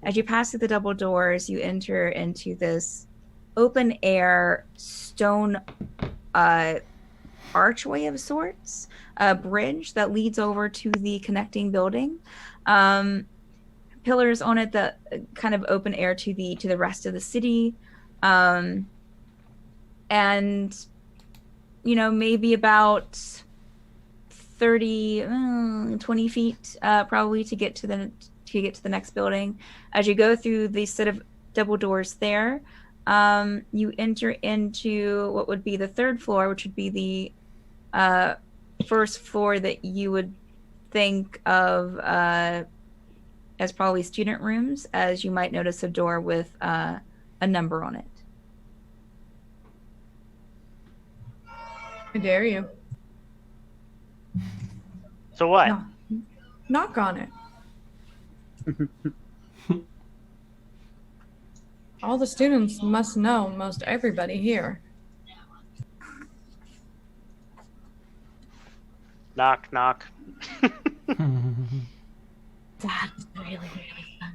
as you pass through the double doors, you enter into this open air stone archway of sorts, a bridge that leads over to the connecting building. Pillars on it that kind of open air to the rest of the city. And maybe about 20 feet probably to get to the next building. As you go through the set of double doors there, you enter into what would be the third floor, which would be the first floor that you would think of as probably student rooms, as you might notice a door with a number on it. I dare you. So what? No. Knock on it. All the students must know most everybody here. Knock, knock. That's really, really fun.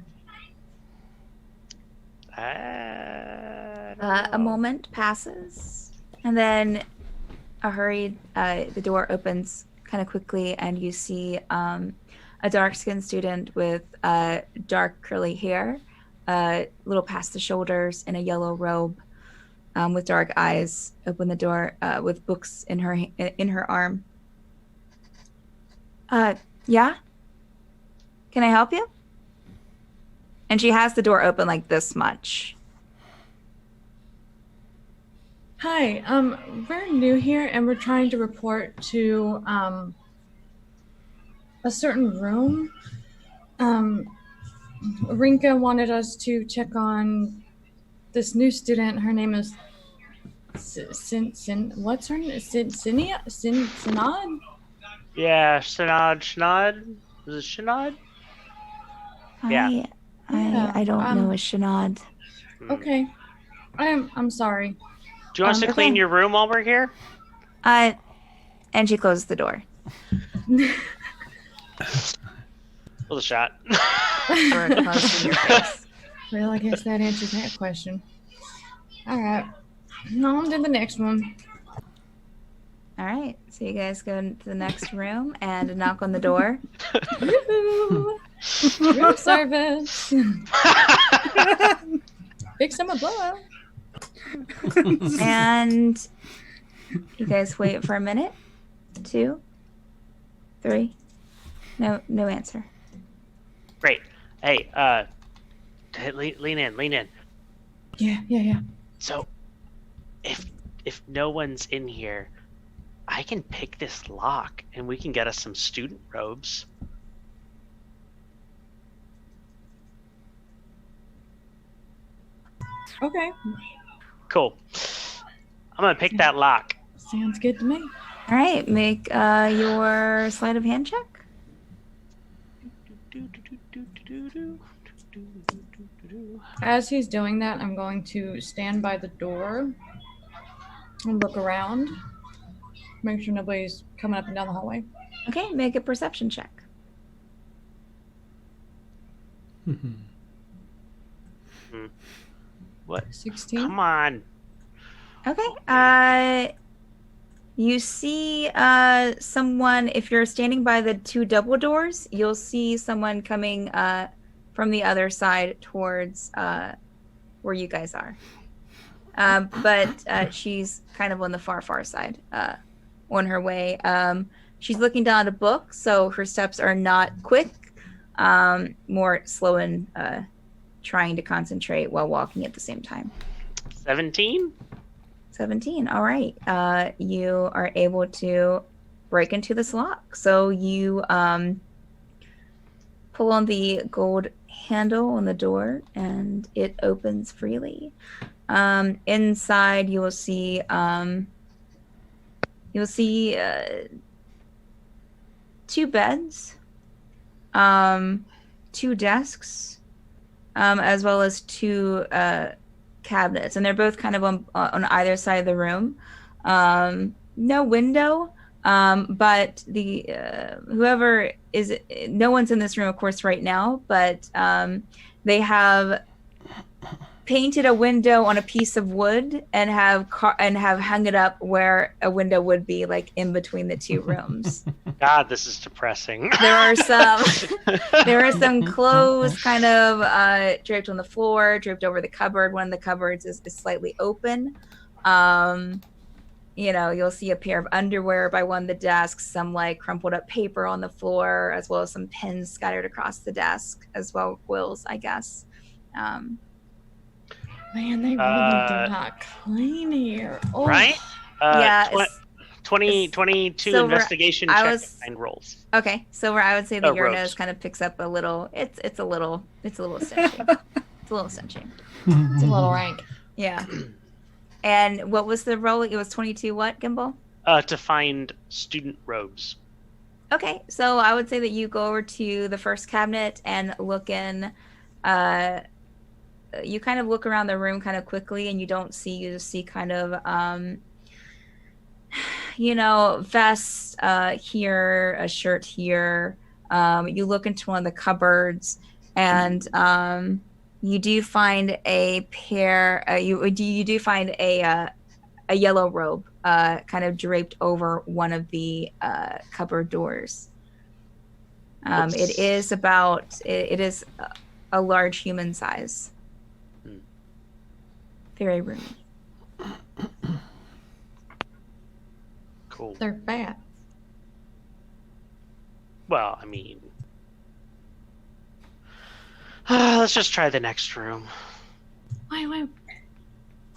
A moment passes, and then the door opens kind of quickly, and you see a dark-skinned student with dark curly hair, a little past the shoulders, in a yellow robe, with dark eyes, open the door with books in her arm. Yeah? Can I help you? And she has the door open like this much. Hi, we're new here and we're trying to report to a certain room. Rinka wanted us to check on this new student. Her name is what's her name? Sinead? Yeah, Sinead. Is it Sinead? Yeah. I don't know a Sinead. Okay. I'm sorry. Do you want us to clean your room while we're here? And she closes the door. Pull the shot. Well, I guess that answers that question. All right. On to the next one. All right. So you guys go into the next room and knock on the door. Room service. Big summer blowout. And you guys wait for a minute, 2, 3. No answer. Great. Hey, lean in. Yeah. So, if no one's in here, I can pick this lock and we can get us some student robes. Okay. Cool. I'm gonna pick that lock. Sounds good to me. All right. Make your sleight of hand check. As he's doing that, I'm going to stand by the door and look around. Make sure nobody's coming up and down the hallway. Okay. Make a perception check. What? 16. Come on. Okay. You see someone, if you're standing by the 2 double doors, you'll see someone coming from the other side towards where you guys are. But she's kind of on the far side on her way. She's looking down at a book, so her steps are not quick, more slow and trying to concentrate while walking at the same time. 17? 17. All right. You are able to break into this lock. So you pull on the gold handle on the door and it opens freely. Inside you will see 2 beds, 2 desks, as well as 2 cabinets, and they're both kind of on either side of the room. No window, but the whoever is, no one's in this room, of course, right now. But they have painted a window on a piece of wood and have hung it up where a window would be, like in between the two rooms. God, this is depressing. There are some clothes kind of draped on the floor, draped over the cupboard. One of the cupboards is slightly open. You'll see a pair of underwear by one of the desks, some like crumpled up paper on the floor, as well as some pins scattered across the desk, as well as quills, I guess. Man, they really do not clean here. Oh. Right? Yeah. 22 Silvra, investigation check and rolls. Okay, so I would say that your Robes. nose kind of picks up a little. It's a little cinchy. It's a little cinchy. It's a little rank. Yeah. And what was the roll? It was 22 what, Gimble? To find student robes. Okay, so I would say that you go over to the first cabinet and look in. You kind of look around the room kind of quickly, and you just see kind of, vest here, a shirt here. You look into one of the cupboards, and you do find a pair. You do find a yellow robe, kind of draped over one of the cupboard doors. It is a large human size. Very roomy. Cool. They're fat. Well, I mean, let's just try the next room. Wait.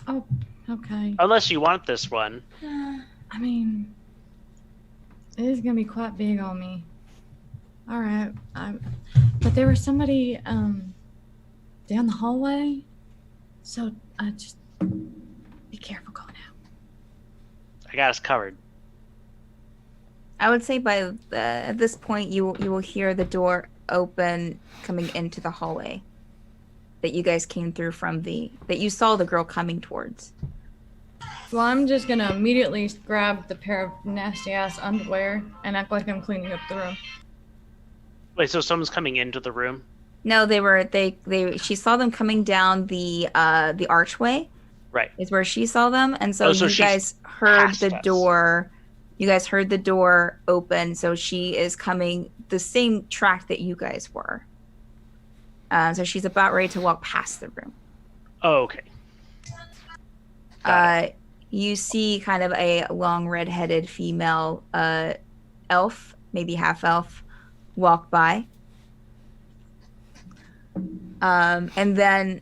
Oh, okay. Unless you want this one. I mean, it is gonna be quite big on me. All right. But there was somebody down the hallway, so just be careful going out. I got us covered. I would say at this point you will hear the door open coming into the hallway that you guys came through that you saw the girl coming towards. Well, I'm just gonna immediately grab the pair of nasty ass underwear and act like I'm cleaning up the room. Wait, so someone's coming into the room? No, she saw them coming down the archway. Right. Is where she saw them, and so you guys heard the door. You guys heard the door open, so she is coming the same track that you guys were. So she's about ready to walk past the room. Oh, okay. You see kind of a long red-headed female elf, maybe half elf, walk by. And then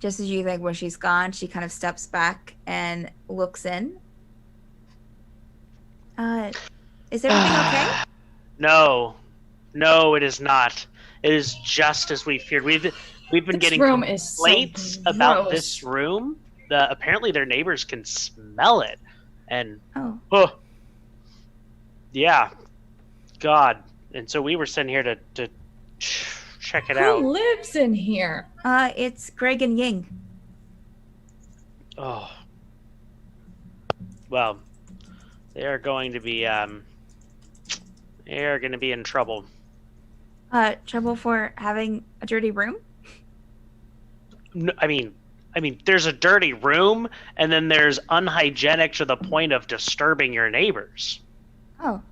just as you think when she's gone, she kind of steps back and looks in. Is everything okay? No, it is not. It is just as we feared. We've been getting complaints about this room. Apparently their neighbors can smell it, and yeah, God. And so we were sent here to check it out. Who lives in here? It's Greg and Ying. Oh, well, they are going to be in trouble. Trouble for having a dirty room? No, I mean, there's a dirty room, and then there's unhygienic to the point of disturbing your neighbors. Oh,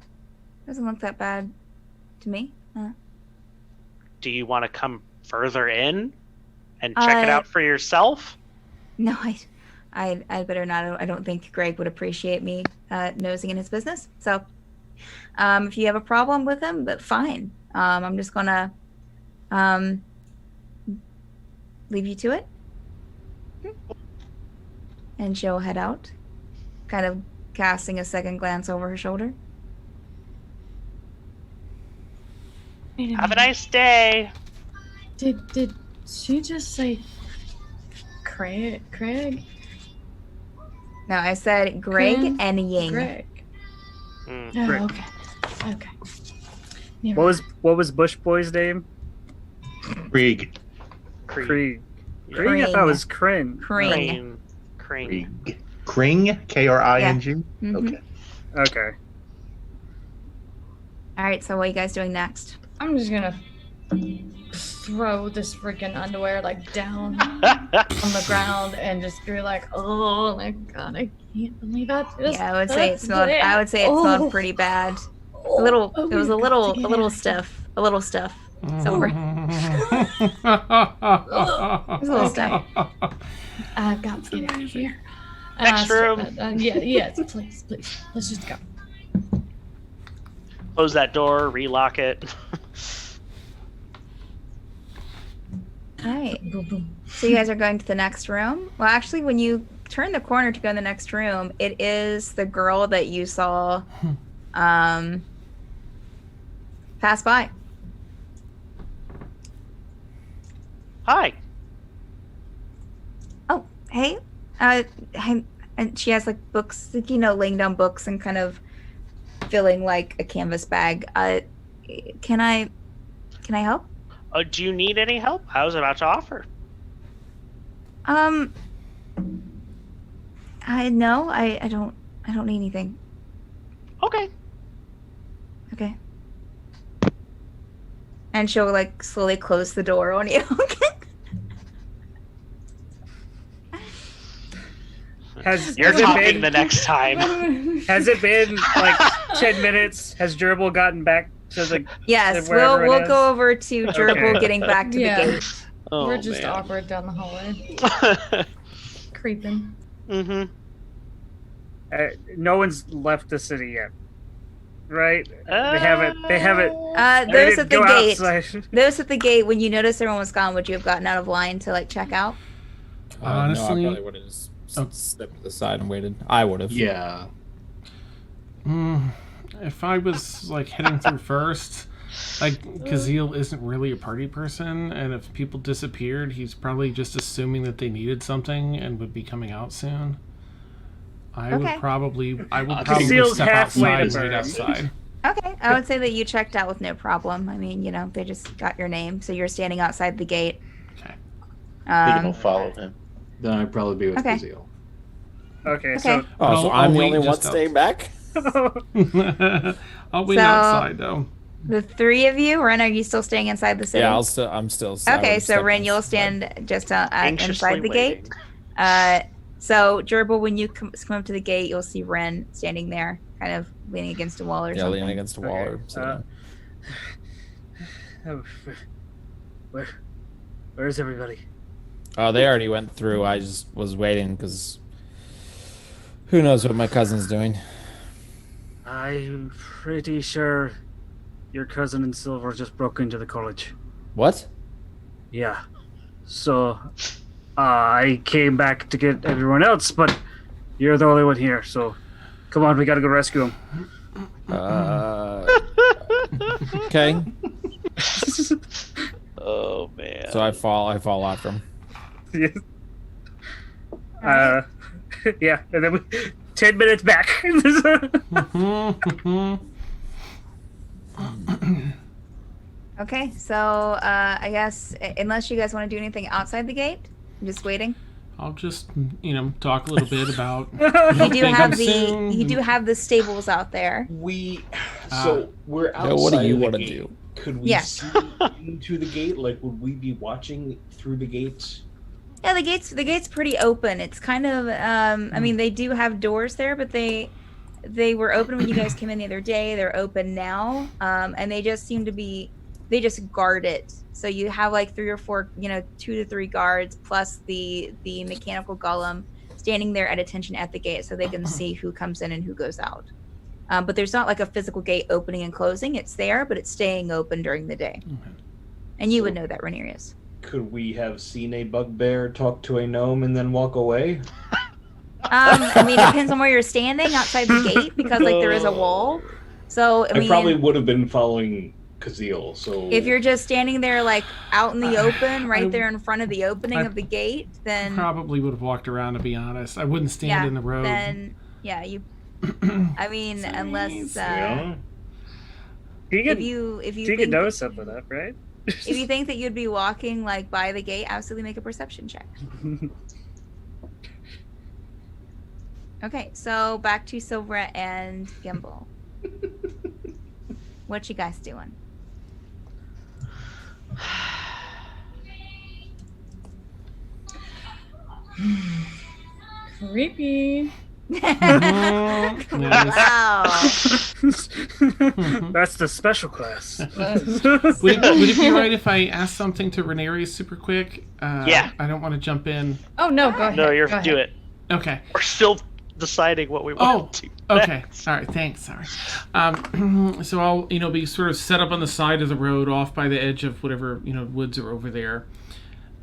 doesn't look that bad to me. Do you want to come further in and check it out for yourself? No, I better not. I don't think Greg would appreciate me nosing in his business. So, if you have a problem with him, but fine. I'm just gonna leave you to it. And she'll head out, kind of casting a second glance over her shoulder. Have a nice day. Did she just say Craig? No, I said Greg and Ying. Greg. Greg. Okay. What was Bush Boy's name? Krieg. Krieg. I thought it was Kring. Kring. Kring? K-R-I-N-G? Yeah. Mm-hmm. Okay. All right, so what are you guys doing next? I'm just gonna throw this freaking underwear like down on the ground and just be like, oh my god, I can't believe I just. Yeah, I would say it smelled. I would say it smelled pretty bad. A little. It was a little stiff. A little stuff. Silvra. It was a little stuff. I've got to get out of here. Next room. Yes, please. Let's just go. Close that door, relock it. Alright. So you guys are going to the next room? Well, actually, when you turn the corner to go in the next room, it is the girl that you saw pass by. Hi. Oh, hey. And she has like books, like, laying down books and kind of filling like a canvas bag. Can I help? Do you need any help? I was about to offer. No, I don't need anything. Okay. Okay. And she'll like slowly close the door on you. You're talking the next time. Has it been like 10 minutes? Has Jurble gotten back to the? Yes, wherever it we'll is? go over to Jurble Okay. getting back to the gate. Oh, We're just man. awkward down the hallway, creeping. Mm-hmm. No one's left the city yet, right? They haven't. They Those didn't at the go gate. outside. Those at the gate. When you noticed everyone was gone, would you have gotten out of line to like check out? no, Honestly- I probably would have just stepped to the side and waited. I would have. Yeah. If I was like heading through first, like Kazeel isn't really a party person, and if people disappeared, he's probably just assuming that they needed something and would be coming out soon. I would probably Kazeel's step halfway outside to and wait burn. outside. Okay, I would say that you checked out with no problem. I mean, they just got your name, so you're standing outside the gate. Okay. You don't follow him. Then I'd probably be with Okay. Kazeel. Okay, Okay. so Oh, so I'll I'm the wait only one just staying back? I'll wait So- outside though. The three of you, Ren, are you still staying inside the city? Yeah, I'm still. Okay, so Ren, you'll stand just Anxiously inside the waiting. gate. So Jurble, when you come up to the gate, you'll see Ren standing there, kind of leaning against a wall or Yeah, something. leaning against a wall. Okay, Or something. where's everybody? Oh, they already went through. I just was waiting because who knows what my cousin's doing. I'm pretty sure your cousin and Silvra just broke into the college. What? Yeah. So I came back to get everyone else, but you're the only one here. So come on, we gotta go rescue him. Okay. Oh man. So I fall after him. Yeah, and then 10 minutes back. Okay, so I guess unless you guys want to do anything outside the gate, I'm just waiting. I'll just talk a little bit about. You do think have I'm soon. you do have the stables out there. We're outside. What do you want want to do? Could we Yes. see into the gate? Like, would we be watching through the gates? Yeah, the gate's pretty open. It's kind of I mean, they do have doors there, but they were open when you guys came in the other day. They're open now. And they just seem to be they just guard it. So you have like 3 or 4, 2 to 3 guards plus the mechanical golem standing there at attention at the gate so they can see who comes in and who goes out. But there's not like a physical gate opening and closing. It's there, but it's staying open during the day. Okay. And you would know that, Rhaenyra. Could we have seen a bugbear talk to a gnome and then walk away? I mean, it depends on where you're standing outside the gate because like there is a wall. So I mean, probably would have been following Kazeel. So if you're just standing there like out in the open, right there in front of the opening of the gate, then Probably would have walked around, to be honest. I wouldn't stand yeah, in the road. then yeah, you. I mean, unless yeah. if you Tegan think, knows something up, right? if you think that you'd be walking like by the gate, absolutely make a perception check. Okay, so back to Silvra and Gimble. What you guys doing? Creepy. Wow. That's the special class. Would it be right if I ask something to Renarius super quick? Yeah. I don't want to jump in. Oh no, go ahead. No, go do ahead. it. Okay. We're still deciding what we want to do. Okay. All right. Thanks. Sorry. So I'll, be sort of set up on the side of the road, off by the edge of whatever woods are over there,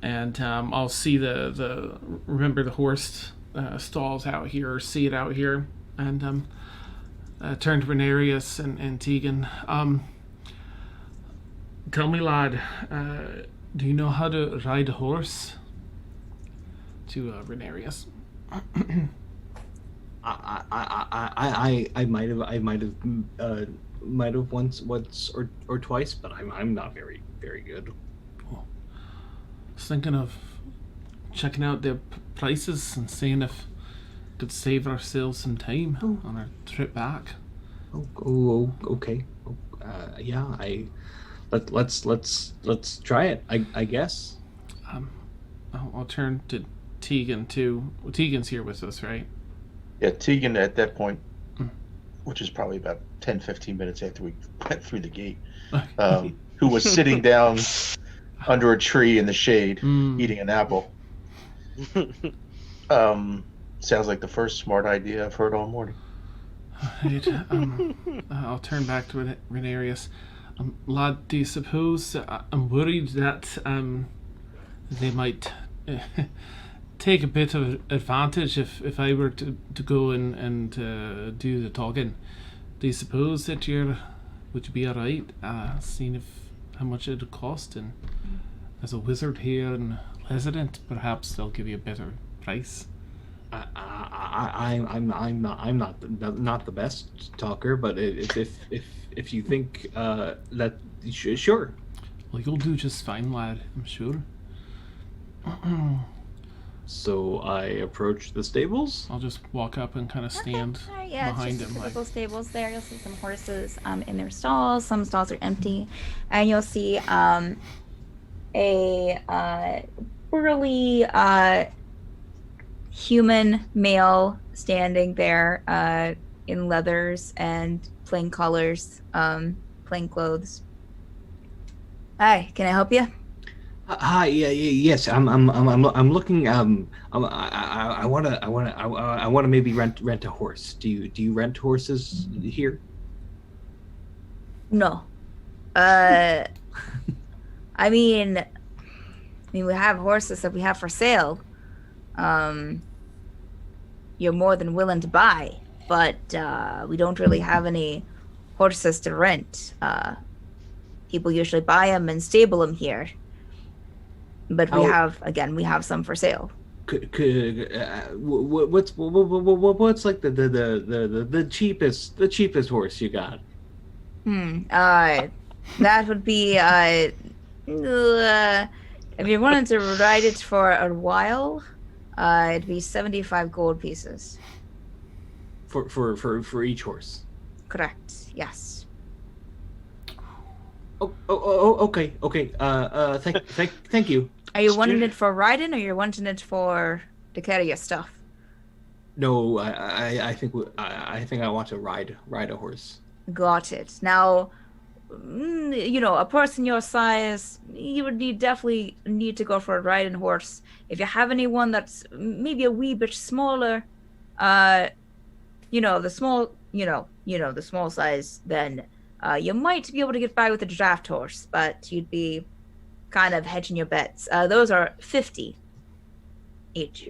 and I'll see the horse stalls out here, or see it out here, and turn to Renarius and Tegan. Tell me, lad, do you know how to ride a horse? To Renarius. I might have once or twice, but I'm not very good. Cool. I was thinking of checking out the prices and seeing if we could save ourselves some time on our trip back. Okay. Yeah, let's try it. I guess. I'll turn to Tegan too. Well, Tegan's here with us, right? Yeah, Tegan at that point, which is probably about 10-15 minutes after we went through the gate, who was sitting down under a tree in the shade eating an apple. Sounds like the first smart idea I've heard all morning. Right. I'll turn back to Renarius. Lad, do you suppose I'm worried that they might take a bit of advantage if I were to go and do the talking? Do you suppose that would you be alright seeing how much it would cost, and as a wizard here and resident, perhaps they'll give you a better price? I'm not the best talker, but if you think that, sure. Well, you'll do just fine, lad, I'm sure. So I approach the stables. I'll just walk up and kind of stand behind just him. Typical stables there. You'll see some horses in their stalls. Some stalls are empty, and you'll see a burly human male standing there in leathers and plain colors, plain clothes. Hi, can I help you? Hi, yes. I'm looking. I wanna maybe rent a horse. Do you rent horses here? No. I mean, we have horses that we have for sale. You're more than willing to buy, but we don't really have any horses to rent. People usually buy them and stable them here. But we have some for sale. What's like the cheapest horse you got? That would be if you're wanting to ride it for a while, it'd be 75 gold pieces. For each horse. Correct. Yes. Okay. Thank you. Are you wanting it for riding, or you're wanting it to carry your stuff? No, I think I want to ride a horse. Got it. Now, a person your size, you would definitely need to go for a riding horse. If you have anyone that's maybe a wee bit smaller, the small size, then you might be able to get by with a draft horse, but you'd be kind of hedging your bets. Those are 50 each.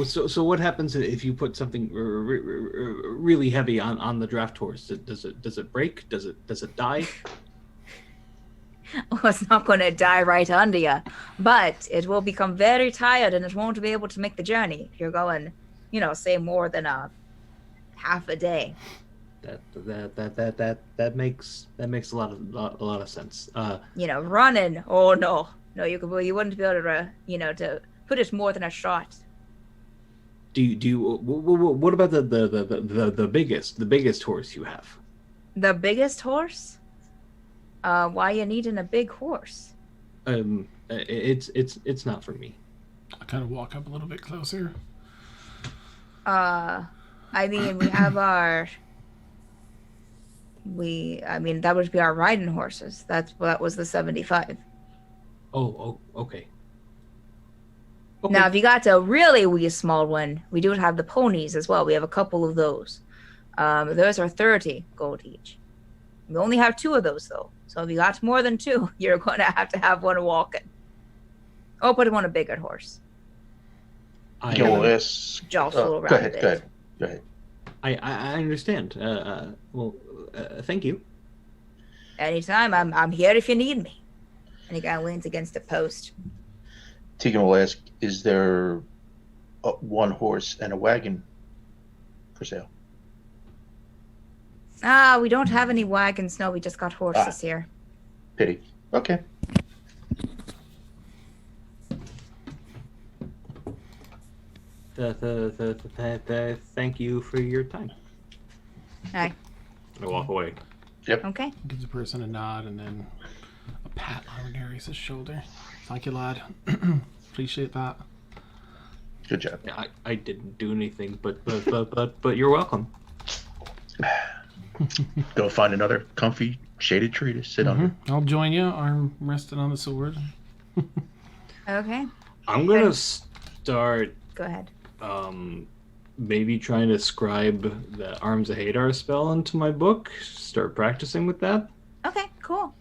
So what happens if you put something really heavy on the draft horse? Does it break? Does it die? Well, it's not going to die right under you, but it will become very tired and it won't be able to make the journey if you're going, say more than half a day. That makes a lot of sense. Running. Oh no, you wouldn't be able to to put it more than a shot. Do you what about the biggest horse you have? The biggest horse? Why you needing a big horse? It's not for me. I kind of walk up a little bit closer. I mean, we have that would be our riding horses. That was the 75. Oh, okay. Now, if you got a really wee small one, we do have the ponies as well. We have a couple of those. Those are 30 gold each. We only have 2 of those, though. So if you got more than 2, you're going to have one walking. Or put him on a bigger horse. Go ahead. I understand. Thank you. Anytime. I'm here if you need me. And he kind of leans against a post. Tegan will ask, is there one horse and a wagon for sale? We don't have any wagons. No, we just got horses here. Pity. Okay. Thank you for your time. Hi. I walk away. Yep. Okay. Gives the person a nod and then a pat on Nereus' shoulder. Thank you, lad. Appreciate that. Good job. Yeah, I didn't do anything, but you're welcome. Go find another comfy shaded tree to sit under. I'll join you, arm rested on the sword. Okay. I'm gonna start. Go ahead. Maybe trying to scribe the Arms of Hadar spell into my book. Start practicing with that. Okay, cool.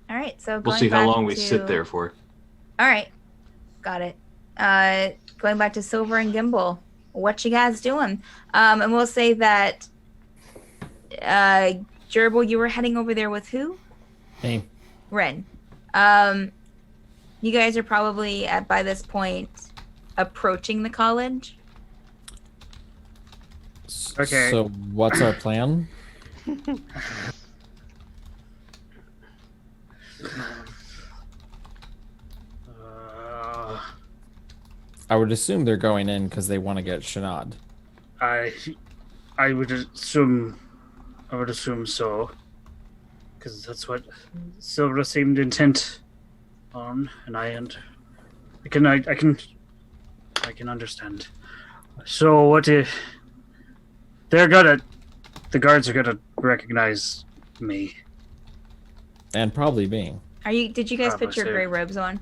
All right, so we'll see how long we sit there for. All right, got it. Going back to Silvra and Gimble, what you guys doing? And we'll say that Jurble, you were heading over there with who? Hey. Wrene. You guys are probably by this point approaching the college. Okay. So what's our plan? I would assume they're going in because they want to get Sinead. I would assume so, because that's what Silvra seemed intent on, and I can understand. So what if the guards are gonna recognize me, and probably me. Did you guys put your gray robes on?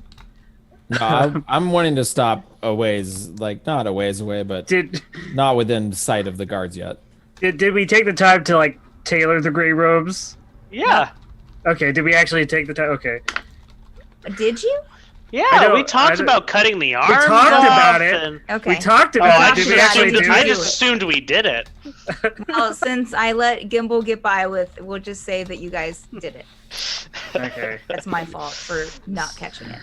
No, I'm wanting to stop a ways, like not a ways away, but not within sight of the guards yet. Did we take the time to like tailor the gray robes? Yeah. Okay. Did we actually take the time? Okay. Did you? Yeah, we talked about cutting the arms. We talked about it. And... Okay. We talked about it. Did we actually do it? I just assumed we did it. Well, since I let Gimble get by with, we'll just say that you guys did it. Okay. That's my fault for not catching it.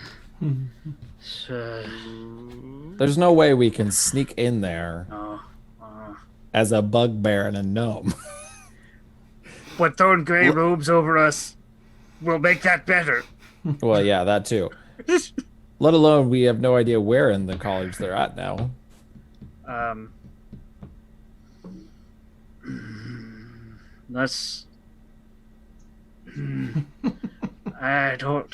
There's no way we can sneak in there as a bugbear and a gnome. But throwing gray robes over us will make that better. Well, yeah, that too. Let alone we have no idea where in the college they're at now. That's. I don't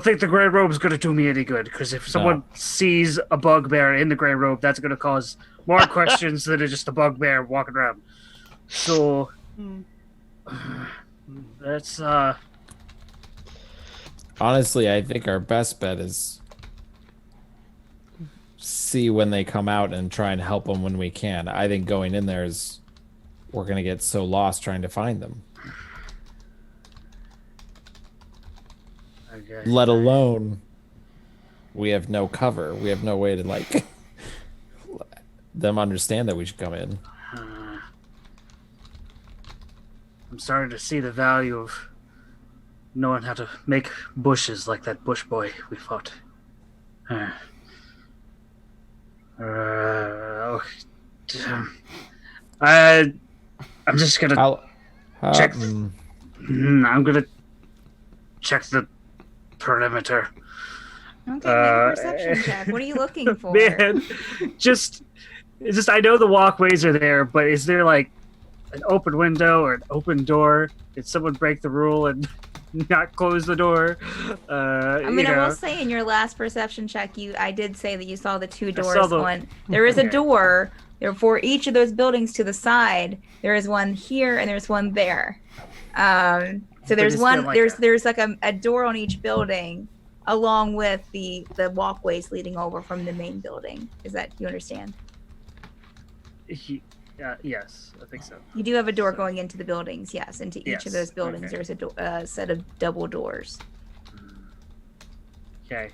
think the gray robe is going to do me any good, because if someone sees a bugbear in the gray robe, that's going to cause more questions than just a bugbear walking around. So that's honestly, I think our best bet is see when they come out and try and help them when we can. I think going in there is we're going to get so lost trying to find them. okay. Let alone we have no cover. We have no way to like them understand that we should come in. I'm starting to see the value of knowing how to make bushes like that bush boy we fought. I'm just gonna check. I'm gonna check the perimeter. Okay, make a perception check. What are you looking for? Man, just I know the walkways are there, but is there like an open window or an open door? Did someone break the rule and not close the door. I mean, I will say in your last perception check, I did say that you saw the two doors on. There is a door. For each of those buildings to the side, there is one here and there's one there. So there's one. There's like a door on each building, along with the walkways leading over from the main building. You understand? Yes, I think so. You do have a door going into the buildings. Yes, into each of those buildings. There's a set of double doors. Okay.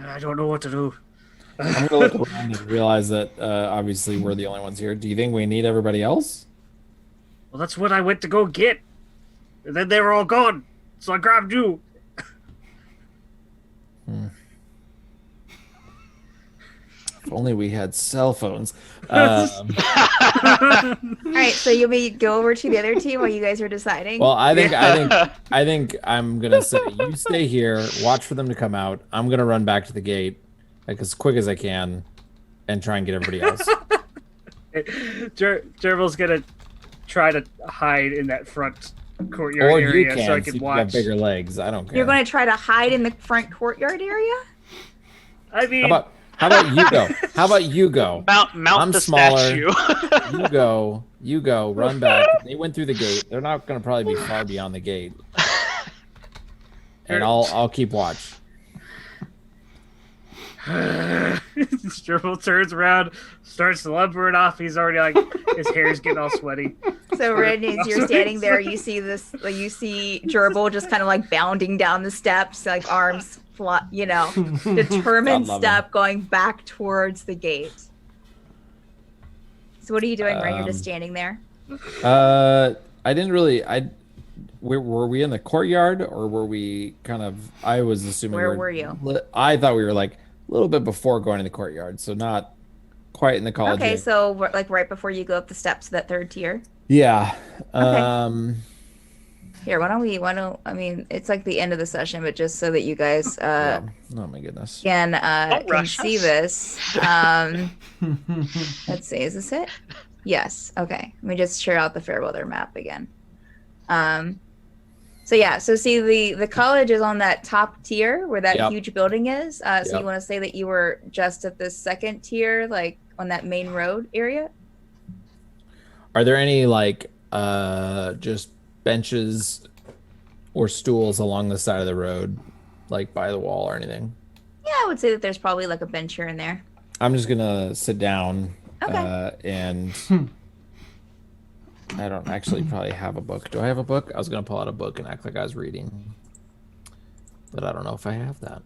I don't know what to do. I'm gonna look around and realize that obviously we're the only ones here. Do you think we need everybody else? Well, that's what I went to go get. And then they were all gone. So I grabbed you. If only we had cell phones. All right, so you'll go over to the other team while you guys are deciding. Well, I think I'm gonna say you stay here, watch for them to come out. I'm gonna run back to the gate, like as quick as I can, and try and get everybody else. Jurble's gonna try to hide in that front courtyard area so I can watch. You have bigger legs. I don't care. You're going to try to hide in the front courtyard area? I mean, how about you go? How about you go? Mount I'm the smaller. Statue. You go. Run back. They went through the gate. They're not going to probably be far beyond the gate. And I'll keep watch. Jurble turns around, starts lumbering off. He's already his hair's getting all sweaty. So, Red, as you're standing there, you see Jurble just kind of bounding down the steps, arms, determined step going back towards the gate. So, what are you doing, Red? You're just standing there? I didn't really. Were we in the courtyard or were we kind of? I was assuming. Where were you? I thought we were a little bit before going to the courtyard, so not quite in the college. Okay, so right before you go up the steps to that third tier. Yeah. Okay. Here, why don't I mean, it's the end of the session, but just so that you guys oh my goodness can see this. Let's see, is this it? Yes. Okay. Let me just share out the Fairweather map again. So see the college is on that top tier where that huge building is. So you want to say that you were just at the second tier, on that main road area? Are there any just benches or stools along the side of the road, by the wall or anything? Yeah, I would say that there's probably a bench here and there. I'm just gonna sit down. Okay. And I don't actually probably have a book. Do I have a book? I was going to pull out a book and act like I was reading. But I don't know if I have that.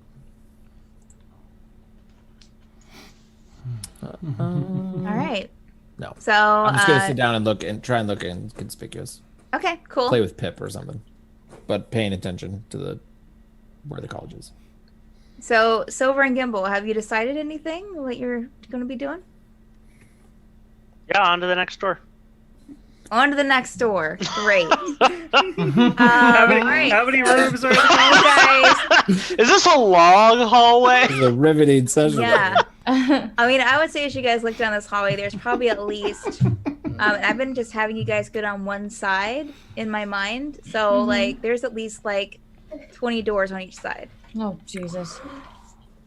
All right. No. So I'm just going to sit down and look and try and look inconspicuous. Okay, cool. Play with Pip or something. But paying attention to where the college is. So, Silvra and Gimble, have you decided anything what you're going to be doing? Yeah, on to the next door. On to the next door. Great. How many rooms are there? Guys. Is this a long hallway? This is a riveting session. Yeah. I mean, I would say as you guys look down this hallway, there's probably at least... I've been just having you guys go down one side in my mind. So, there's at least, 20 doors on each side. Oh, Jesus.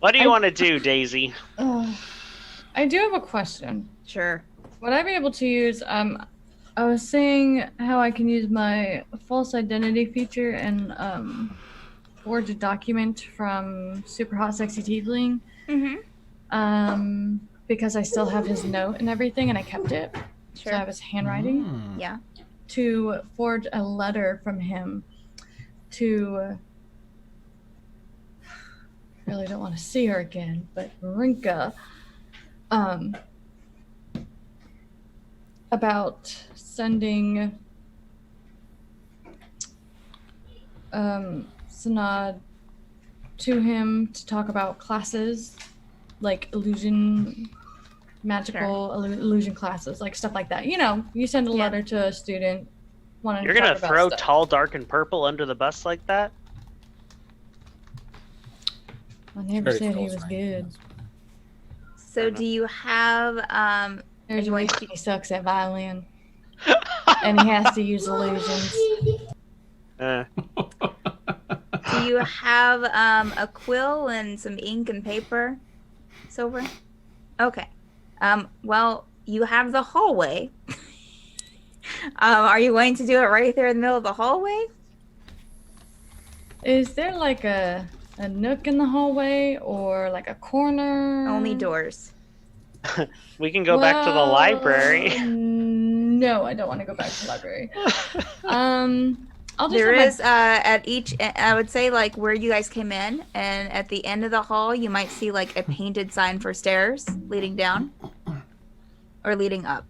What do you want to do, Daisy? I do have a question. Sure. Would I be able to use... I was saying how I can use my false identity feature and forge a document from Super Hot Sexy Tiefling. Mm-hmm. Because I still have his note and everything, and I kept it. Sure. So I have his handwriting. Yeah. To forge a letter from him to... really don't want to see her again, but Rinka. About sending Sinead to him to talk about classes, illusion, magical illusion classes, stuff like that. You send a letter to a student. You're gonna throw Tall, Dark, and Purple under the bus like that? I never said he was good. So do you have There's why she sucks at violin. and he has to use illusions. Do you have a quill and some ink and paper, Silvra? Okay. Well, you have the hallway. Are you going to do it right there in the middle of the hallway? Is there like a nook in the hallway or like a corner? Only doors. We can go back to the library. No, I don't want to go back to the library. There is at each, I would say, like where you guys came in, and at the end of the hall, you might see like a painted sign for stairs leading down or leading up.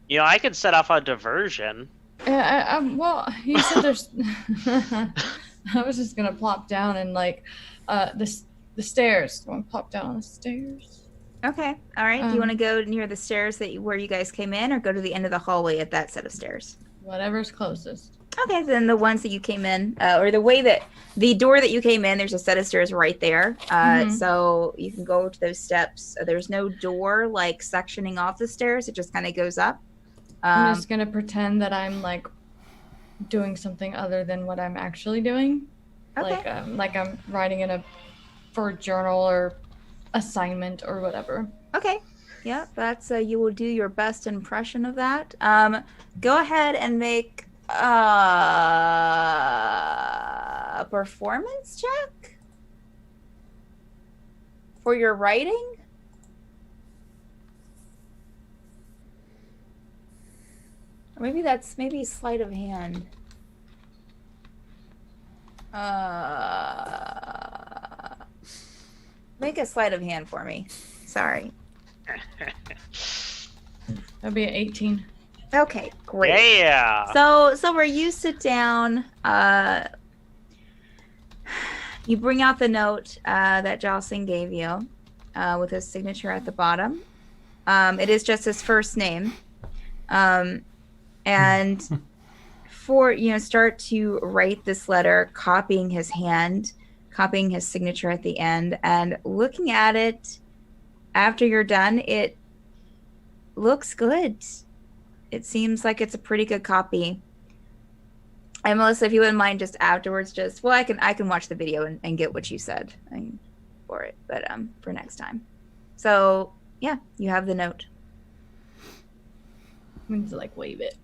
You know, I could set off a diversion. Well, you said there's. I was just gonna plop down and like, the stairs. I want to plop down the stairs. Okay, all right. Do you want to go near the stairs where you guys came in, or go to the end of the hallway at that set of stairs? Whatever's closest. Okay, then the ones that you came in, or the door that you came in, there's a set of stairs right there. So you can go to those steps. There's no door like sectioning off the stairs. It just kind of goes up. I'm just gonna pretend that I'm like doing something other than what I'm actually doing. Okay. Like I'm writing for a journal or assignment or whatever. Okay. Yeah, that's you will do your best impression of that. Go ahead and make a performance check for your writing. Or maybe sleight of hand. Make a sleight of hand for me. Sorry. That'd be an 18. Okay, great. Yeah. So where you sit down, you bring out the note that Jocyn gave you with his signature at the bottom. It is just his first name. And start to write this letter, copying his hand, copying his signature at the end, and looking at it after you're done, it looks good. It seems like it's a pretty good copy. And Melissa, if you wouldn't mind, just afterwards, I can watch the video and get what you said for it, but for next time. So yeah, you have the note. I'm going to like wave it.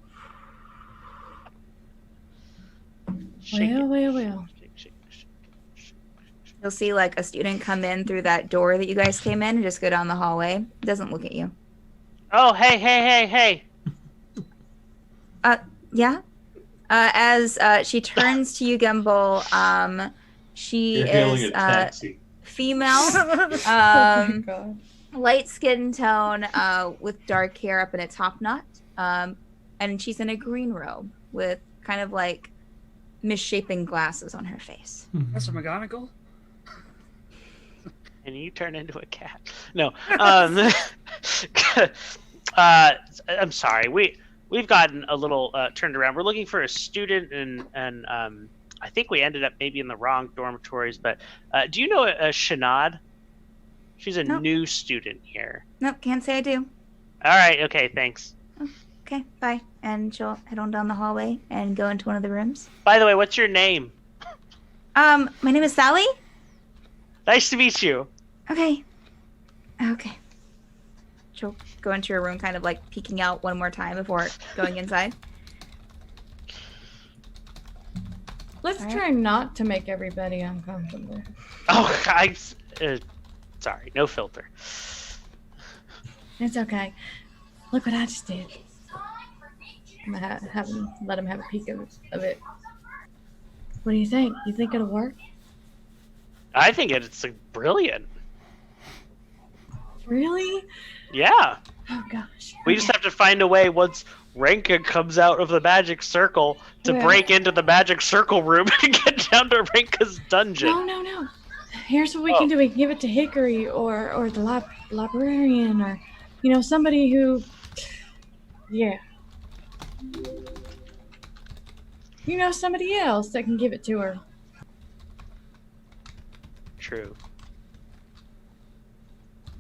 Shake it. Well. You'll see like a student come in through that door that you guys came in and just go down the hallway. Doesn't look at you. Oh, hey. Yeah. As she turns to you, Gimble, she You're hailing is a taxi. female, Oh my God. light skin tone, with dark hair up in a top knot, and she's in a green robe with kind of like misshapen glasses on her face. That's a McGonagall? And you turn into a cat. No. I'm sorry. We've gotten a little turned around. We're looking for a student, and I think we ended up maybe in the wrong dormitories. But do you know Sinead? She's a new student here. Nope, can't say I do. All right. Okay. Thanks. Okay, bye. And she'll head on down the hallway and go into one of the rooms. By the way, what's your name? My name is Sally. Nice to meet you. Okay. She'll go into her room, kind of like peeking out one more time before going inside. Let's try not to make everybody uncomfortable. Oh, sorry, no filter. It's okay. Look what I just did. I'm gonna let him have a peek of it. What do you think? You think it'll work? I think it's brilliant. Really? Yeah. Oh gosh. We just have to find a way once Renka comes out of the magic circle to break into the magic circle room and get down to Renka's dungeon. No. Here's what we can do. We can give it to Hickory or the librarian or, somebody who, yeah. Somebody else that can give it to her. True.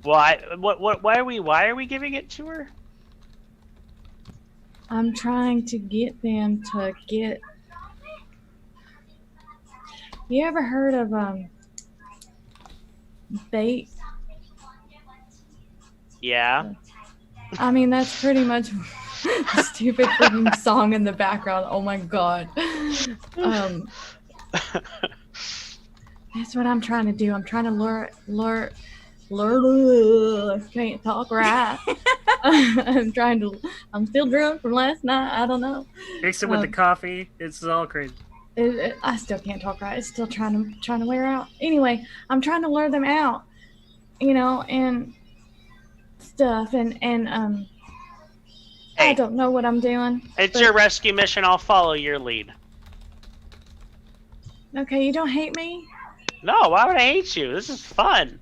Why? Why are we giving it to her? I'm trying to get them to get. You ever heard of bait? Yeah. I mean, that's pretty much a stupid freaking song in the background. Oh my god. That's what I'm trying to do. I'm trying to lure. Can't talk right. I'm still drunk from last night. I don't know. Mix it with the coffee. It's all crazy. I still can't talk right. It's still trying to wear out. Anyway, I'm trying to lure them out, and stuff, and Hey, I don't know what I'm doing. It's your rescue mission. I'll follow your lead. Okay, you don't hate me? No, why would I hate you? This is fun.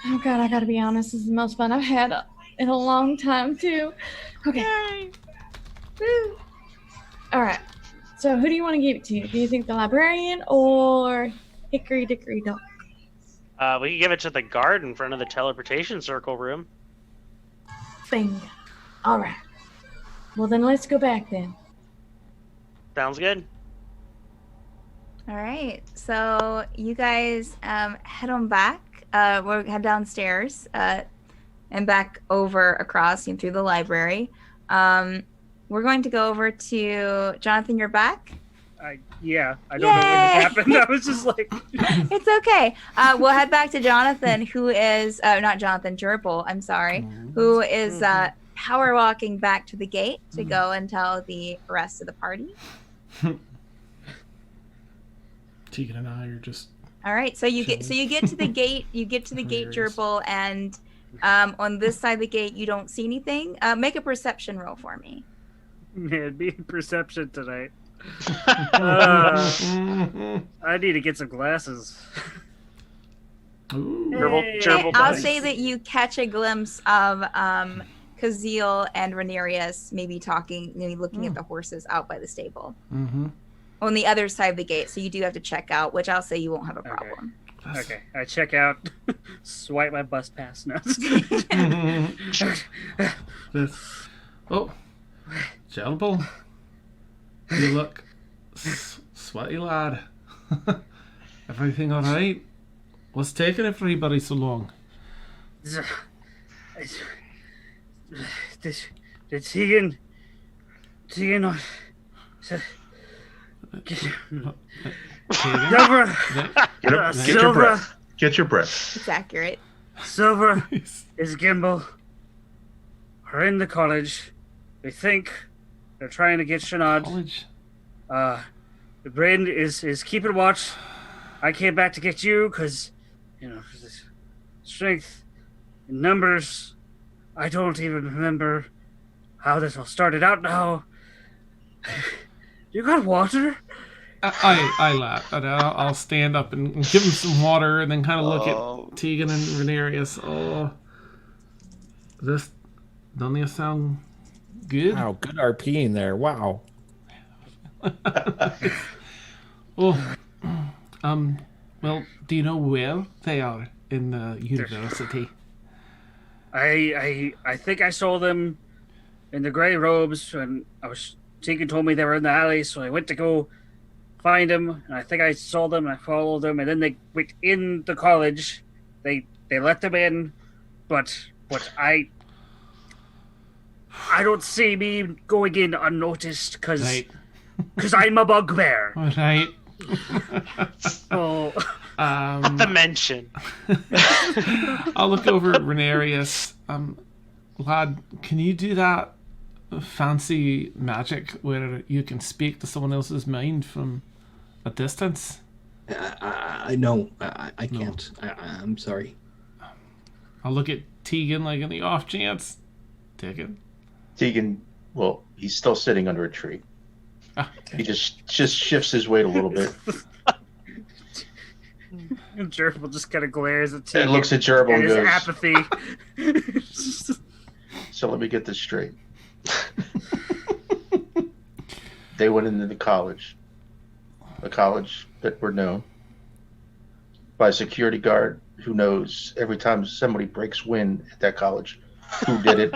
Oh god, I gotta be honest. This is the most fun I've had in a long time too. Okay. Woo. All right. So who do you want to give it to? Do you think the librarian or Hickory Dickory Dock? We can give it to the guard in front of the teleportation circle room. Bing. All right. Well, then let's go back then. Sounds good. All right, so you guys head on back. We'll head downstairs and back over across through the library. We're going to go over to Jonathan. You're back. Yeah, I don't know what happened. I was just like, it's okay. We'll head back to Jonathan, who is not Jonathan Jurble. I'm sorry, who is power walking back to the gate to go and tell the rest of the party. Tegan and I are just all right. So you get to the gate. You get to the gate, Jurble, and on this side of the gate, you don't see anything. Make a perception roll for me. Man, being perception tonight. I need to get some glasses. Jurble I'll say that you catch a glimpse of Kazeel and Rhaenyra maybe talking, maybe looking at the horses out by the stable. Mm-hmm. On the other side of the gate, so you do have to check out, which I'll say you won't have a problem. Okay. I check out, swipe my bus pass now. Oh, Jurble, you look sweaty, lad. Everything all right? What's taking everybody so long? The Tegan. Silvra. Get your breath. It's accurate. Silvra is Gimble. Are in the college. They think they're trying to get Sinead. College. The brain is keeping watch. I came back to get you because, strength in numbers. I don't even remember how this all started out now. You got water? I laugh. I'll stand up and give him some water, and then kind of look at Tegan and Rhaenyra. Oh, this doesn't it sound good? Wow, good RP in there. Wow. Well, do you know where they are in the university? I think I saw them in the grey robes when Tegan told me they were in the alley, so I went to go find them, and I think I saw them and I followed them, and then they went in the college. They let them in, but I don't see me going in unnoticed because I'm a bugbear. Right. Oh. Not the mention. I'll look over at Rhaenyra. Lad, can you do that fancy magic where you can speak to someone else's mind from a distance? I know. I can't. I'm sorry. I'll look at Tegan like in the off chance. Tegan, well, he's still sitting under a tree. Okay. He just shifts his weight a little bit. Jurble just kind of glares at Tegan. And looks at Jurble and his goes, apathy. So let me get this straight. They went into the college that were known by a security guard who knows every time somebody breaks wind at that college, who did it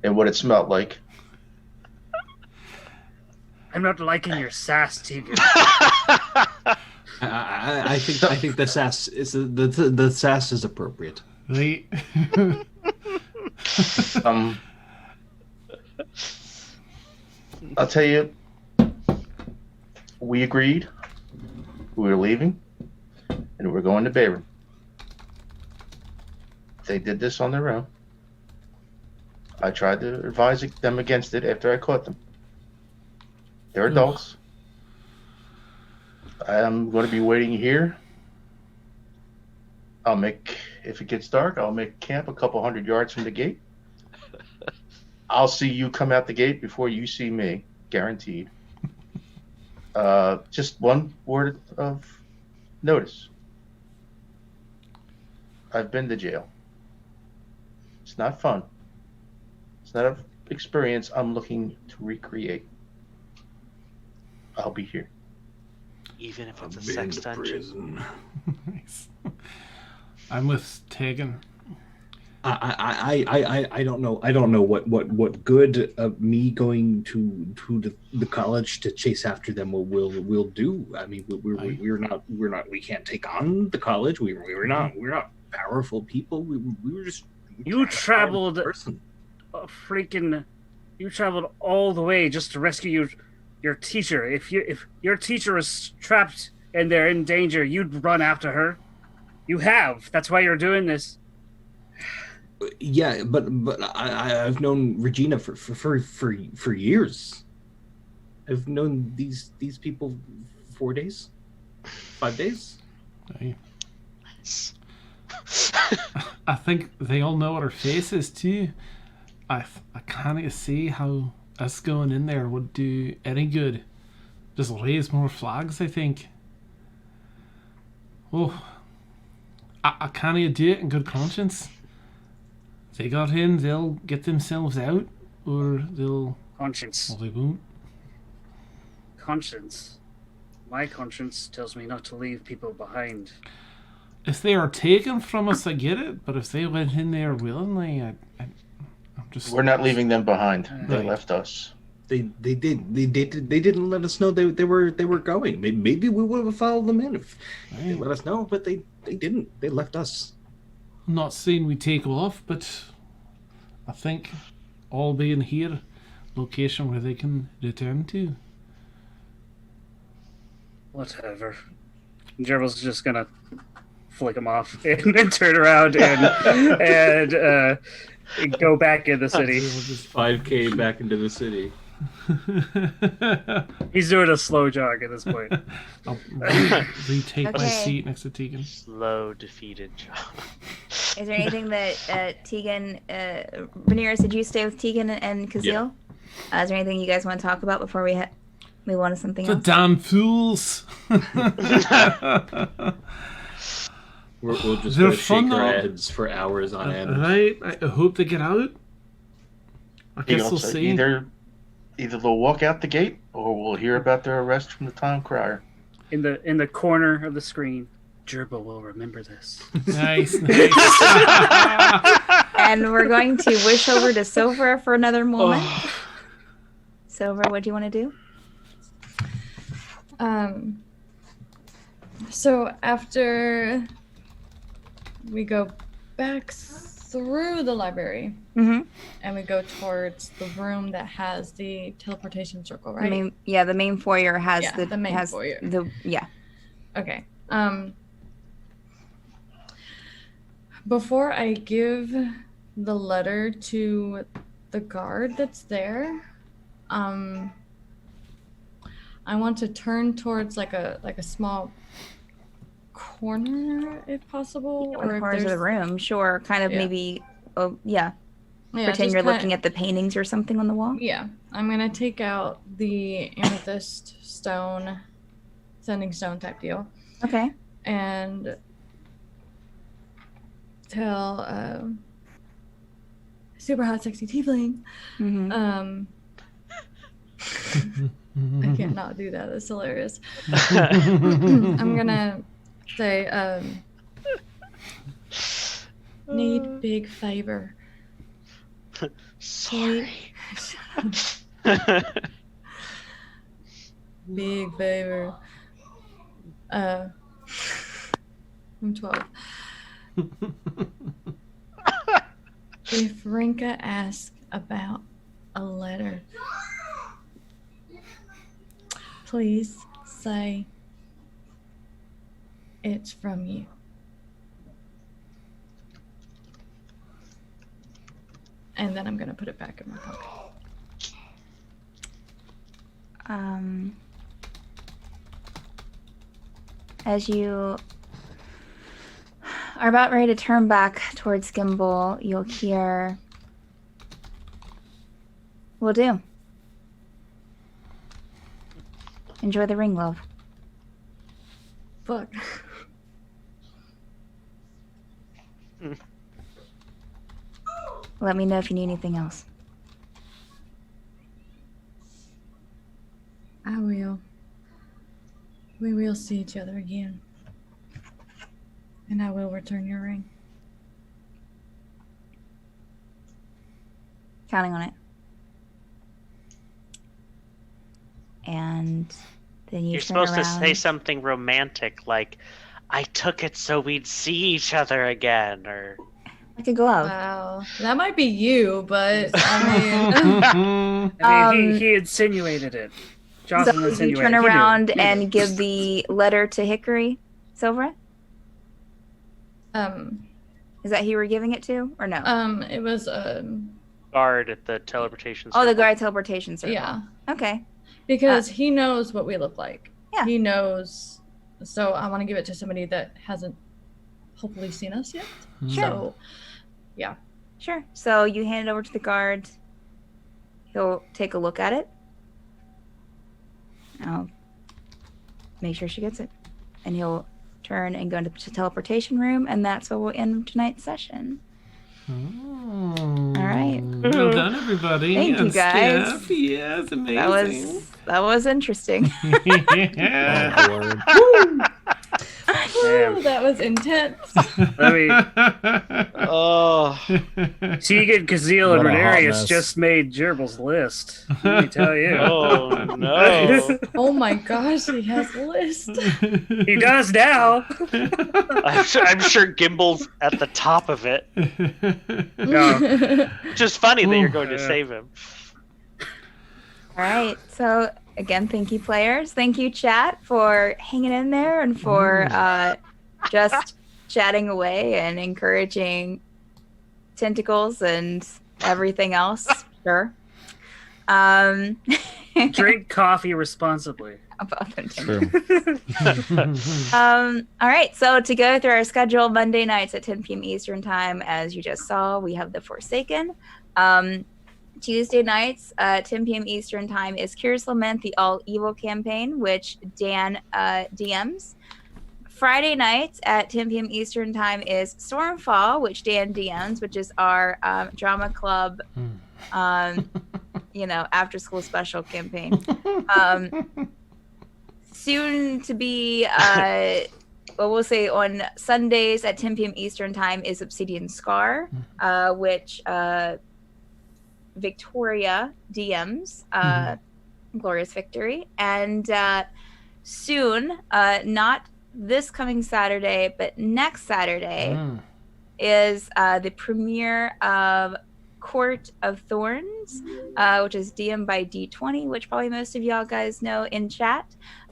and what it smelled like. I'm not liking your sass, Tegan. I think the sass is the sass is appropriate. Right. I'll tell you, we agreed. We were leaving, and we're going to Bayron. They did this on their own. I tried to advise them against it after I caught them. They're adults. I'm going to be waiting here. If it gets dark, I'll make camp a couple 100 yards from the gate. I'll see you come out the gate before you see me, guaranteed. Just one word of notice. I've been to jail. It's not fun. It's not an experience I'm looking to recreate. I'll be here. Even if it's a sex dungeon. Nice. I'm with Tegan. I don't know. I don't know what good me going to the college to chase after them will do. I mean, we can't take on the college. We're not powerful people. We were just You traveled all the way just to rescue your teacher. If your teacher is trapped and they're in danger, you'd run after her. You have. That's why you're doing this. Yeah, but I've known Regina for years. I've known these people 4 days, 5 days. Nice. I think they all know what her face is too. I can't see how us going in there would do any good. Just raise more flags, I think. Oh, I can't do it in good conscience. They got in, they'll get themselves out, or they'll... Conscience. Well, they won't. Conscience. My conscience tells me not to leave people behind. If they are taken from us, I get it, but if they went in there willingly, I'm just... We're not leaving them behind. They Right. left us. They didn't let us know they were going. Maybe we would have followed them in if they let us know, but they didn't. They left us. I'm not saying we take off, but I think all being here, location where they can return to. Whatever. Jurble's just gonna flick him off and turn around and go back in the city. 5K back into the city. He's doing a slow jog at this point. I'll retake my seat next to Tegan. Slow, defeated jog. Is there anything that Tegan, Rhaenyra, did you stay with Tegan and Kazil? Yeah. Is there anything you guys want to talk about before we move on to something The else? damn fools! We'll just They're go shake fun, our though. heads for hours on end. Right, I hope they get out. I guess we'll see. Either they'll walk out the gate, or we'll hear about their arrest from the town crier. In the corner of the screen, Jurble will remember this. Nice. And we're going to wish over to Silvra for another moment. Silvra, what do you want to do? So after we go back through the library, and we go towards the room that has the teleportation circle, right? The main foyer has the main foyer. Okay. Before I give the letter to the guard that's there, I want to turn towards like a small corner, if possible, Or if corners of the room, sure. Kind of maybe. Pretend just you're looking at the paintings or something on the wall. Yeah, I'm gonna take out the amethyst stone, sending stone type deal. Okay. And tell super hot sexy tiefling. I can't not do that. That's hilarious. I'm gonna say Need big favor. Sorry. Big favor. I'm 12. If Rinka asks about a letter, please say it's from you. And then I'm going to put it back in my pocket. As you are about ready to turn back towards Gimble, you'll hear, "Will do. Enjoy the ring, love." Fuck. Let me know if you need anything else. I will. We will see each other again. And I will return your ring. Counting on it. And then You're turn supposed around. to say something romantic like, "I took it so we'd see each other again," or Like a glove. Wow. That might be you, but I mean... he insinuated it. Jocyn So you insinuated. turn He knew. around and give the letter to Hickory, Silvra? Is that who you were giving it to, or no? It was guard at the teleportation Oh, the circle. guard teleportation circle. Yeah. Okay. Because he knows what we look like. Yeah. He knows. So I want to give it to somebody that hasn't hopefully seen us yet. Sure. So, yeah. Sure. So you hand it over to the guard. He'll take a look at it. I'll make sure she gets it. And he'll turn and go into the teleportation room, and that's where we'll end tonight's session. All right. Well done, everybody. Thank you, And guys. Steph, yes, amazing. That was interesting. Yeah. Woo, that was intense. I mean, Oh, Tegan, Kazeel, and What a hot Renarius mess. just made Gerble's list. Let me tell you. oh no! Oh my gosh, he has a list. He does now. I'm sure Gimble's at the top of it. No. Just funny that you're going to Yeah. save him. All right. So again, thank you, players. Thank you, chat, for hanging in there and for just chatting away and encouraging tentacles and everything else. Sure. Drink coffee responsibly. Above and True. all right, so to go through our schedule, Monday nights at 10 p.m. Eastern time, as you just saw, we have The Forsaken. Tuesday nights at 10 p.m. Eastern time is Curious Lament, the All Evil campaign, which Dan DMs. Friday nights at 10 p.m. Eastern time is Stormfall, which Dan DMs, which is our drama club, after school special campaign. Soon to be, we'll say on Sundays at 10 p.m. Eastern time is Obsidian Scar, which Victoria DMs, Glorious Victory. And soon, not this coming Saturday, but next Saturday, is the premiere of Court of Thorns, which is DM by D20, which probably most of y'all guys know in chat.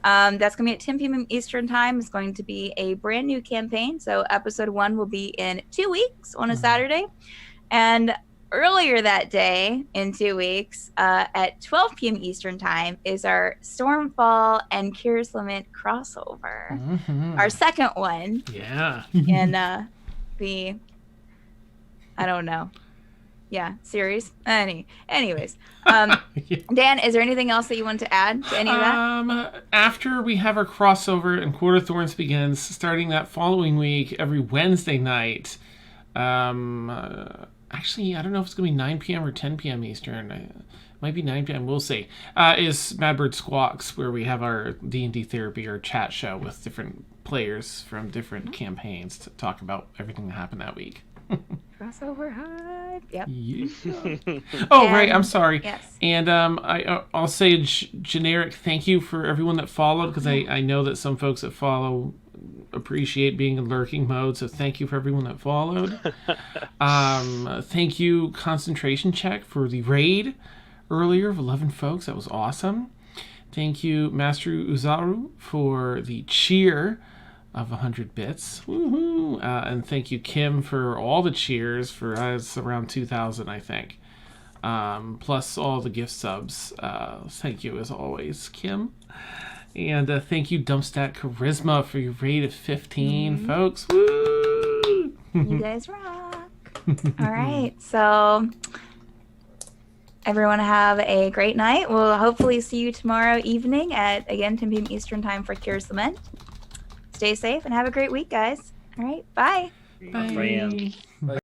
That's going to be at 10 p.m. Eastern time. It's going to be a brand new campaign. So episode 1 will be in 2 weeks on a Saturday. And earlier that day, in 2 weeks, at 12 p.m. Eastern time, is our Stormfall and Curious Lament crossover. Our second one. Yeah. In I don't know. Yeah, series. Anyways. Dan, is there anything else that you want to add to any of that? After we have our crossover and Court of Thorns begins, starting that following week, every Wednesday night, actually, I don't know if it's going to be 9 p.m. or 10 p.m. Eastern. It might be 9 p.m. We'll see. Is Madbird Squawks, where we have our D&D therapy or chat show with different players from different campaigns to talk about everything that happened that week. Crossover hype. Yep. Yeah. Oh, right. I'm sorry. Yes. And I'll say a generic thank you for everyone that followed, because I know that some folks that follow appreciate being in lurking mode, so thank you for everyone that followed. Thank you, Concentration Check, for the raid earlier of 11 folks. That was awesome. Thank you, Master Uzaru, for the cheer of 100 bits. Woohoo! And thank you, Kim, for all the cheers for it's around 2,000, I think. Plus all the gift subs. Thank you as always, Kim. And thank you, Dumpstat Charisma, for your raid of 15, folks. Woo! You guys rock. All right, so everyone have a great night. We'll hopefully see you tomorrow evening at, again, 10 p.m. Eastern Time for Curious Lament. Stay safe and have a great week, guys. All right, bye. Bye. Bye.